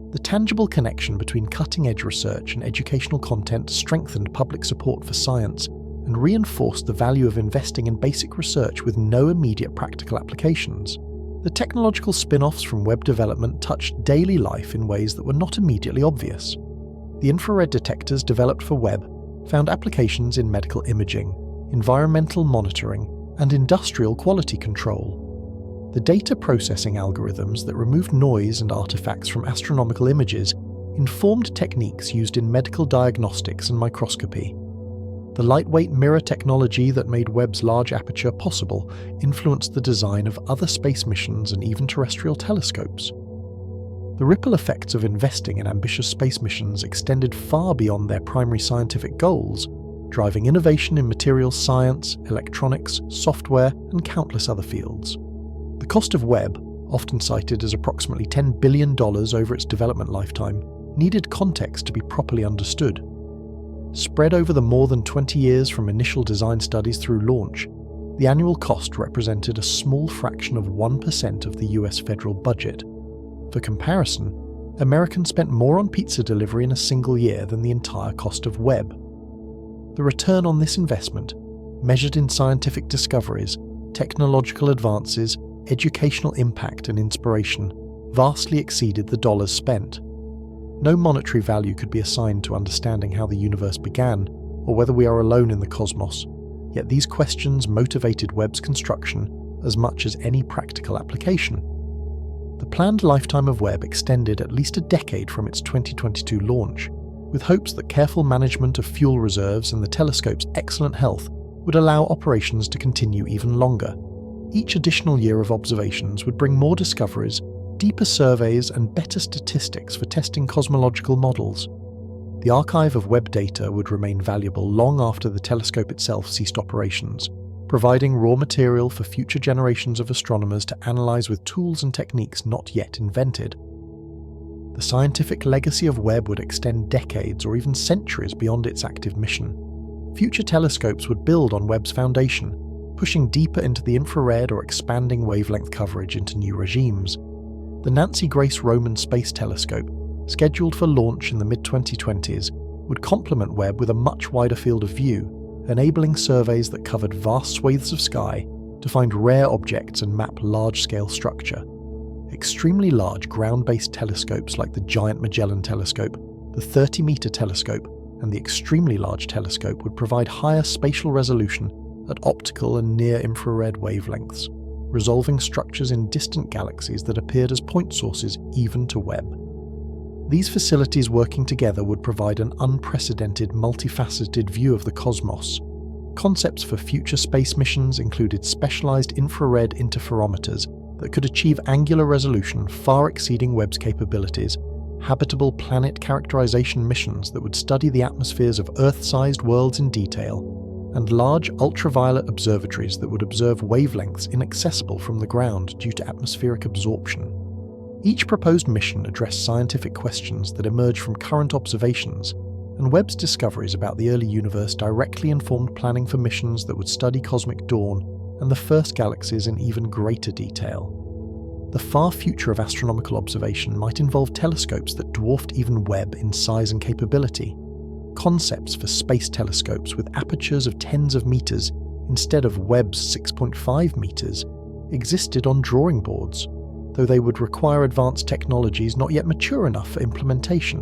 The tangible connection between cutting-edge research and educational content strengthened public support for science and reinforced the value of investing in basic research with no immediate practical applications. The technological spin-offs from Webb development touched daily life in ways that were not immediately obvious. The infrared detectors developed for Webb found applications in medical imaging, environmental monitoring, and industrial quality control. The data processing algorithms that removed noise and artifacts from astronomical images informed techniques used in medical diagnostics and microscopy. The lightweight mirror technology that made Webb's large aperture possible influenced the design of other space missions and even terrestrial telescopes. The ripple effects of investing in ambitious space missions extended far beyond their primary scientific goals, driving innovation in materials science, electronics, software, and countless other fields. The cost of Webb, often cited as approximately $10 billion over its development lifetime, needed context to be properly understood. Spread over the more than 20 years from initial design studies through launch, the annual cost represented a small fraction of 1% of the US federal budget. For comparison, Americans spent more on pizza delivery in a single year than the entire cost of Webb. The return on this investment, measured in scientific discoveries, technological advances, educational impact and inspiration, vastly exceeded the dollars spent. No monetary value could be assigned to understanding how the universe began, or whether we are alone in the cosmos, yet these questions motivated Webb's construction as much as any practical application. The planned lifetime of Webb extended at least a decade from its 2022 launch, with hopes that careful management of fuel reserves and the telescope's excellent health would allow operations to continue even longer. Each additional year of observations would bring more discoveries, deeper surveys and better statistics for testing cosmological models. The archive of Webb data would remain valuable long after the telescope itself ceased operations, providing raw material for future generations of astronomers to analyze with tools and techniques not yet invented. The scientific legacy of Webb would extend decades or even centuries beyond its active mission. Future telescopes would build on Webb's foundation, pushing deeper into the infrared or expanding wavelength coverage into new regimes. The Nancy Grace Roman Space Telescope, scheduled for launch in the mid-2020s, would complement Webb with a much wider field of view, enabling surveys that covered vast swathes of sky to find rare objects and map large-scale structure. Extremely large ground-based telescopes like the Giant Magellan Telescope, the 30-meter telescope, and the Extremely Large Telescope would provide higher spatial resolution at optical and near-infrared wavelengths, resolving structures in distant galaxies that appeared as point sources even to Webb. These facilities working together would provide an unprecedented, multifaceted view of the cosmos. Concepts for future space missions included specialized infrared interferometers that could achieve angular resolution far exceeding Webb's capabilities, habitable planet characterization missions that would study the atmospheres of Earth-sized worlds in detail, and large ultraviolet observatories that would observe wavelengths inaccessible from the ground due to atmospheric absorption. Each proposed mission addressed scientific questions that emerged from current observations, and Webb's discoveries about the early universe directly informed planning for missions that would study cosmic dawn and the first galaxies in even greater detail. The far future of astronomical observation might involve telescopes that dwarfed even Webb in size and capability. Concepts for space telescopes with apertures of tens of meters instead of Webb's 6.5 meters existed on drawing boards, though they would require advanced technologies not yet mature enough for implementation.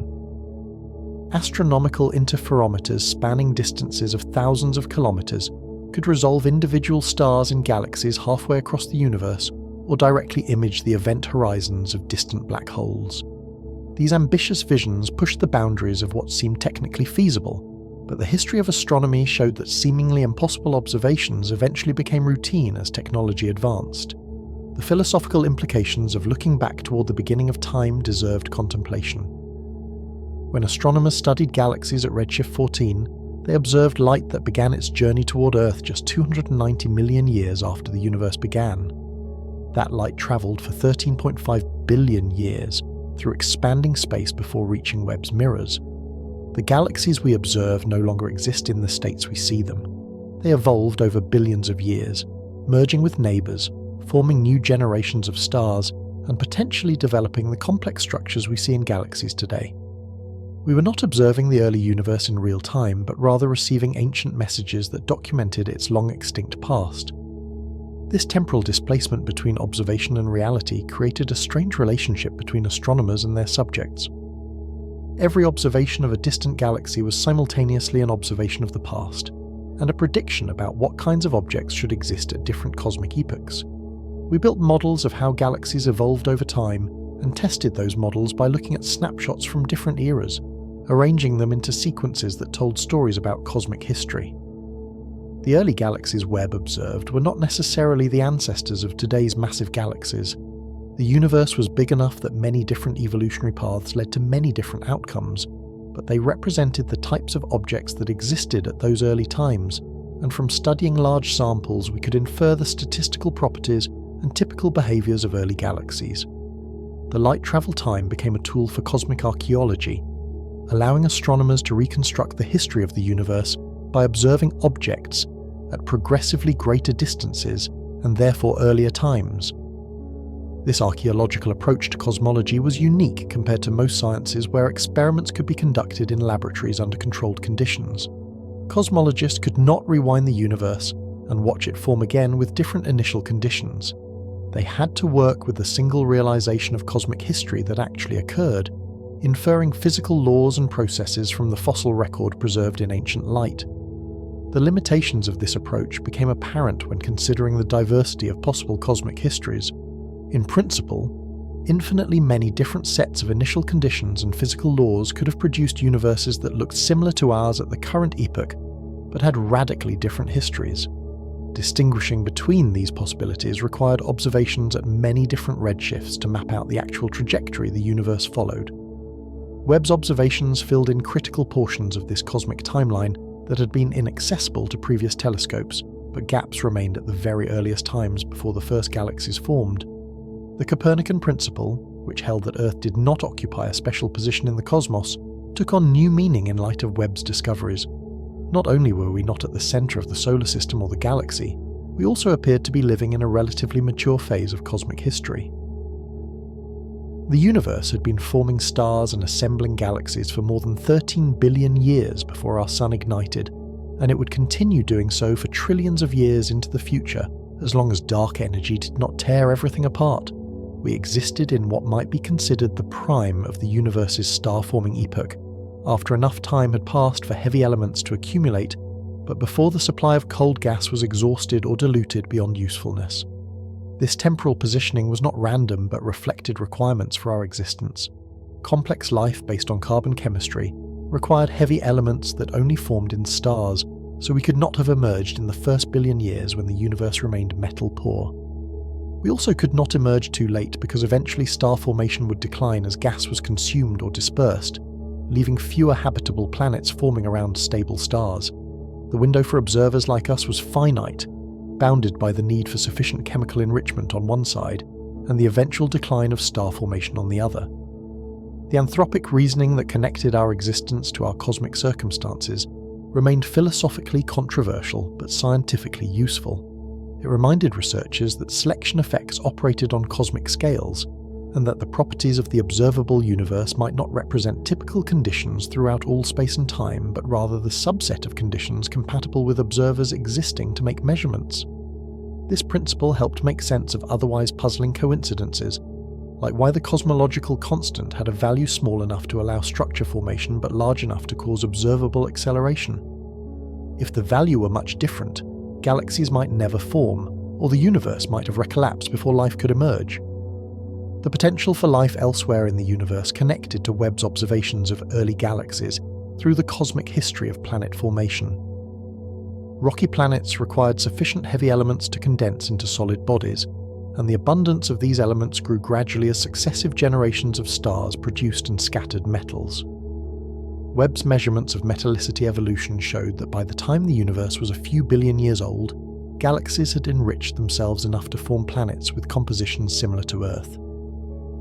Astronomical interferometers spanning distances of thousands of kilometers could resolve individual stars in galaxies halfway across the universe or directly image the event horizons of distant black holes. These ambitious visions pushed the boundaries of what seemed technically feasible, but the history of astronomy showed that seemingly impossible observations eventually became routine as technology advanced. The philosophical implications of looking back toward the beginning of time deserved contemplation. When astronomers studied galaxies at redshift 14, they observed light that began its journey toward Earth just 290 million years after the universe began. That light travelled for 13.5 billion years through expanding space before reaching Webb's mirrors. The galaxies we observe no longer exist in the states we see them. They evolved over billions of years, merging with neighbours, forming new generations of stars, and potentially developing the complex structures we see in galaxies today. We were not observing the early universe in real time, but rather receiving ancient messages that documented its long-extinct past. This temporal displacement between observation and reality created a strange relationship between astronomers and their subjects. Every observation of a distant galaxy was simultaneously an observation of the past, and a prediction about what kinds of objects should exist at different cosmic epochs. We built models of how galaxies evolved over time, and tested those models by looking at snapshots from different eras, arranging them into sequences that told stories about cosmic history. The early galaxies Webb observed were not necessarily the ancestors of today's massive galaxies. The universe was big enough that many different evolutionary paths led to many different outcomes, but they represented the types of objects that existed at those early times, and from studying large samples we could infer the statistical properties and typical behaviours of early galaxies. The light travel time became a tool for cosmic archaeology. allowing astronomers to reconstruct the history of the universe by observing objects at progressively greater distances and therefore earlier times. This archaeological approach to cosmology was unique compared to most sciences where experiments could be conducted in laboratories under controlled conditions. Cosmologists could not rewind the universe and watch it form again with different initial conditions. They had to work with the single realization of cosmic history that actually occurred, inferring physical laws and processes from the fossil record preserved in ancient light. The limitations of this approach became apparent when considering the diversity of possible cosmic histories. In principle, infinitely many different sets of initial conditions and physical laws could have produced universes that looked similar to ours at the current epoch, but had radically different histories. Distinguishing between these possibilities required observations at many different redshifts to map out the actual trajectory the universe followed. Webb's observations filled in critical portions of this cosmic timeline that had been inaccessible to previous telescopes, but gaps remained at the very earliest times before the first galaxies formed. The Copernican principle, which held that Earth did not occupy a special position in the cosmos, took on new meaning in light of Webb's discoveries. Not only were we not at the centre of the solar system or the galaxy, we also appeared to be living in a relatively mature phase of cosmic history. The universe had been forming stars and assembling galaxies for more than 13 billion years before our Sun ignited, and it would continue doing so for trillions of years into the future, as long as dark energy did not tear everything apart. We existed in what might be considered the prime of the universe's star-forming epoch, after enough time had passed for heavy elements to accumulate, but before the supply of cold gas was exhausted or diluted beyond usefulness. This temporal positioning was not random but reflected requirements for our existence. Complex life based on carbon chemistry required heavy elements that only formed in stars, so we could not have emerged in the first billion years when the universe remained metal poor. We also could not emerge too late because eventually star formation would decline as gas was consumed or dispersed, leaving fewer habitable planets forming around stable stars. The window for observers like us was finite, bounded by the need for sufficient chemical enrichment on one side and the eventual decline of star formation on the other. The anthropic reasoning that connected our existence to our cosmic circumstances remained philosophically controversial but scientifically useful. It reminded researchers that selection effects operated on cosmic scales, and that the properties of the observable universe might not represent typical conditions throughout all space and time, but rather the subset of conditions compatible with observers existing to make measurements. This principle helped make sense of otherwise puzzling coincidences, like why the cosmological constant had a value small enough to allow structure formation but large enough to cause observable acceleration. If the value were much different, galaxies might never form, or the universe might have recollapsed before life could emerge. The potential for life elsewhere in the universe connected to Webb's observations of early galaxies through the cosmic history of planet formation. Rocky planets required sufficient heavy elements to condense into solid bodies, and the abundance of these elements grew gradually as successive generations of stars produced and scattered metals. Webb's measurements of metallicity evolution showed that by the time the universe was a few billion years old, galaxies had enriched themselves enough to form planets with compositions similar to Earth.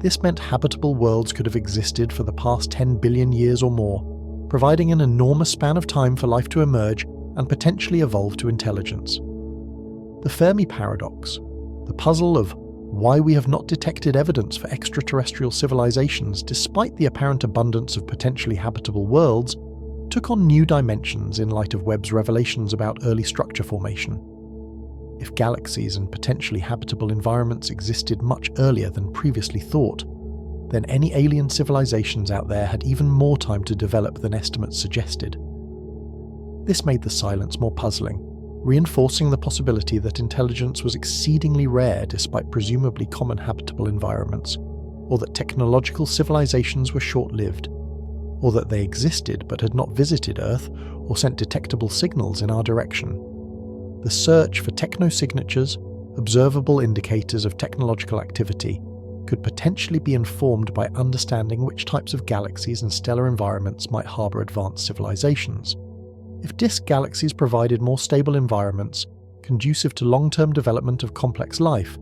This meant habitable worlds could have existed for the past 10 billion years or more, providing an enormous span of time for life to emerge and potentially evolve to intelligence. The Fermi paradox, the puzzle of why we have not detected evidence for extraterrestrial civilizations despite the apparent abundance of potentially habitable worlds, took on new dimensions in light of Webb's revelations about early structure formation. If galaxies and potentially habitable environments existed much earlier than previously thought, then any alien civilizations out there had even more time to develop than estimates suggested. This made the silence more puzzling, reinforcing the possibility that intelligence was exceedingly rare despite presumably common habitable environments, or that technological civilizations were short-lived, or that they existed but had not visited Earth or sent detectable signals in our direction. The search for technosignatures, observable indicators of technological activity, could potentially be informed by understanding which types of galaxies and stellar environments might harbour advanced civilizations. If disk galaxies provided more stable environments, conducive to long-term development of complex life,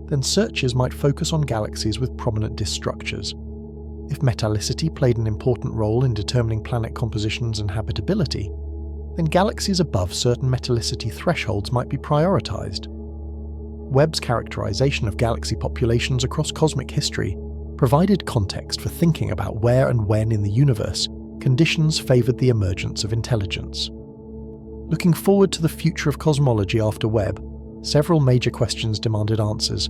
then searches might focus on galaxies with prominent disk structures. If metallicity played an important role in determining planet compositions and habitability, then galaxies above certain metallicity thresholds might be prioritized. Webb's characterization of galaxy populations across cosmic history provided context for thinking about where and when in the universe conditions favored the emergence of intelligence. Looking forward to the future of cosmology after Webb, several major questions demanded answers.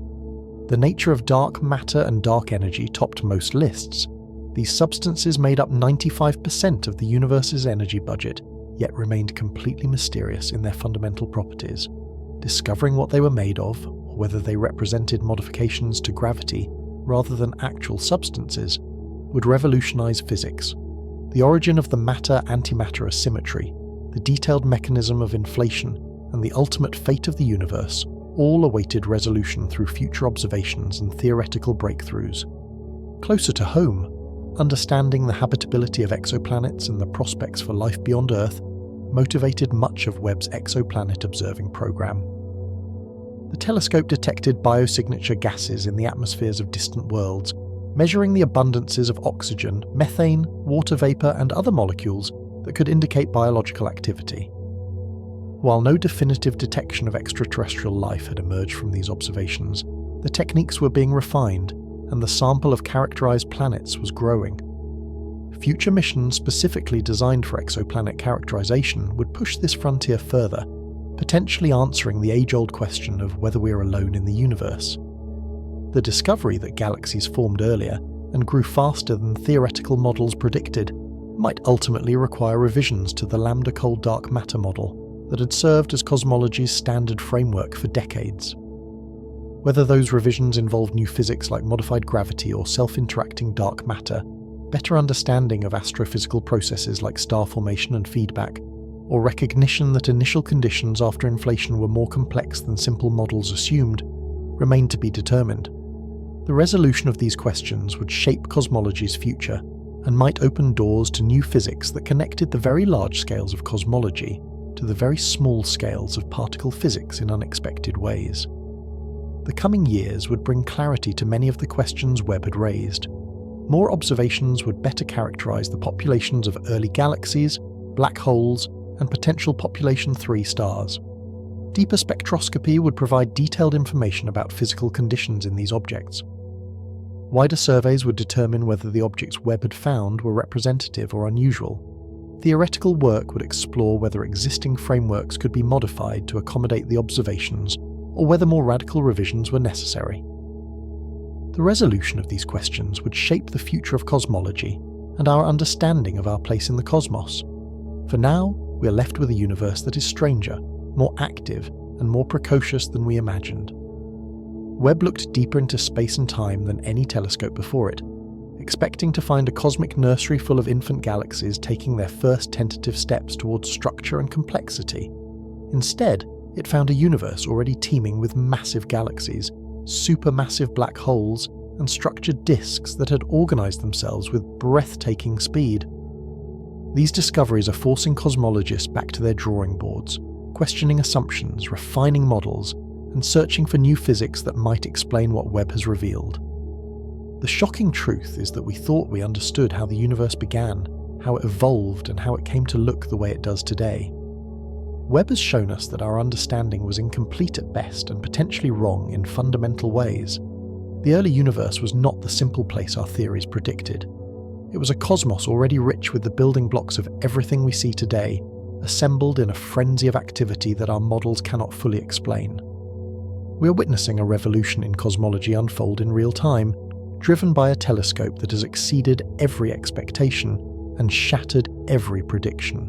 The nature of dark matter and dark energy topped most lists. These substances made up 95% of the universe's energy budget, yet remained completely mysterious in their fundamental properties. Discovering what they were made of, or whether they represented modifications to gravity rather than actual substances, would revolutionize physics. The origin of the matter-antimatter asymmetry, the detailed mechanism of inflation, and the ultimate fate of the universe all awaited resolution through future observations and theoretical breakthroughs. Closer to home, understanding the habitability of exoplanets and the prospects for life beyond Earth motivated much of Webb's exoplanet observing program. The telescope detected biosignature gases in the atmospheres of distant worlds, measuring the abundances of oxygen, methane, water vapor, and other molecules that could indicate biological activity. While no definitive detection of extraterrestrial life had emerged from these observations, the techniques were being refined, and the sample of characterized planets was growing. Future missions specifically designed for exoplanet characterization would push this frontier further, potentially answering the age-old question of whether we are alone in the universe. The discovery that galaxies formed earlier and grew faster than theoretical models predicted might ultimately require revisions to the lambda cold dark matter model that had served as cosmology's standard framework for decades. Whether those revisions involved new physics like modified gravity or self-interacting dark matter, better understanding of astrophysical processes like star formation and feedback, or recognition that initial conditions after inflation were more complex than simple models assumed, remained to be determined. The resolution of these questions would shape cosmology's future and might open doors to new physics that connected the very large scales of cosmology to the very small scales of particle physics in unexpected ways. The coming years would bring clarity to many of the questions Webb had raised. More observations would better characterize the populations of early galaxies, black holes, and potential population 3 stars. Deeper spectroscopy would provide detailed information about physical conditions in these objects. Wider surveys would determine whether the objects Webb had found were representative or unusual. Theoretical work would explore whether existing frameworks could be modified to accommodate the observations, or whether more radical revisions were necessary. The resolution of these questions would shape the future of cosmology and our understanding of our place in the cosmos. For now, we are left with a universe that is stranger, more active, and more precocious than we imagined. Webb looked deeper into space and time than any telescope before it, expecting to find a cosmic nursery full of infant galaxies taking their first tentative steps towards structure and complexity. Instead, it found a universe already teeming with massive galaxies, supermassive black holes, and structured disks that had organized themselves with breathtaking speed. These discoveries are forcing cosmologists back to their drawing boards, questioning assumptions, refining models, and searching for new physics that might explain what Webb has revealed. The shocking truth is that we thought we understood how the universe began, how it evolved, and how it came to look the way it does today. Webb has shown us that our understanding was incomplete at best and potentially wrong in fundamental ways. The early universe was not the simple place our theories predicted. It was a cosmos already rich with the building blocks of everything we see today, assembled in a frenzy of activity that our models cannot fully explain. We are witnessing a revolution in cosmology unfold in real time, driven by a telescope that has exceeded every expectation and shattered every prediction.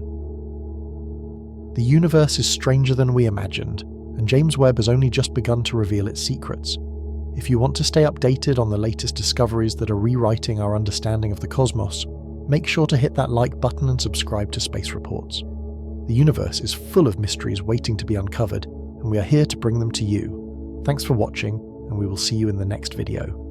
The universe is stranger than we imagined, and James Webb has only just begun to reveal its secrets. If you want to stay updated on the latest discoveries that are rewriting our understanding of the cosmos, make sure to hit that like button and subscribe to Space Reports. The universe is full of mysteries waiting to be uncovered, and we are here to bring them to you. Thanks for watching, and we will see you in the next video.